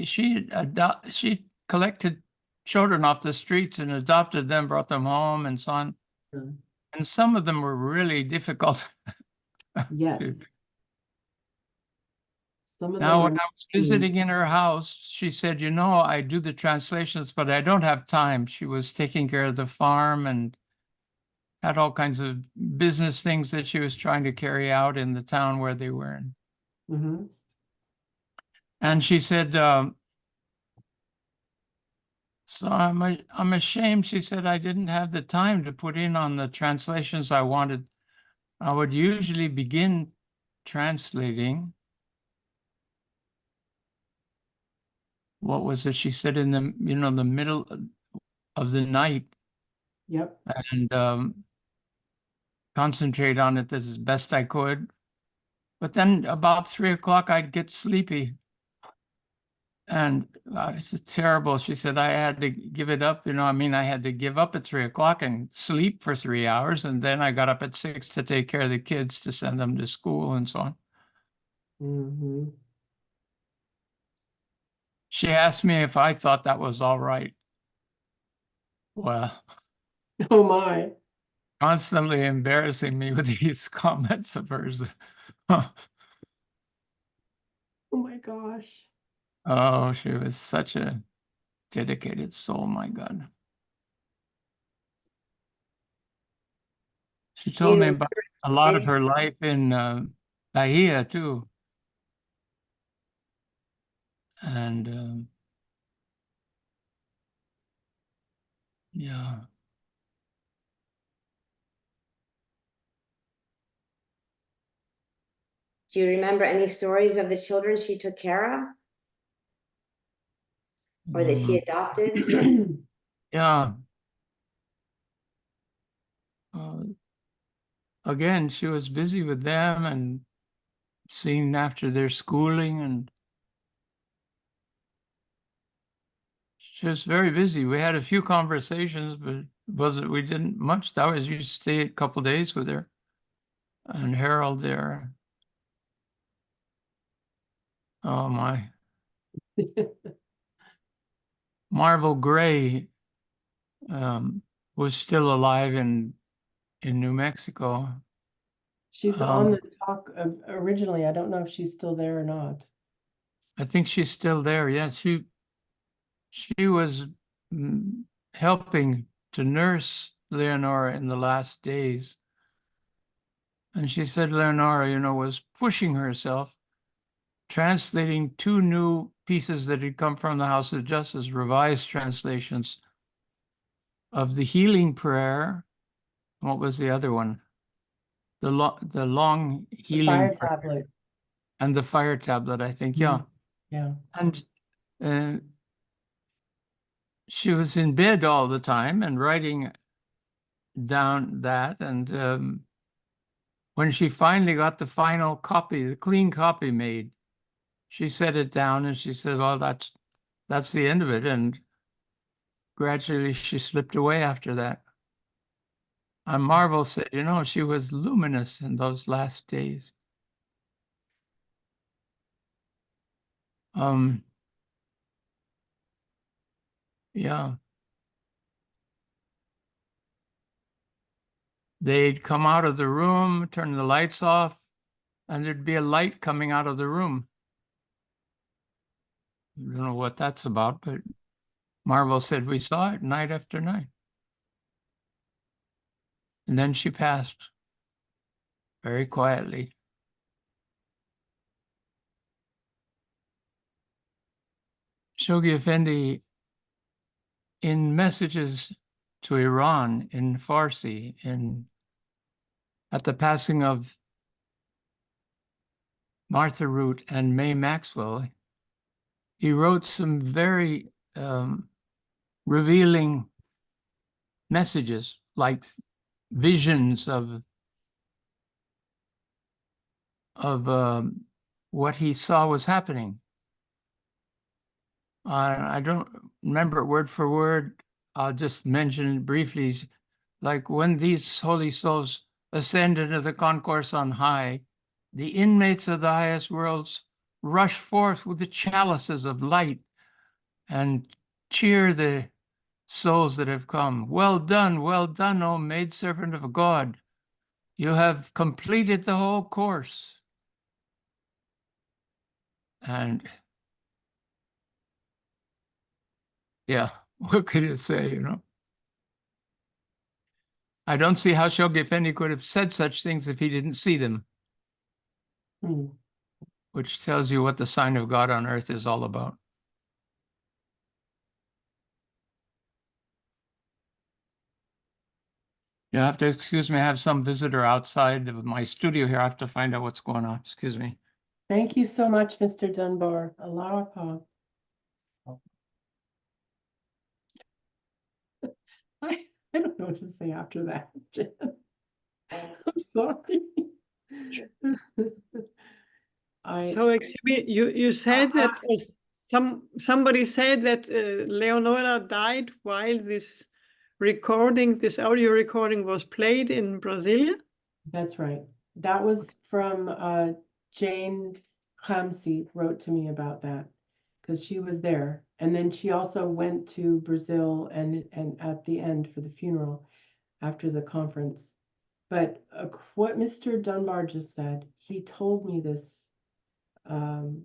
She collected children off the streets and adopted them, brought them home and so on. And some of them were really difficult. Yes. Some of them Now, are when I was visiting in her house, she said, you know, I do the translations, but I don't have time. She was taking care of the farm and had all kinds of business things that she was trying to carry out in the town where they were in. Mhm. And she said, so I'm ashamed. She said, I didn't have the time to put in on the translations I wanted. I would usually begin translating. What was it? She said in the, you know, the middle of the night. Yep. And concentrate on it as best I could. But then about 3 o'clock, I'd get sleepy. And it's terrible. She said I had to give it up. You know, I mean, I had to give up at 3 o'clock and sleep for 3 hours. And then I got up at 6 to take care of the kids, to send them to school and so on. Mm-hmm. She asked me if I thought that was all right. Well, oh my. Constantly embarrassing me with these comments of hers. Oh my gosh. Oh, she was such a dedicated soul, my God. She told me about a lot of her life in Bahia too. And yeah. Do you remember any stories of the children she took care of? Or that she adopted? Yeah. Again, she was busy with them and seeing after their schooling, and she was very busy. We had a few conversations, but we didn't much. That was, you stay a couple of days with her and Harold there. Oh my. Marvel Gray was still alive in New Mexico. She's on the talk of originally. I don't know if she's still there or not. I think she's still there. Yes, she was helping to nurse Leonora in the last days. And she said Leonora, you know, was pushing herself, translating 2 new pieces that had come from the House of Justice, revised translations of the healing prayer. What was the other one? The long healing Fire prayer. tablet. And the fire tablet, I think. Yeah. Yeah. And she was in bed all the time and writing down that. And when she finally got the final copy, the clean copy made, she set it down and she said, well, that's the end of it. And gradually she slipped away after that. And Marvel said, you know, she was luminous in those last days. Yeah. They'd come out of the room, turn the lights off, and there'd be a light coming out of the room. I don't know what that's about, but Marvel said we saw it night after night. And then she passed very quietly. Shoghi Effendi, in messages to Iran in Farsi, at the passing of Martha Root and May Maxwell, he wrote some very revealing messages, like visions of what he saw was happening. I don't remember it word for word. I'll just mention it briefly. Like, when these holy souls ascend into the concourse on high, the inmates of the highest worlds rush forth with the chalices of light and cheer the souls that have come. Well done, O maidservant of God. You have completed the whole course. And yeah, what could you say, you know? I don't see how Shoghi could have said such things if he didn't see them. Which tells you what the sign of God on earth is all about. You have to excuse me, I have some visitor outside of my studio here. I have to find out what's going on. Excuse me. Thank you so much, Mr. Dunbar. Aloha. I don't know what to say after that, Jen. I'm sorry. So excuse me, you said that somebody said that Leonora died while this audio recording was played in Brasilia? That's right. That was from Jane Clamsey wrote to me about that because she was there. And then she also went to Brazil and at the end for the funeral after the conference. But what Mr. Dunbar just said, he told me this in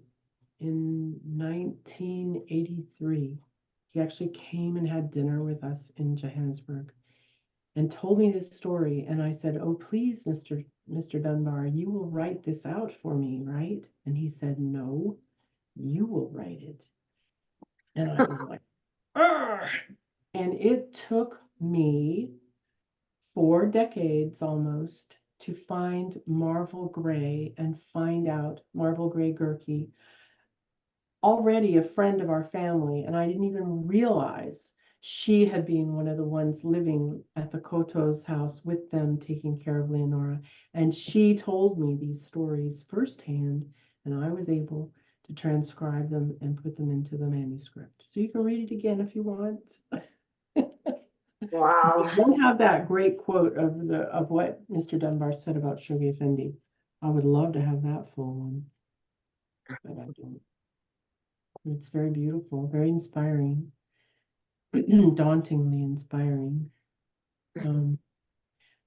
1983. He actually came and had dinner with us in Johannesburg and told me this story. And I said, oh, please, Mr. Dunbar, you will write this out for me, right? And he said, no, you will write it. And I was like, argh! And it took me 4 decades almost to find Marvel Gray and find out Marvel Gray Gerke, already a friend of our family, and I didn't even realize she had been one of the ones living at the Koto's house with them, taking care of Leonora. And she told me these stories firsthand, and I was able to transcribe them and put them into the manuscript. So you can read it again if you want. Wow. I don't have that great quote of what Mr. Dunbar said about Shoghi Effendi. I would love to have that full one, but I don't. It's very beautiful, very inspiring, dauntingly inspiring. But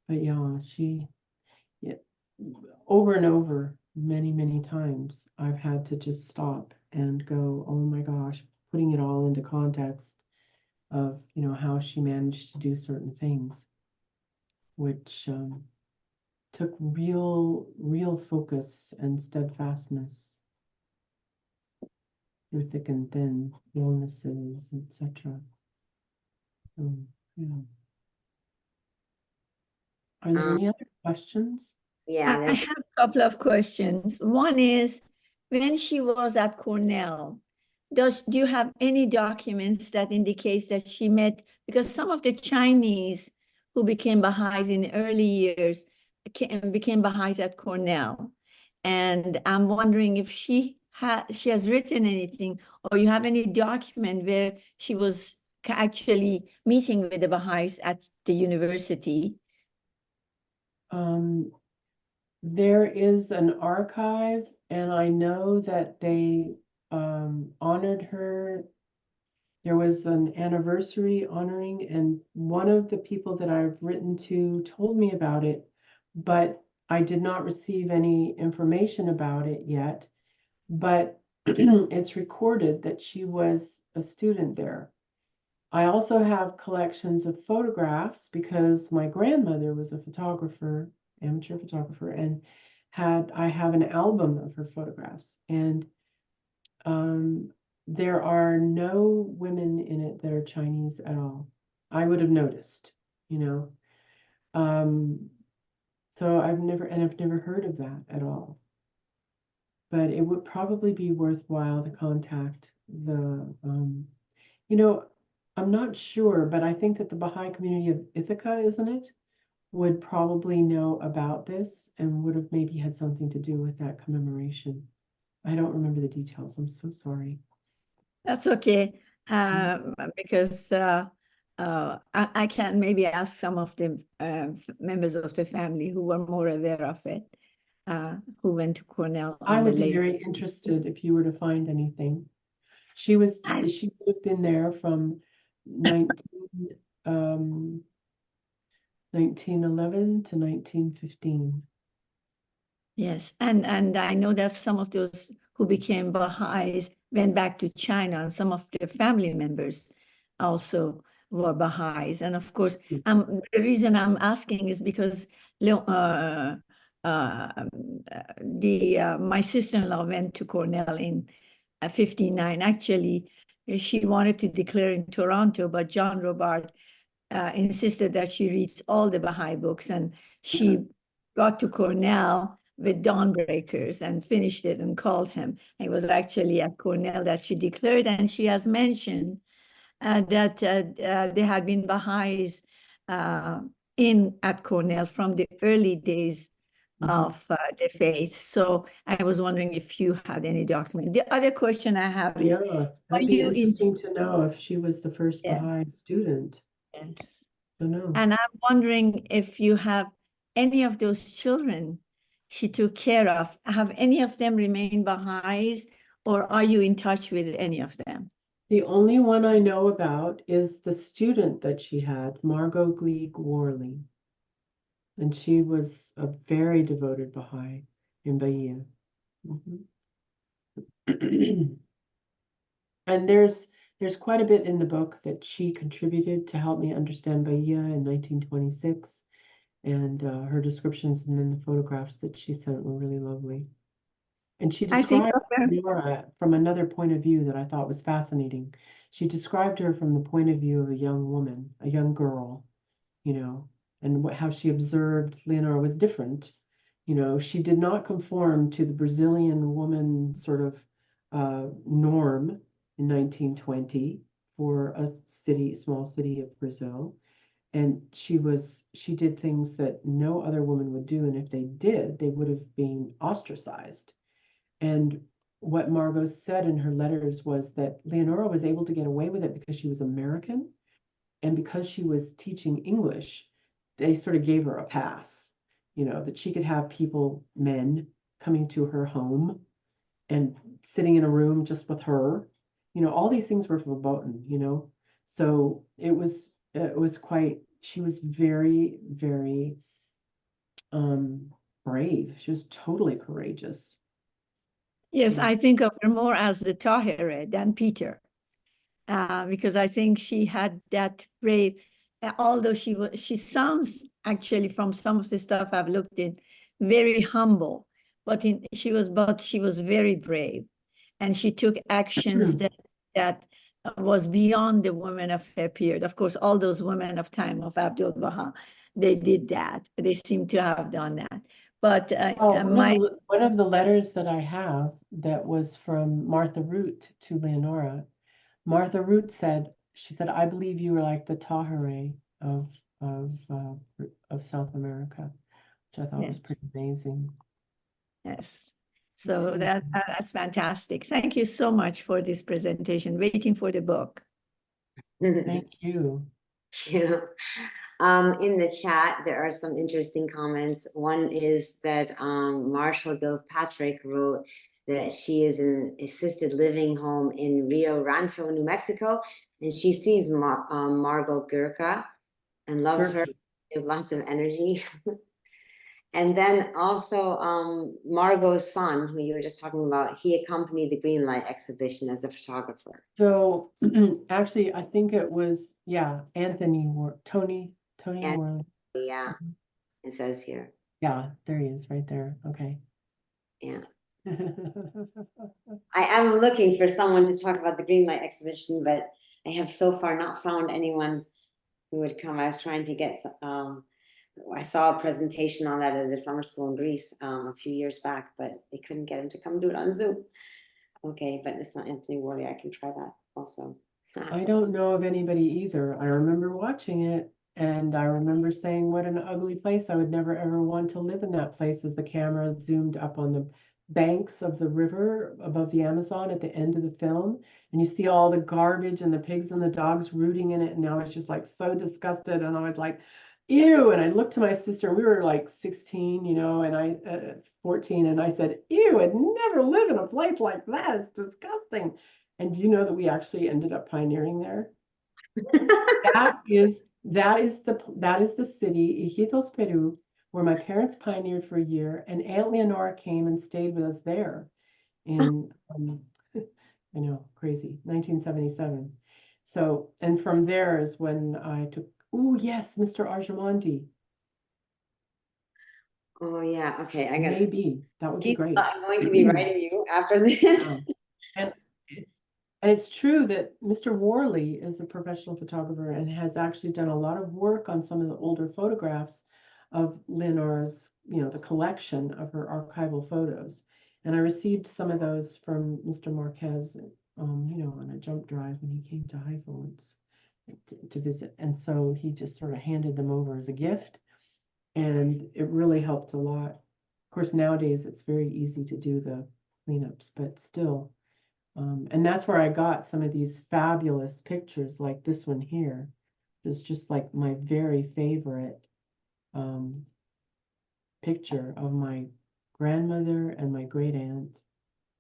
yeah, over and over, many times, I've had to just stop and go, oh my gosh, putting it all into context of, you know, how she managed to do certain things, which took real focus and steadfastness through thick and thin, illnesses, etc. Yeah. Are there any other questions? Yeah, I have a couple of questions. One is, when she was at Cornell, do you have any documents that indicates that she met, because some of the Chinese who became Baha'is in the early years became Baha'is at Cornell. And I'm wondering if she has written anything, or you have any document where she was actually meeting with the Baha'is at the university. There is an archive, and I know that they honored her. There was an anniversary honoring, and one of the people that I've written to told me about it, but I did not receive any information about it yet. But it's recorded that she was a student there. I also have collections of photographs because my grandmother was a photographer, amateur photographer, and I have an album of her photographs, and there are no women in it that are Chinese at all. I would have noticed, you know. So I've never heard of that at all. But it would probably be worthwhile to contact the, you know, I'm not sure, but I think that the Baha'i community of Ithaca, isn't it, would probably know about this and would have maybe had something to do with that commemoration. I don't remember the details. I'm so sorry. That's okay, because I can maybe ask some of the members of the family who were more aware of it, who went to Cornell. I would be very interested if you were to find anything. She would have been there from 1911 to 1915. Yes, and I know that some of those who became Baha'is went back to China, and some of their family members also were Baha'is. And of course, the reason I'm asking is because my sister-in-law went to Cornell in 59. Actually, she wanted to declare in Toronto, but John Robart insisted that she reads all the Baha'i books, and she got to Cornell with Dawnbreakers and finished it and called him. It was actually at Cornell that she declared, and she has mentioned that there had been Baha'is at Cornell from the early days of the faith. So I was wondering if you had any document. The other question I have is, Yeah, that'd be interesting to know if she was the first Baha'i student. Yes. I don't know. And I'm wondering if you have any of those children she took care of, have any of them remained Baha'is, or are you in touch with any of them? The only one I know about is the student that she had, Margot Gleig Worley. And she was a very devoted Baha'i in Bahia. And there's quite a bit in the book that she contributed to help me understand Bahia in 1926. And her descriptions and then the photographs that she sent were really lovely. And she described Leonora from another point of view that I thought was fascinating. She described her from the point of view of a young woman, a young girl, you know, and how she observed Leonora was different. You know, she did not conform to the Brazilian woman sort of norm in 1920 for a small city of Brazil. And she did things that no other woman would do. And if they did, they would have been ostracized. And what Margot said in her letters was that Leonora was able to get away with it because she was American. And because she was teaching English, they sort of gave her a pass, you know, that she could have people, men, coming to her home and sitting in a room just with her. You know, all these things were verboten, you know. So it was quite, she was very, very brave. She was totally courageous. Yes, I think of her more as the Tahirih than Peter, because I think she had that brave, although she sounds actually from some of the stuff I've looked at, very humble, but she was very brave, and she took actions that was beyond the women of her period. Of course, all those women of time of Abdul Baha, they did that. They seem to have done that. But one of the letters that I have that was from Martha Root to Leonora, Martha Root said, she said, I believe you were like the Tahirih of South America, which I thought was pretty amazing. Yes. So that's fantastic. Thank you so much for this presentation. Waiting for the book. Thank you. Yeah. In the chat, there are some interesting comments. One is that Marshall Gilpatrick wrote that she is in an assisted living home in Rio Rancho, New Mexico, and she sees Margot Gurka and loves her. She has lots of energy. And then also Margot's son, who you were just talking about, he accompanied the Greenlight exhibition as a photographer. So actually, I think it was, Tony Worley. Yeah, it says here. Yeah, there he is right there. Okay. Yeah. I am looking for someone to talk about the Greenlight exhibition, but I have so far not found anyone who would come. I was trying to get I saw a presentation on that at the summer school in Greece a few years back, but they couldn't get him to come do it on Zoom. Okay, but it's not Anthony Worley. I can try that also. I don't know of anybody either. I remember watching it, and I remember saying, what an ugly place. I would never ever want to live in that place, as the camera zoomed up on the banks of the river above the Amazon at the end of the film. And you see all the garbage and the pigs and the dogs rooting in it. And I was just like so disgusted. And I was like, ew. And I looked to my sister, and we were like 16, you know, and I 14. And I said, ew, I'd never live in a place like that. It's disgusting. And do you know that we actually ended up pioneering there? That is the city, Iquitos, Peru, where my parents pioneered for a year, and Aunt Leonora came and stayed with us there in I know, crazy, 1977. So, and from there is when I took, oh yes, Mr. Arjamandi. Oh yeah, okay, I got Maybe that would be great. I'm going to be writing you after this. And it's true that Mr. Worley is a professional photographer and has actually done a lot of work on some of the older photographs of Leonora's, the collection of her archival photos. And I received some of those from Mr. Marquez, on a jump drive when he came to Haifa once to visit. And so he just sort of handed them over as a gift. And it really helped a lot. Of course, nowadays it's very easy to do the cleanups, but still. And that's where I got some of these fabulous pictures, like this one here. It's just like my very favorite picture of my grandmother and my great aunt.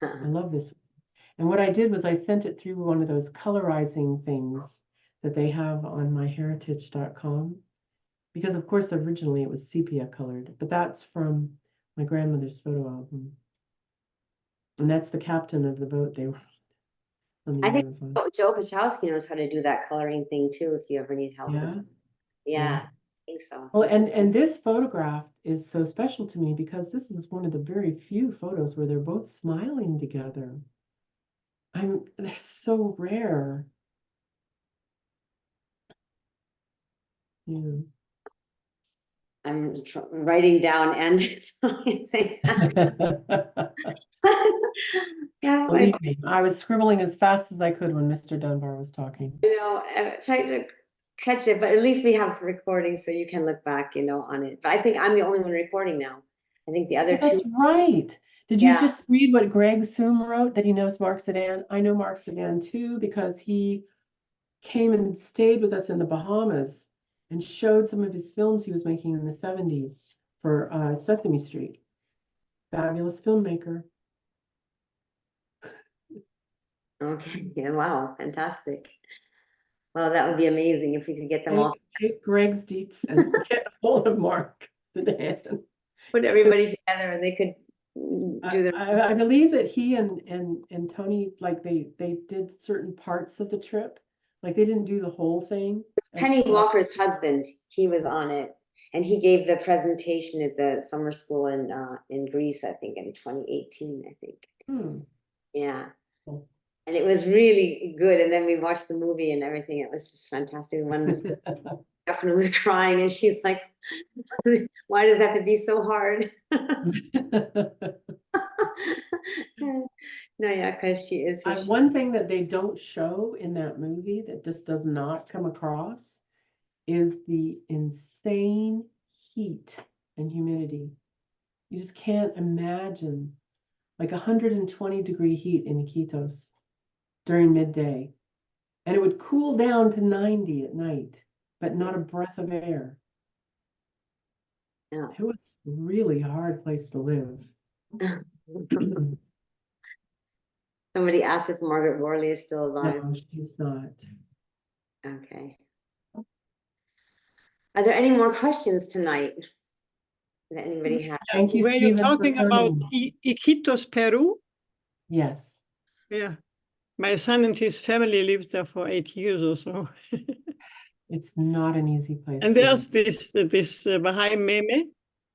I love this. And what I did was I sent it through one of those colorizing things that they have on myheritage.com. Because of course, originally it was sepia colored, but that's from my grandmother's photo album. And that's the captain of the boat they were on the I think Amazon. Joe Pachowski knows how to do that coloring thing too, if you ever need help. Yeah. Yeah, I think so. Well, and this photograph is so special to me because this is one of the very few photos where they're both smiling together. They're so rare. Yeah. I'm writing down and saying yeah, Believe me, I was scribbling as fast as I could when Mr. Dunbar was talking. Trying to catch it, but at least we have recording so you can look back, on it. But I think I'm the only one recording now. I think the other two. That's right. Did you just read what Greg Soom wrote, that he knows Mark Sedan? I know Mark Sedan too, because he came and stayed with us in the Bahamas and showed some of his films he was making in the 70s for Sesame Street. Fabulous filmmaker. Okay, yeah, wow, fantastic. Well, that would be amazing if we could get them all. Take Greg's deets and get a hold of Mark Sedan. Put everybody together and they could do their. I believe that he and Tony, like they did certain parts of the trip. Like they didn't do the whole thing. Penny Walker's husband, he was on it, and he gave the presentation at the summer school in Greece, I think, in 2018, I think. Yeah. And it was really good. And then we watched the movie and everything. It was just fantastic. One was Stephanie was crying and she's like, why does it have to be so hard? No, yeah, because she is. One thing that they don't show in that movie that just does not come across is the insane heat and humidity. You just can't imagine like 120-degree heat in Iquitos during midday. And it would cool down to 90 at night, but not a breath of air. Yeah. It was a really hard place to live. Somebody asked if Margaret Worley is still alive. No, she's not. Okay. Are there any more questions tonight that anybody has? Thank you, Were you Stephen, talking for about coming. Iquitos, Peru? Yes. Yeah. My son and his family lived there for 8 years or so. It's not an easy place. And there's this Baha'i meme,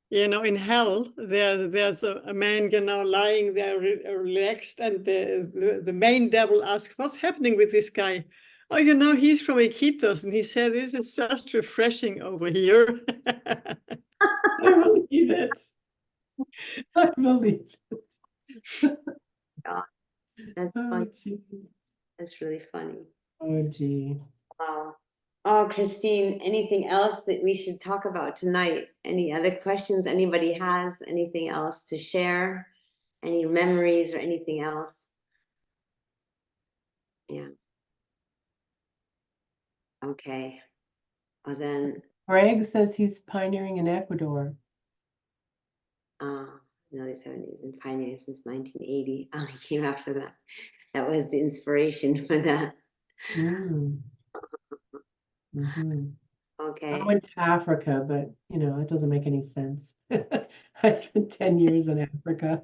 in hell, there's a man, lying there relaxed, and the main devil asks, what's happening with this guy? Oh, he's from Iquitos, and he said, this is just refreshing over here. I believe it. I believe it. God, that's funny. That's really funny. Oh, gee. Wow. Oh, Christine, anything else that we should talk about tonight? Any other questions anybody has? Anything else to share? Any memories or anything else? Yeah. Okay. Well then. Greg says he's pioneering in Ecuador. No, the 70s and pioneering since 1980. Oh, he came after that. That was the inspiration for that. Okay. I went to Africa, but you know, it doesn't make any sense. I spent 10 years in Africa.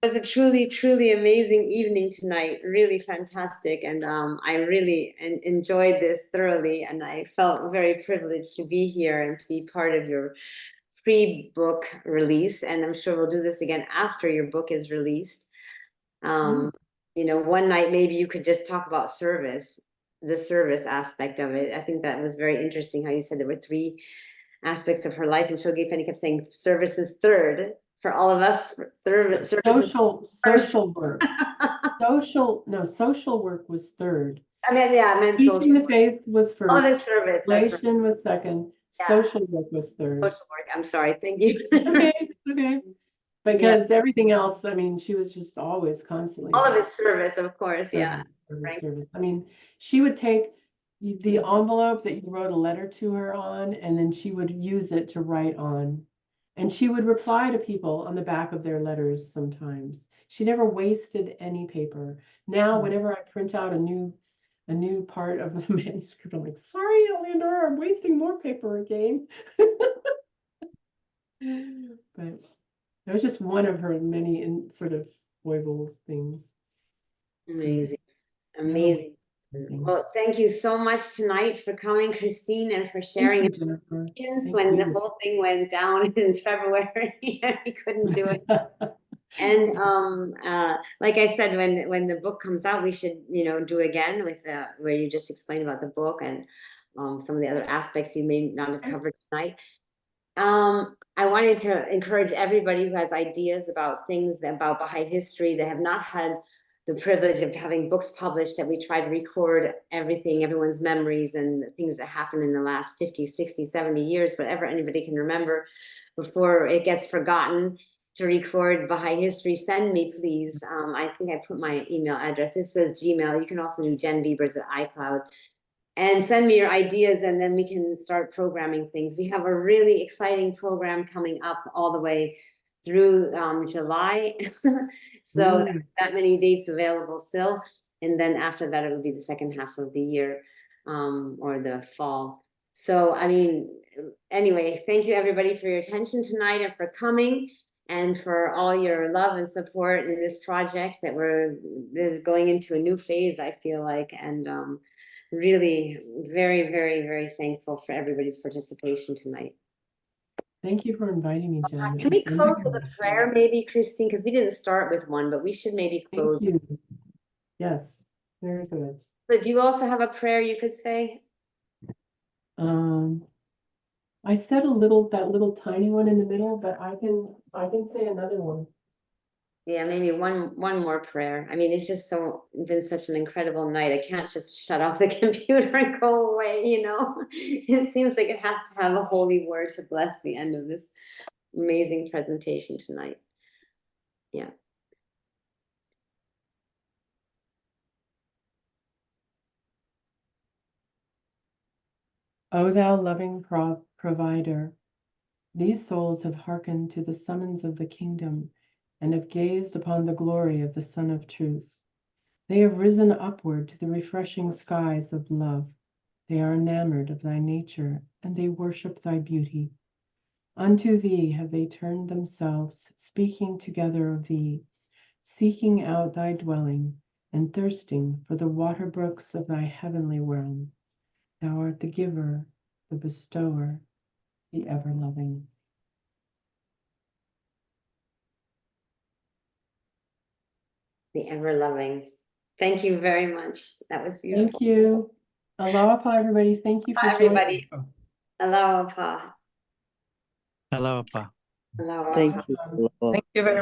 It was a truly, truly amazing evening tonight. Really fantastic. And I really enjoyed this thoroughly. And I felt very privileged to be here and to be part of your pre-book release. And I'm sure we'll do this again after your book is released. You know, one night maybe you could just talk about service, the service aspect of it. I think that was very interesting how you said there were 3 aspects of her life, and Shoghi Fanny kept saying service is third for all of us. Service Social work. Social work was third. I meant Teaching social the faith was first. All of his service. That's right. Relation was second. Yeah. Social work was third. Social work. I'm sorry. Thank you. Okay. Because everything else, I mean, she was just always constantly. All of its service, of course. Service. I mean, she would take the envelope that you wrote a letter to her on, and then she would use it to write on. And she would reply to people on the back of their letters sometimes. She never wasted any paper. Now, whenever I print out a new part of the manuscript, I'm like, sorry, Leonora, I'm wasting more paper again. But that was just one of her many sort of foibles things. Amazing. Amazing. Well, thank you so much tonight for coming, Christine, and for sharing when the whole thing went down in February. We couldn't do it. And like I said, when the book comes out, we should, you know, do again with where you just explain about the book and some of the other aspects you may not have covered tonight. I wanted to encourage everybody who has ideas about things about Baha'i history that have not had the privilege of having books published, that we try to record everything, everyone's memories and things that happened in the last 50, 60, 70 years, whatever anybody can remember before it gets forgotten, to record Baha'i history. Send me, please. I think I put my email address. This says Gmail. You can also do genvebers@iCloud. And send me your ideas, and then we can start programming things. We have a really exciting program coming up all the way through July. So that many dates available still. And then after that, it will be the second half of the year or the fall. So, I mean, anyway, thank you everybody for your attention tonight and for coming and for all your love and support in this project that is going into a new phase, I feel like. And really very, very, very thankful for everybody's participation tonight. Thank you for inviting me, Jen. Can we close with a prayer, maybe, Christine? Because we didn't start with one, but we should maybe close. Thank you. Yes, very good. So do you also have a prayer you could say? I said that little tiny one in the middle, but I can say another one. Yeah, maybe one more prayer. I mean, it's just been such an incredible night. I can't just shut off the computer and go away, you know. It seems like it has to have a holy word to bless the end of this amazing presentation tonight. Yeah. O thou loving provider, these souls have hearkened to the summons of the kingdom and have gazed upon the glory of the Sun of Truth. They have risen upward to the refreshing skies of love. They are enamored of thy nature, and they worship thy beauty. Unto thee have they turned themselves, speaking together of thee, seeking out thy dwelling, and thirsting for the water brooks of thy heavenly realm. Thou art the giver, the bestower, the ever-loving. The ever-loving. Thank you very much. That was beautiful. Thank you. Aloha, everybody. Thank you for everybody. joining. Aloha. Aloha. Aloha. Thank you. Thank you very much.